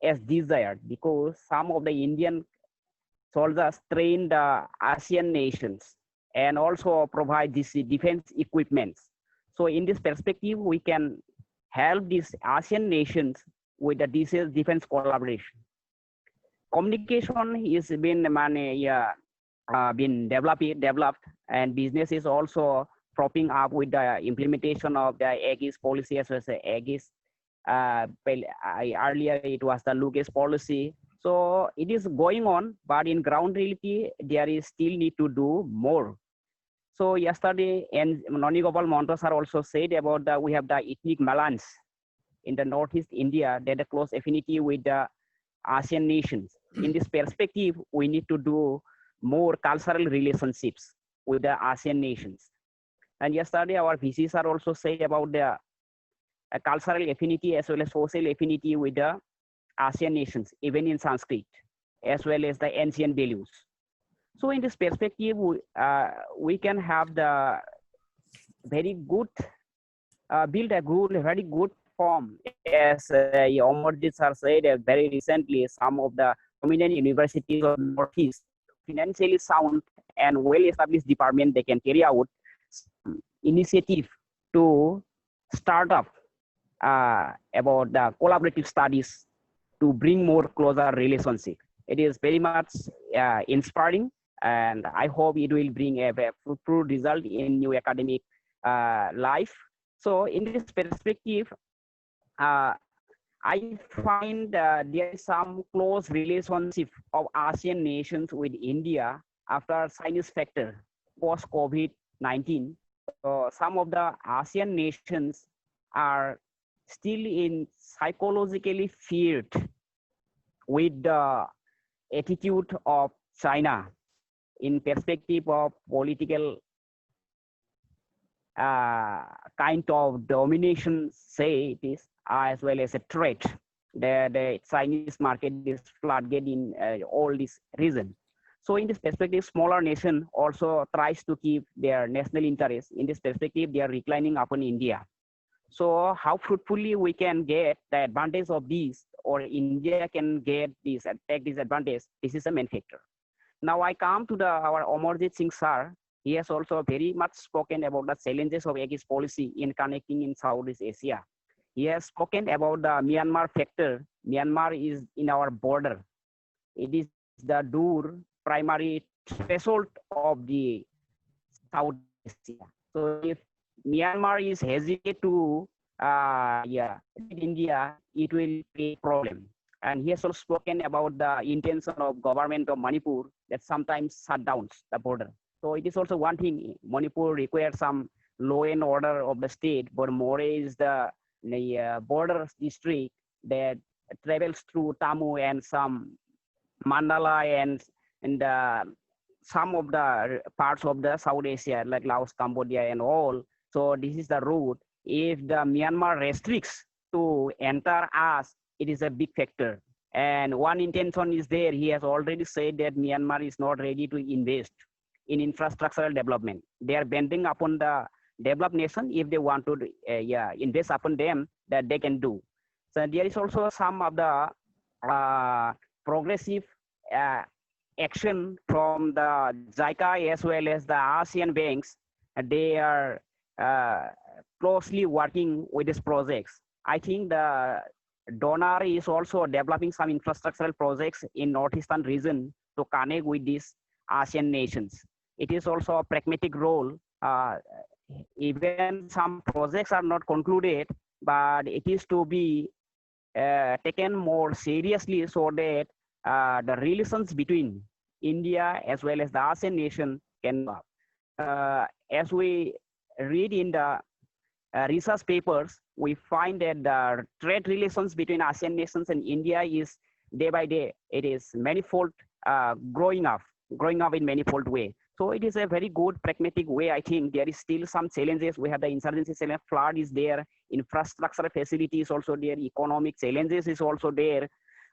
as desired, because some of the Indian soldiers train the ASEAN nations and also provide this defense equipments. So in this perspective, we can help these ASEAN nations with the defense collaboration. Communication is been developed, and business is also propping up with the implementation of the ASIAOrganised policy, as well as the ASIAOrganised. Earlier it was the Lucas policy. So it is going on, but in ground reality, there is still need to do more. So yesterday, and Noni Gopal Montos are also said about that we have the ethnic balance in the Northeast India, that a close affinity with the ASEAN nations. In this perspective, we need to do more cultural relationships with the ASEAN nations. And yesterday, our VCs are also said about the cultural affinity as well as social affinity with the ASEAN nations, even in Sanskrit. as well as the ancient values. So in this perspective, we can have the very good, build a very good form, as Amarjit sir said very recently, some of the prominent universities of Northeast, financially sound and well-established department, they can carry out initiative to start up about the collaborative studies to bring more closer relationship. It is very much inspiring, and I hope it will bring a fruitful result in new academic life. So in this perspective, I find there is some close relationship of ASEAN nations with India after Chinese factor post-COVID-19. Some of the ASEAN nations are still in psychologically feared with the attitude of China in perspective of political kind of domination, say it is, as well as a threat. The Chinese market is floodgate in all this region. So in this perspective, smaller nation also tries to keep their national interest. In this perspective, they are reclining upon India. So how fruitfully we can get the advantage of this, or India can get this and take this advantage, this is a main factor. Now I come to our Amarjit Singh sir. He has also very much spoken about the challenges of ASIA's policy in connecting in Southeast Asia. He has spoken about the Myanmar factor. Myanmar is in our border. It is the primary threshold of the South Asia. So if Myanmar is hesitant to with India, it will be a problem. And he has also spoken about the intention of government of Manipur that sometimes shut down the border. So it is also one thing, Manipur requires some law and order of the state, but More is the border district that travels through Tamu and some Mandala and some of the parts of the South Asia like Laos, Cambodia and all. So this is the route. If the Myanmar restricts to enter us, it is a big factor. And one intention is there. He has already said that Myanmar is not ready to invest in infrastructural development. They are bending upon the developed nation. If they want to invest upon them, that they can do. So there is also some of the progressive action from the JICA as well as the ASEAN banks. They are closely working with these projects. I think the donor is also developing some infrastructural projects in Northeastern region to connect with these ASEAN nations. It is also a pragmatic role. Even some projects are not concluded, but it is to be taken more seriously so that the relations between India as well as the ASEAN nation can work. As we read in the research papers, we find that the trade relations between ASEAN nations and India is day by day, it is manifold, growing up in manifold way. So it is a very good pragmatic way. I think there is still some challenges. We have the insurgency challenge, flood is there, infrastructure facilities also there, economic challenges is also there.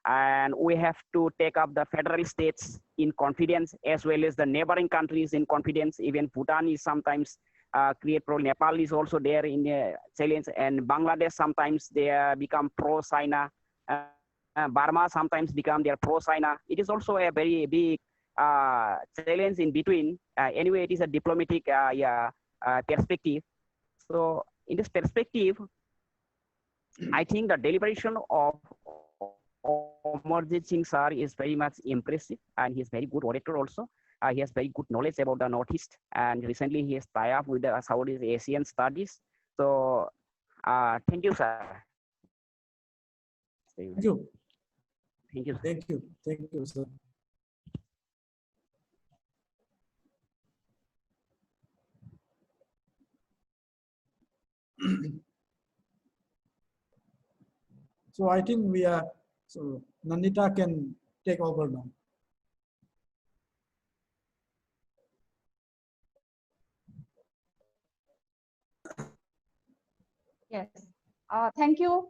And we have to take up the federal states in confidence as well as the neighboring countries in confidence. Even Bhutan is sometimes create problem. Nepal is also there in a challenge, and Bangladesh sometimes they become pro-China. Burma sometimes become their pro-China. It is also a very big challenge in between. Anyway, it is a diplomatic perspective. So in this perspective, I think the deliberation of Amarjit Singh sir is very much impressive, and he is very good orator also. He has very good knowledge about the Northeast, and recently he has tied up with the Southeast Asian studies. So thank you, sir. Thank you. Thank you. Thank you. Thank you, sir. So I think we are, so Nandita can take over now. Yes. Thank you,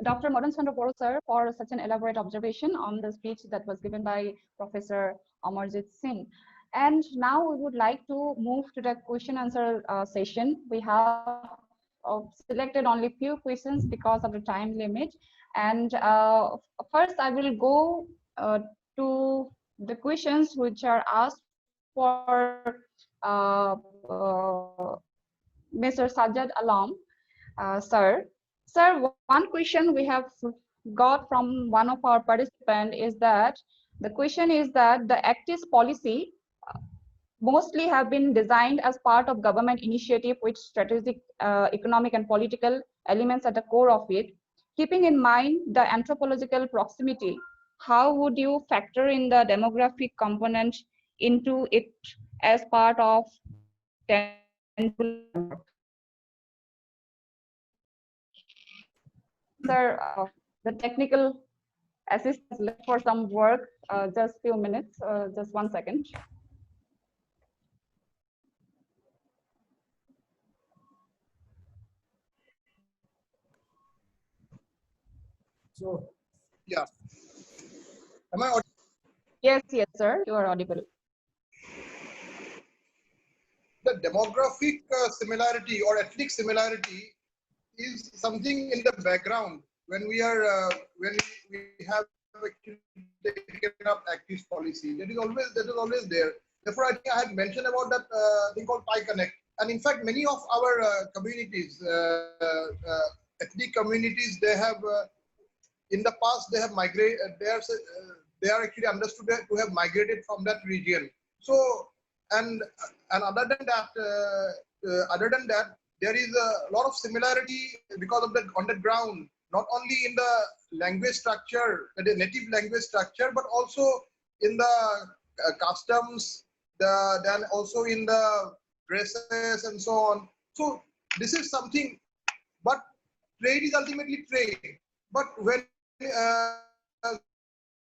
Dr. Madan Chandra Boro sir for such an elaborate observation on the speech that was given by Professor Amarjit Singh. And now we would like to move to the question answer session. We have selected only few questions because of the time limit. And first I will go to the questions which are asked for Mr. Sajjad Alam, sir. Sir, one question we have got from one of our participants is that the question is that the ACTIS policy mostly have been designed as part of government initiative with strategic economic and political elements at the core of it. Keeping in mind the anthropological proximity, how would you factor in the demographic component into it as part of Sir, the technical assistance left for some work, just few minutes, just 1 second. So, yeah. Am I audible? Yes, yes, sir, you are audible. The demographic similarity or ethnic similarity is something in the background when we are when we have actually taken up ACTIS policy. That is always there. Therefore, I think I had mentioned about that thing called Thai Connect, and in fact, many of our communities, ethnic communities, they have in the past they have migrated. They are actually understood to have migrated from that region. So, and other than that, there is a lot of similarity because of that on the ground, not only in the language structure, the native language structure, but also in the customs, then also in the dresses and so on. So this is something, but trade is ultimately trade. But when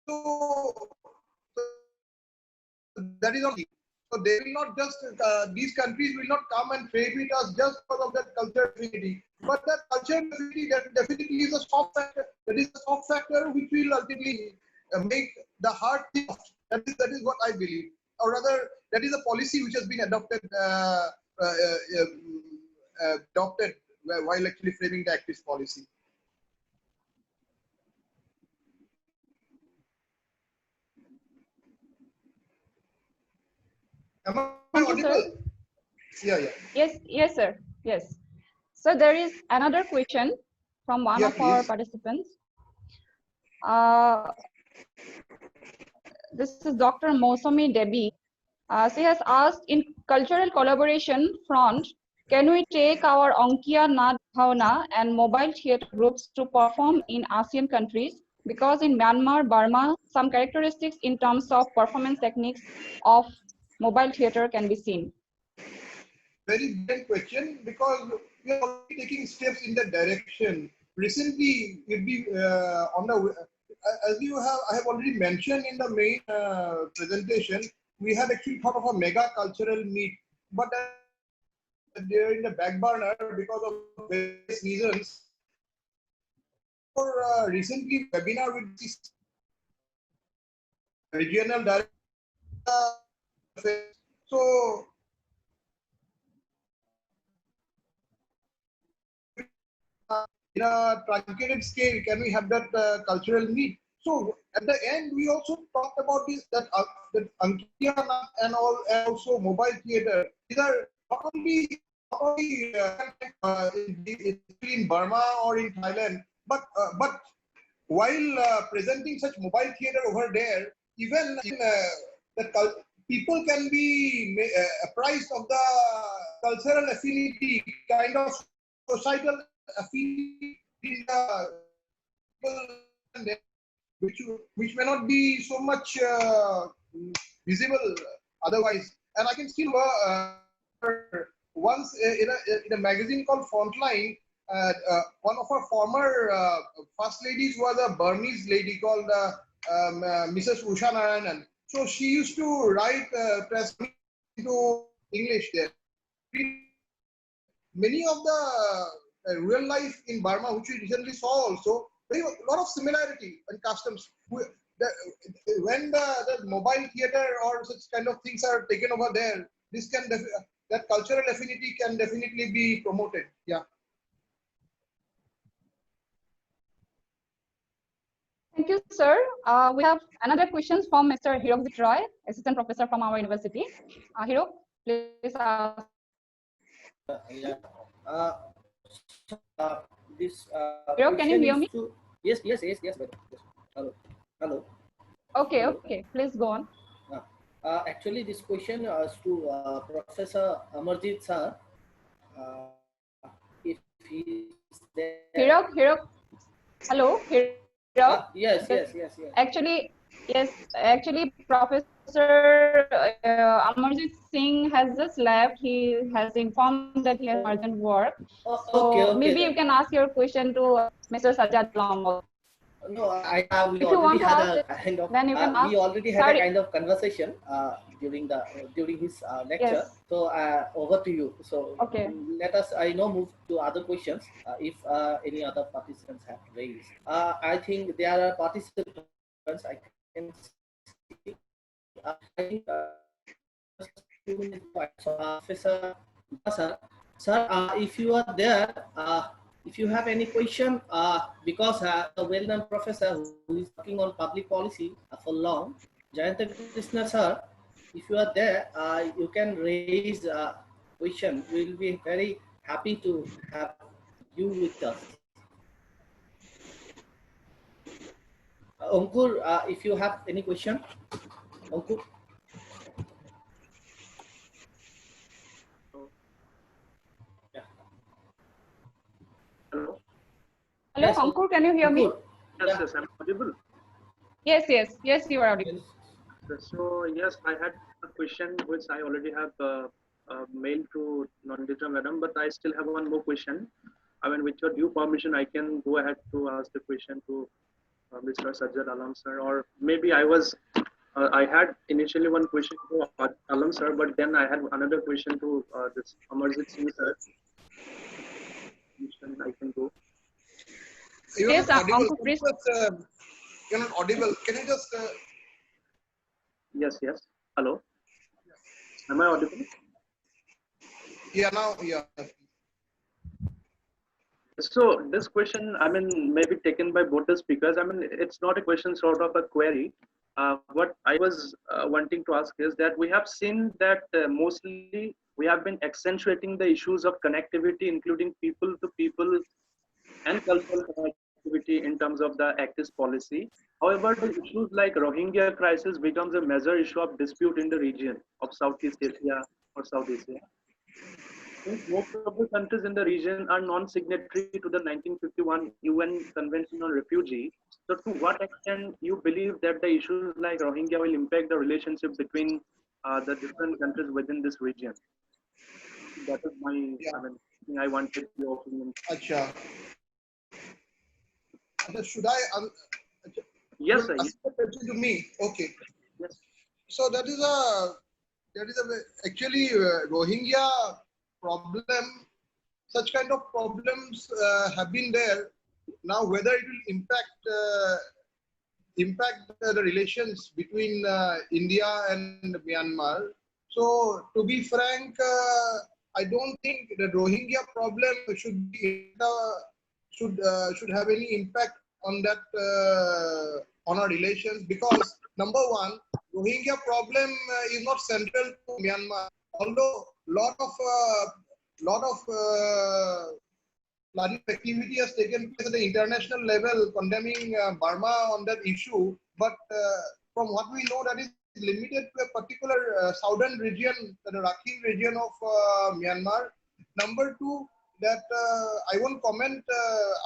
so that is only. So they will not just, these countries will not come and trade with us just because of that cultural affinity. But that cultural affinity that definitely is a soft factor. That is a soft factor which will ultimately make the hard thing. That is what I believe. Or rather, that is a policy which has been adopted while actually framing the ACTIS policy. Am I audible? Yeah. Yes, sir. Yes. So there is another question from one of our participants. This is Dr. Mosami Debi. She has asked, in cultural collaboration front, can we take our Onkia Nad Bhavna and mobile theatre groups to perform in ASEAN countries? Because in Myanmar, Burma, some characteristics in terms of performance techniques of mobile theatre can be seen. Very brilliant question, because we are already taking steps in that direction. Recently, we'll be on the, as I have already mentioned in the main presentation, we had actually thought of a mega cultural meet, but they're in the back burner because of various reasons. For recently, webinar with this regional director. So in a truncated scale, can we have that cultural meet? So at the end, we also talked about this, that Ankia and all, and also mobile theater. These are not only in Burma or in Thailand, but while presenting such mobile theater over there, even the people can be apprised of the cultural affinity, kind of societal affinity, which may not be so much visible otherwise. And I can still once in a magazine called Frontline, one of our former first ladies was a Burmese lady called Mrs. Usha Narayanan. So she used to write press into English there. Many of the real life in Burma, which we recently saw also, There is a lot of similarity in customs. When the mobile theater or such kind of things are taken over there, this can that cultural affinity can definitely be promoted. Yeah. Thank you, sir. We have another question from Mr. Hirokjit Roy, assistant professor from our university. Hirok, please ask. Yeah. Hirok, can you hear me? Yes. Hello. Hello. Okay. Please go on. Actually, this question is to Professor Amarjit sir. If he is there. Hirok. Hello, Hirok. Yes. Actually, Professor Amarjit Singh has just left. He has informed that he has urgent work. Okay, maybe then. you can ask your question to Mr. Sajjad Alam. No, we already had a kind of a kind of conversation during his lecture. Yes. So over to you. So Okay. let us move to other questions if any other participants have raised. I think there are participants I can see. I think Professor sir, if you are there. If you have any question, because a well-known professor who is working on public policy for long, Jayanta Krishna sir, if you are there, you can raise a question. We will be very happy to have you with us. Ankur, if you have any question, Ankur. Hello, Yes, Ankur, can you hear me? Yes, I'm audible. Yes, you are audible. So yes, I had a question which I already have mailed to Nandita madam, but I still have one more question. I mean, with your due permission, I can go ahead to ask the question to Mr. Sajjad Alam sir, or maybe I had initially one question to Alam sir, but then I had another question to this Amarjit Singh sir. I can go. Yes, Ankur, please. You're not audible. Can you just? Yes. Hello. Am I audible? Yeah. Now. Yeah. So this question, I mean, may be taken by both the speakers. I mean, it's not a question, sort of a query. What I was wanting to ask is that we have seen that mostly we have been accentuating the issues of connectivity, including people to people and cultural connectivity in terms of the ACT's policy. However, the issues like Rohingya crisis becomes a major issue of dispute in the region of Southeast Asia or South Asia. Since most of the countries in the region are non-signatory to the 1951 UN Convention on Refugee, so to what extent you believe that the issues like Rohingya will impact the relationship between the different countries within this region? That is my, I mean, I wanted your opinion. Acha. Should I? Yes, sir. Ask the question to me. Okay. Yes. So that is actually Rohingya problem. Such kind of problems have been there. Now, whether it will impact the relations between India and Myanmar. So, to be frank, I don't think the Rohingya problem should have any impact on that on our relations, because number one, Rohingya problem is not central to Myanmar. Although lot of activity has taken place at the international level condemning Burma on that issue, but from what we know, that is limited to a particular southern region, the Rakhine region of Myanmar. Number two, that I won't comment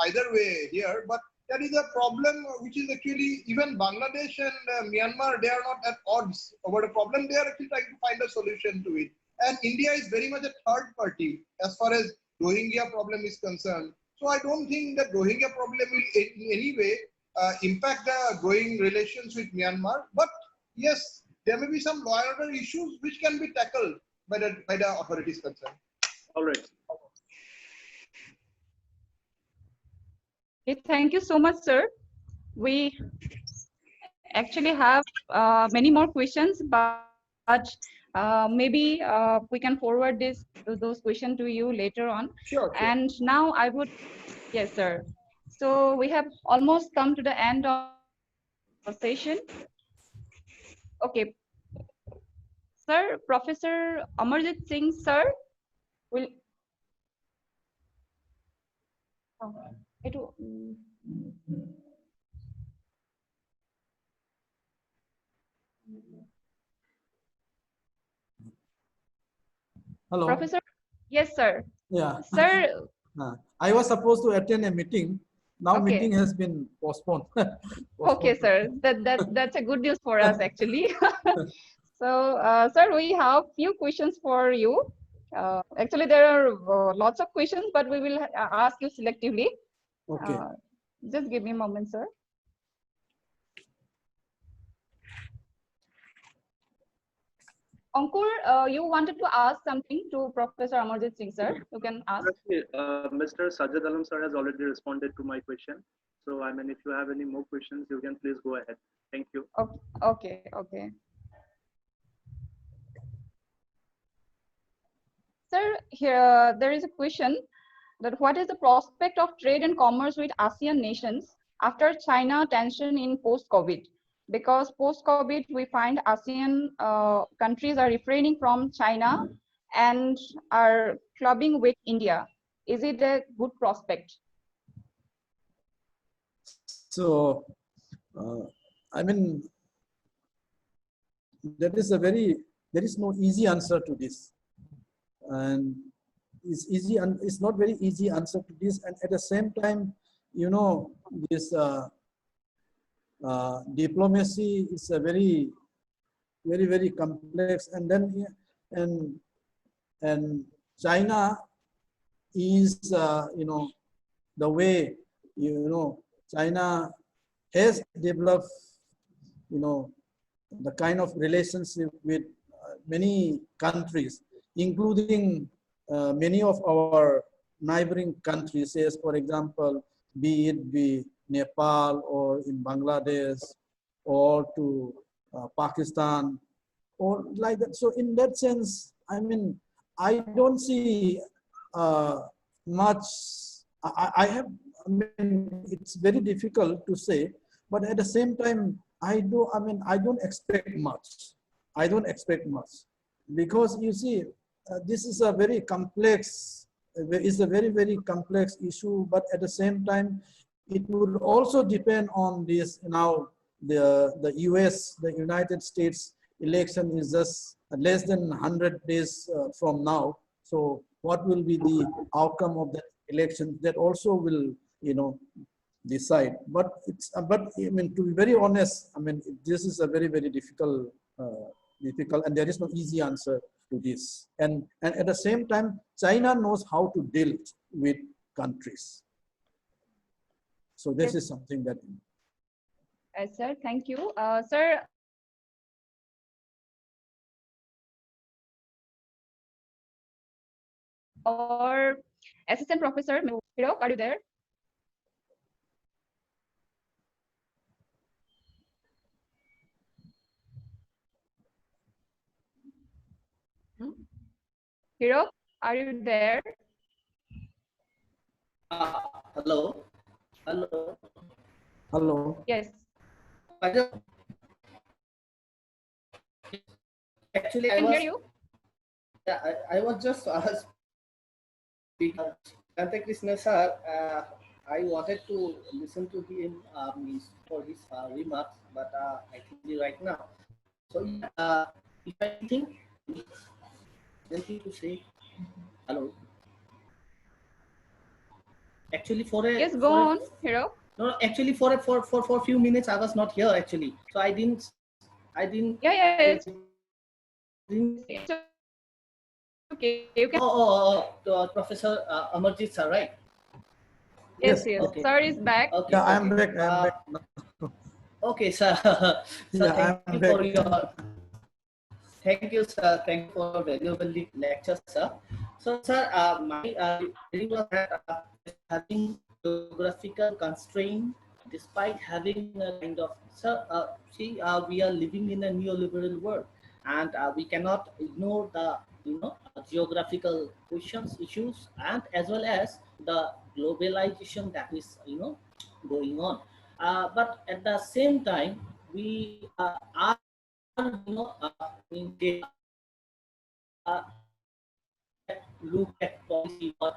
either way here, but that is a problem which is actually even Bangladesh and Myanmar, they are not at odds over the problem. They are actually trying to find a solution to it. And India is very much a third party as far as Rohingya problem is concerned. So I don't think that Rohingya problem will in any way impact the growing relations with Myanmar. But yes, there may be some law and order issues which can be tackled by the authorities concerned. All right. Okay, thank you so much, sir. We actually have many more questions, but maybe we can forward those questions to you later on. Sure, sure. And now I would, yes, sir. So we have almost come to the end of our session. Okay, sir, Professor Amarjit Singh, sir, will. Hello. Professor, yes, sir. Yeah. Sir, I was supposed to attend a meeting. Now okay. meeting has been postponed. Okay, sir. That's a good news for us actually. So, sir, we have few questions for you. Actually, there are lots of questions, but we will ask you selectively. Okay. Just give me a moment, sir. Ankur, you wanted to ask something to Professor Amarjit Singh, sir. You can ask. Actually, Mr. Sajjad Alam sir has already responded to my question. So, I mean, if you have any more questions, you can please go ahead. Thank you. Okay, okay. Sir, here there is a question that what is the prospect of trade and commerce with ASEAN nations after China tension in post-COVID? Because post-COVID, we find ASEAN countries are refraining from China and are clubbing with India. Is it a good prospect? So, I mean, there is no easy answer to this. And it's not very easy answer to this. And at the same time, you know, this diplomacy is a very complex. And then, and China is, you know, the way, you know, China has developed, you know, the kind of relationship with many countries, including many of our neighboring countries, as for example, be Nepal or in Bangladesh or to Pakistan or like that. So in that sense, I mean, I don't see much. I mean, it's very difficult to say, but at the same time, I don't expect much. I don't expect much because you see, this is a very complex, it's a very complex issue, but at the same time, it would also depend on this. Now, the US, the United States election is just less than 100 days from now. So what will be the outcome of that election? That also will, you know, decide. But it's, but I mean, to be very honest, I mean, this is a very difficult, and there is no easy answer to this. And at the same time, China knows how to deal with countries. So this is something that. Sir, thank you. Sir, or Assistant Professor Hiro, are you there? Hiro, are you there? Hello. Hello. Hello. Yes. Actually, I can hear you. Yeah, I was just Kante Krishna sir. I wanted to listen to him for his remarks, but I think right now. So if I think anything to say, hello. Actually, for a yes, go on, Hiro. No, actually, for a few minutes, I was not here actually, so I didn't. Yeah, it's okay. You can. Professor Amarjit sir, right? Yes. Okay. Sir is back. Okay. Yeah, I'm back. I'm back. Okay, sir. So yeah, thank you for your. Thank you, sir. Thank you for valuable lecture, sir. So, sir, my was that having geographical constraint, despite having a kind of, we are living in a neoliberal world, and we cannot ignore the geographical questions, issues, and as well as the globalization that is going on. But at the same time, we are look at policy or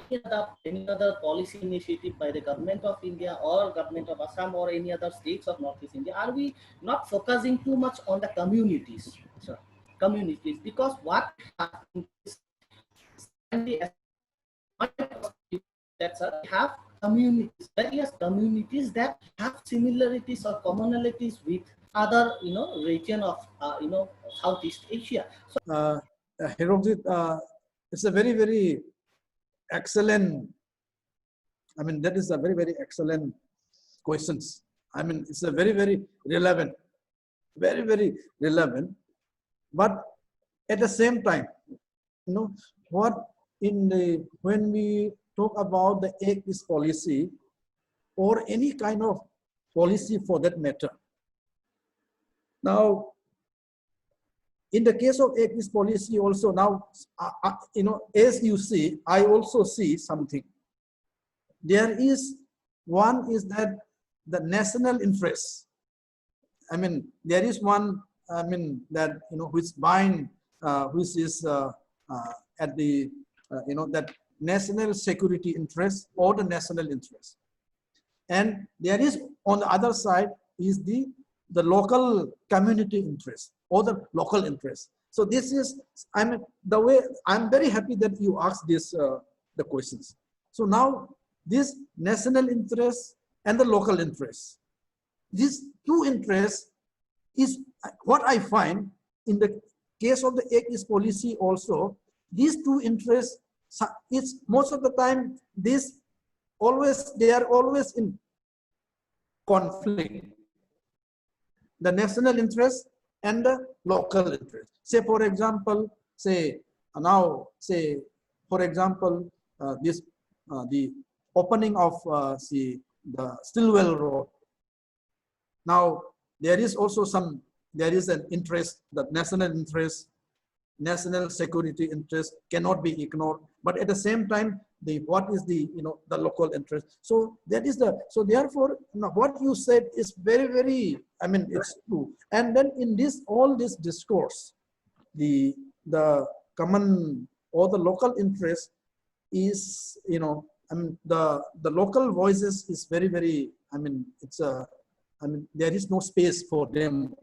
any other policy initiative by the government of India or government of Assam or any other states of Northeast India, are we not focusing too much on the communities? Sir, communities, because what happens is that we have communities, various communities that have similarities or commonalities with other region of Southeast Asia. So Herojit, it's a very, very excellent, I mean, that is a very, very excellent questions. I mean, it's a very, very relevant, very, very relevant. But at the same time, what when we talk about the Act East policy or any kind of policy for that matter. Now, in the case of Act East policy also now, as you see, I also see something. There is one is that the national interest. I mean, there is one, I mean, that, which bind, which is at the, that national security interest or the national interest. And there is on the other side is the local community interest or the local interest. So this is, I mean, the way I'm very happy that you asked this, the questions. So now this national interest and the local interest, these two interests is what I find in the case of the Act East policy also. These two interests, it's most of the time they are always in conflict. The national interest and the local interest. Say for example, for example, the opening of the Stillwell Road. Now there is also there is an interest, that national interest, national security interest cannot be ignored. But at the same time, what is the local interest? So that is so therefore what you said is very, very, I mean, it's true. And then in all this discourse, the common or the local interest is, I mean, the local voices is very, very, I mean, I mean, there is no space for them.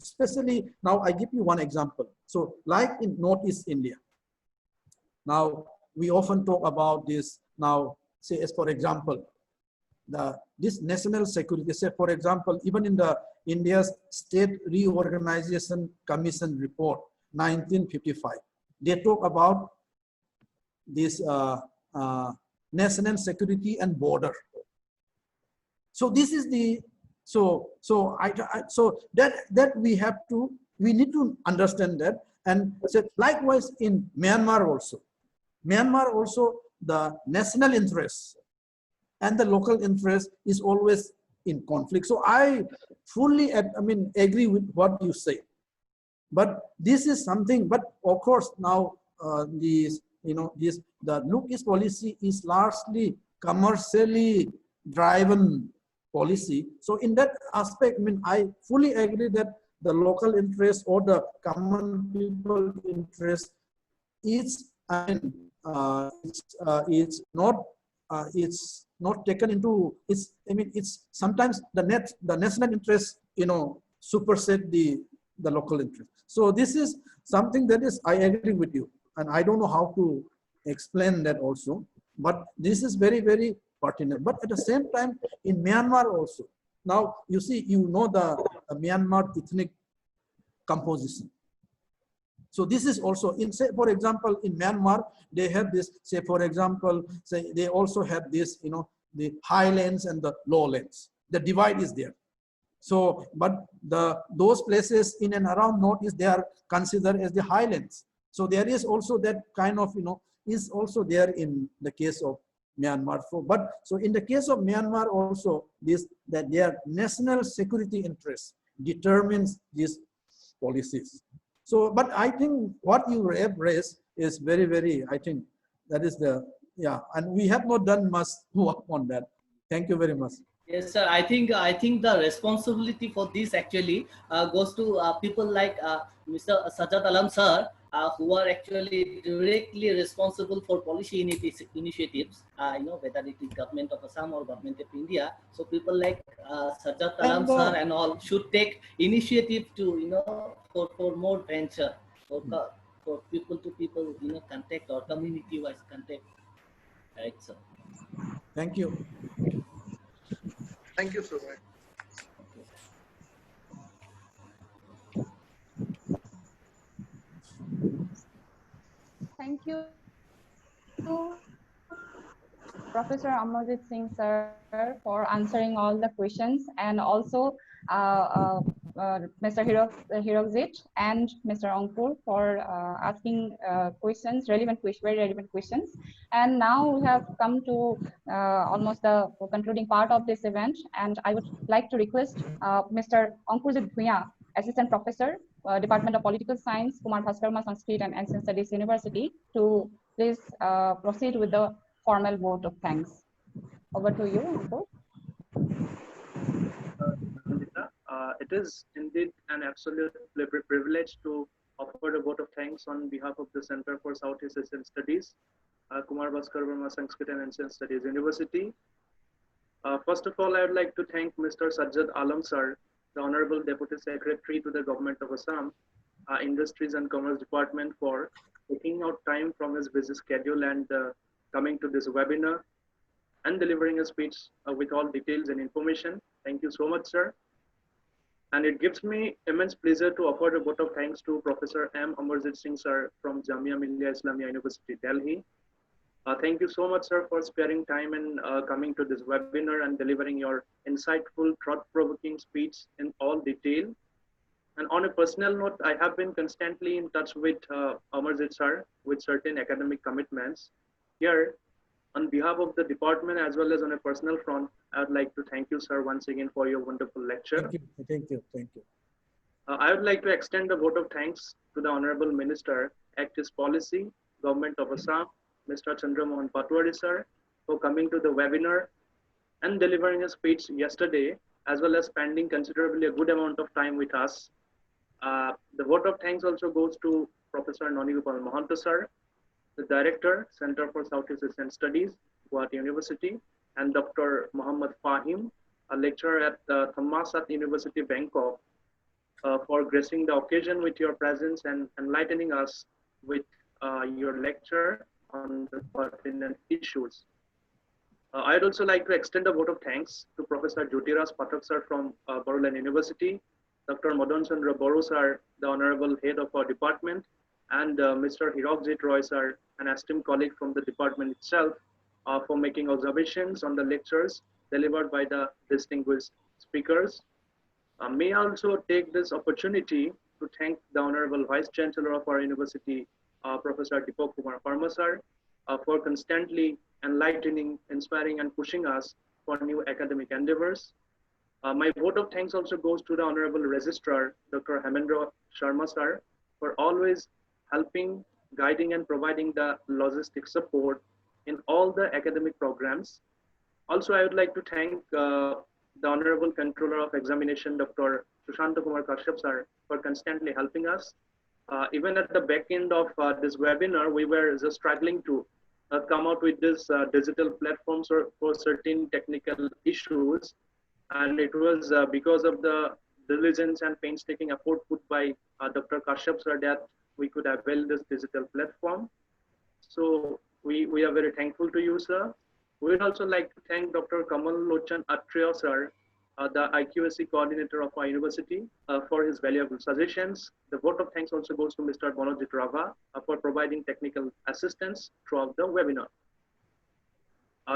Especially now, I give you one example. So like in Northeast India, now we often talk about this now, say as for example, this national security, say for example, even in the India's State Reorganization Commission report, 1955, they talk about this national security and border. So this is the, so that we need to understand that. And so likewise in Myanmar also, the national interest and the local interest is always in conflict. So I fully, I mean, agree with what you say. But this is something, but of course now the Look East policy is largely commercially driven policy. So in that aspect, I mean, I fully agree that the local interest or the common people interest is, I mean, it's not taken into, I mean, it's sometimes the national interest, supersede the local interest. So this is something that is, I agree with you, and I don't know how to explain that also, but this is very, very pertinent. But at the same time, in Myanmar also, now you see, the Myanmar ethnic composition. So this is also in, say for example, in Myanmar, they have this, say for example, say they also have this, the highlands and the lowlands. The divide is there. So, but those places in and around Northeast, they are considered as the highlands. So there is also that kind of, is also there in the case of Myanmar for. But so in the case of Myanmar also, that their national security interest determines these policies. So, but I think what you have raised is very, very, I think that is the, yeah, and we have not done much work on that. Thank you very much. Yes, sir. I think the responsibility for this actually goes to people like Mr. Sajjad Alam sir, who are actually directly responsible for policy initiatives. Whether it is government of Assam or government of India. So people like Sajjad Alam sir and all should take initiative to for more venture for people to people contact or community wise contact. Right, sir. Thank you. Thank you so much. Thank you, Professor Ahmed Singh sir, for answering all the questions, and also Mr. Hirokzit and Mr. Ankur for asking questions, very relevant questions. And now we have come to almost the concluding part of this event, and I would like to request Mr. Ankurjit Bhuya, Assistant Professor, Department of Political Science, Kumar Bhaskarma Sanskrit and Ancient Studies University, to please proceed with the formal vote of thanks. Over to you, Ankur. It is indeed an absolute privilege to offer a vote of thanks on behalf of the Center for Southeast Asian Studies, Kumar Bhaskarma Sanskrit and Ancient Studies University. First of all, I would like to thank Mr. Sajjad Alam sir, the Honorable Deputy Secretary to the Government of Assam, Industries and Commerce Department, for taking out time from his busy schedule and coming to this webinar and delivering a speech with all details and information. Thank you so much, sir. And it gives me immense pleasure to offer a vote of thanks to Professor M. Amarjit Singh sir from Jamia Milia Islamiyah University, Delhi. Thank you so much, sir, for sparing time and coming to this webinar and delivering your insightful, thought-provoking speech in all detail. And on a personal note, I have been constantly in touch with Amarjit sir with certain academic commitments. Here, on behalf of the department as well as on a personal front, I would like to thank you, sir, once again for your wonderful lecture. Thank you. I would like to extend a vote of thanks to the Honorable Minister, Actis Policy, Government of Assam, Mr. Chandra Mohan Patwari, sir, for coming to the webinar and delivering a speech yesterday, as well as spending considerably a good amount of time with us. The vote of thanks also goes to Professor Nonigopal Mahanta, sir, the Director, Center for Southeast Asian Studies, Guwahati University, and Dr. Muhammad Fahim, a lecturer at Thammasat University, Bangkok, for gracing the occasion with your presence and enlightening us with your lecture on the pertinent issues. I'd also like to extend a vote of thanks to Professor Jyotiras Pathak sir from Overland University, Dr. Madan Chandra Boro sir, the Honorable Head of our department, and Mr. Hirokjit Roy sir, an esteemed colleague from the department itself, for making observations on the lectures delivered by the distinguished speakers. May I also take this opportunity to thank the Honorable Vice Chancellor of our university, Professor Deepak Kumar Parma sir, for constantly enlightening, inspiring, and pushing us for new academic endeavors. My vote of thanks also goes to the Honorable Registrar, Dr. Hemendra Sharma sir, for always helping, guiding, and providing the logistic support in all the academic programs. Also, I would like to thank the Honorable Controller of Examination, Dr. Sushanta Kumar Kashyap sir, for constantly helping us. Even at the back end of this webinar, we were just struggling to come out with this digital platforms for certain technical issues. And it was because of the diligence and painstaking effort put by Dr. Kashyap sir that we could avail this digital platform. So we are very thankful to you, sir. We would also like to thank Dr. Kamal Lochan Atreya sir, the IQAC coordinator of our university, for his valuable suggestions. The vote of thanks also goes to Mr. Bonojit Rava for providing technical assistance throughout the webinar.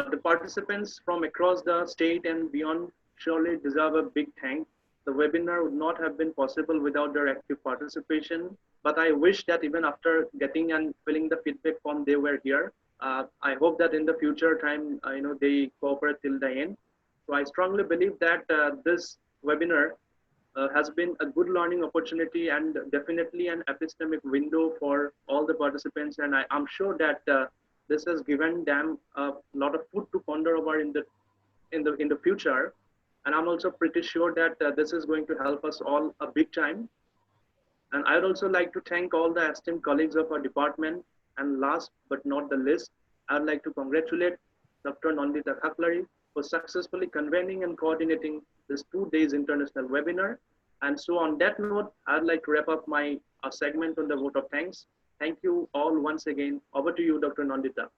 The participants from across the state and beyond surely deserve a big thank. The webinar would not have been possible without their active participation, but I wish that even after getting and filling the feedback form, they were here. I hope that in the future time, they cooperate till the end. So I strongly believe that this webinar has been a good learning opportunity and definitely an epistemic window for all the participants. And I'm sure that this has given them a lot of food to ponder over in the future. And I'm also pretty sure that this is going to help us all a big time. And I would also like to thank all the esteemed colleagues of our department. And last but not the least, I would like to congratulate Dr. Nandita Khaklari for successfully convening and coordinating this 2 days international webinar. And so on that note, I'd like to wrap up my segment on the vote of thanks. Thank you all once again. Over to you, Dr. Nandita.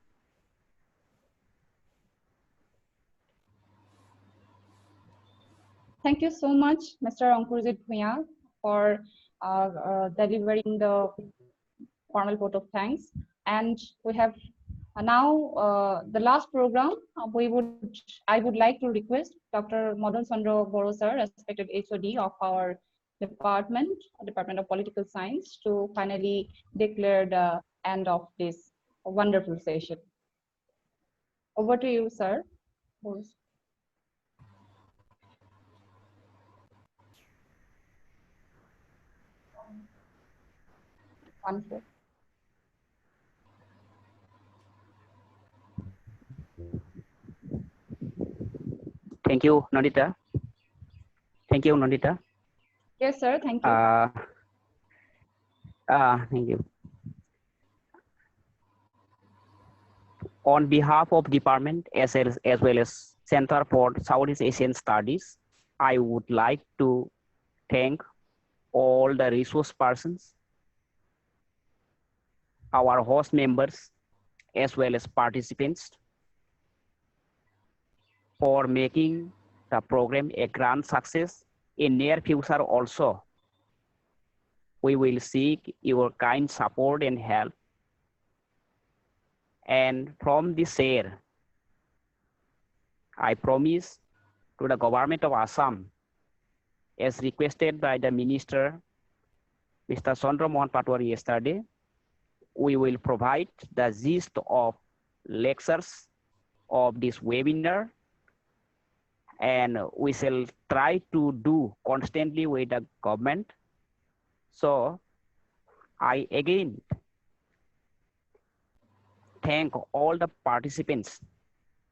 Thank you so much, Mr. Ankurjit Bhuya, for delivering the formal vote of thanks. And we have now the last program. I would like to request Dr. Madan Chandra Boro sir, respected HOD of our Department of Political Science, to finally declare the end of this wonderful session. Over to you, sir. Wonderful. Thank you, Nandita. Thank you, Nandita. Yes, sir. Thank you. Thank you. On behalf of department as well as Center for Southeast Asian Studies, I would like to thank all the resource persons, our host members, as well as participants for making the program a grand success. In near future also, we will seek your kind support and help. And from this year, I promise to the government of Assam, as requested by the minister, Mr. Chandra Mohan Patwari yesterday, we will provide the gist of lectures of this webinar, and we shall try to do constantly with the government. So I again thank all the participants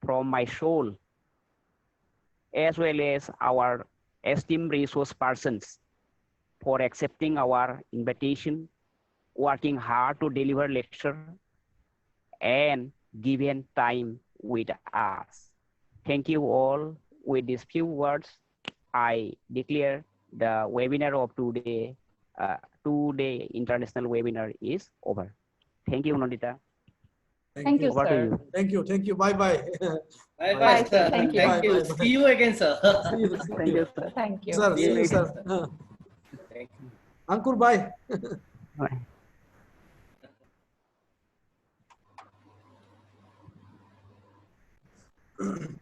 from my soul, as well as our esteemed resource persons, for accepting our invitation, working hard to deliver lecture, and giving time with us. Thank you all. With these few words, I declare the webinar of today, 2-day international webinar is over. Thank you, Nandita. Thank you, Over sir. to you. Thank you. Thank you. Bye-bye. Bye-bye, sir. Thank you. Thank you. See you again, sir. See you. Thank you, sir. Thank you. Sir, see you, sir. Thank you. Ankur, bye. Bye.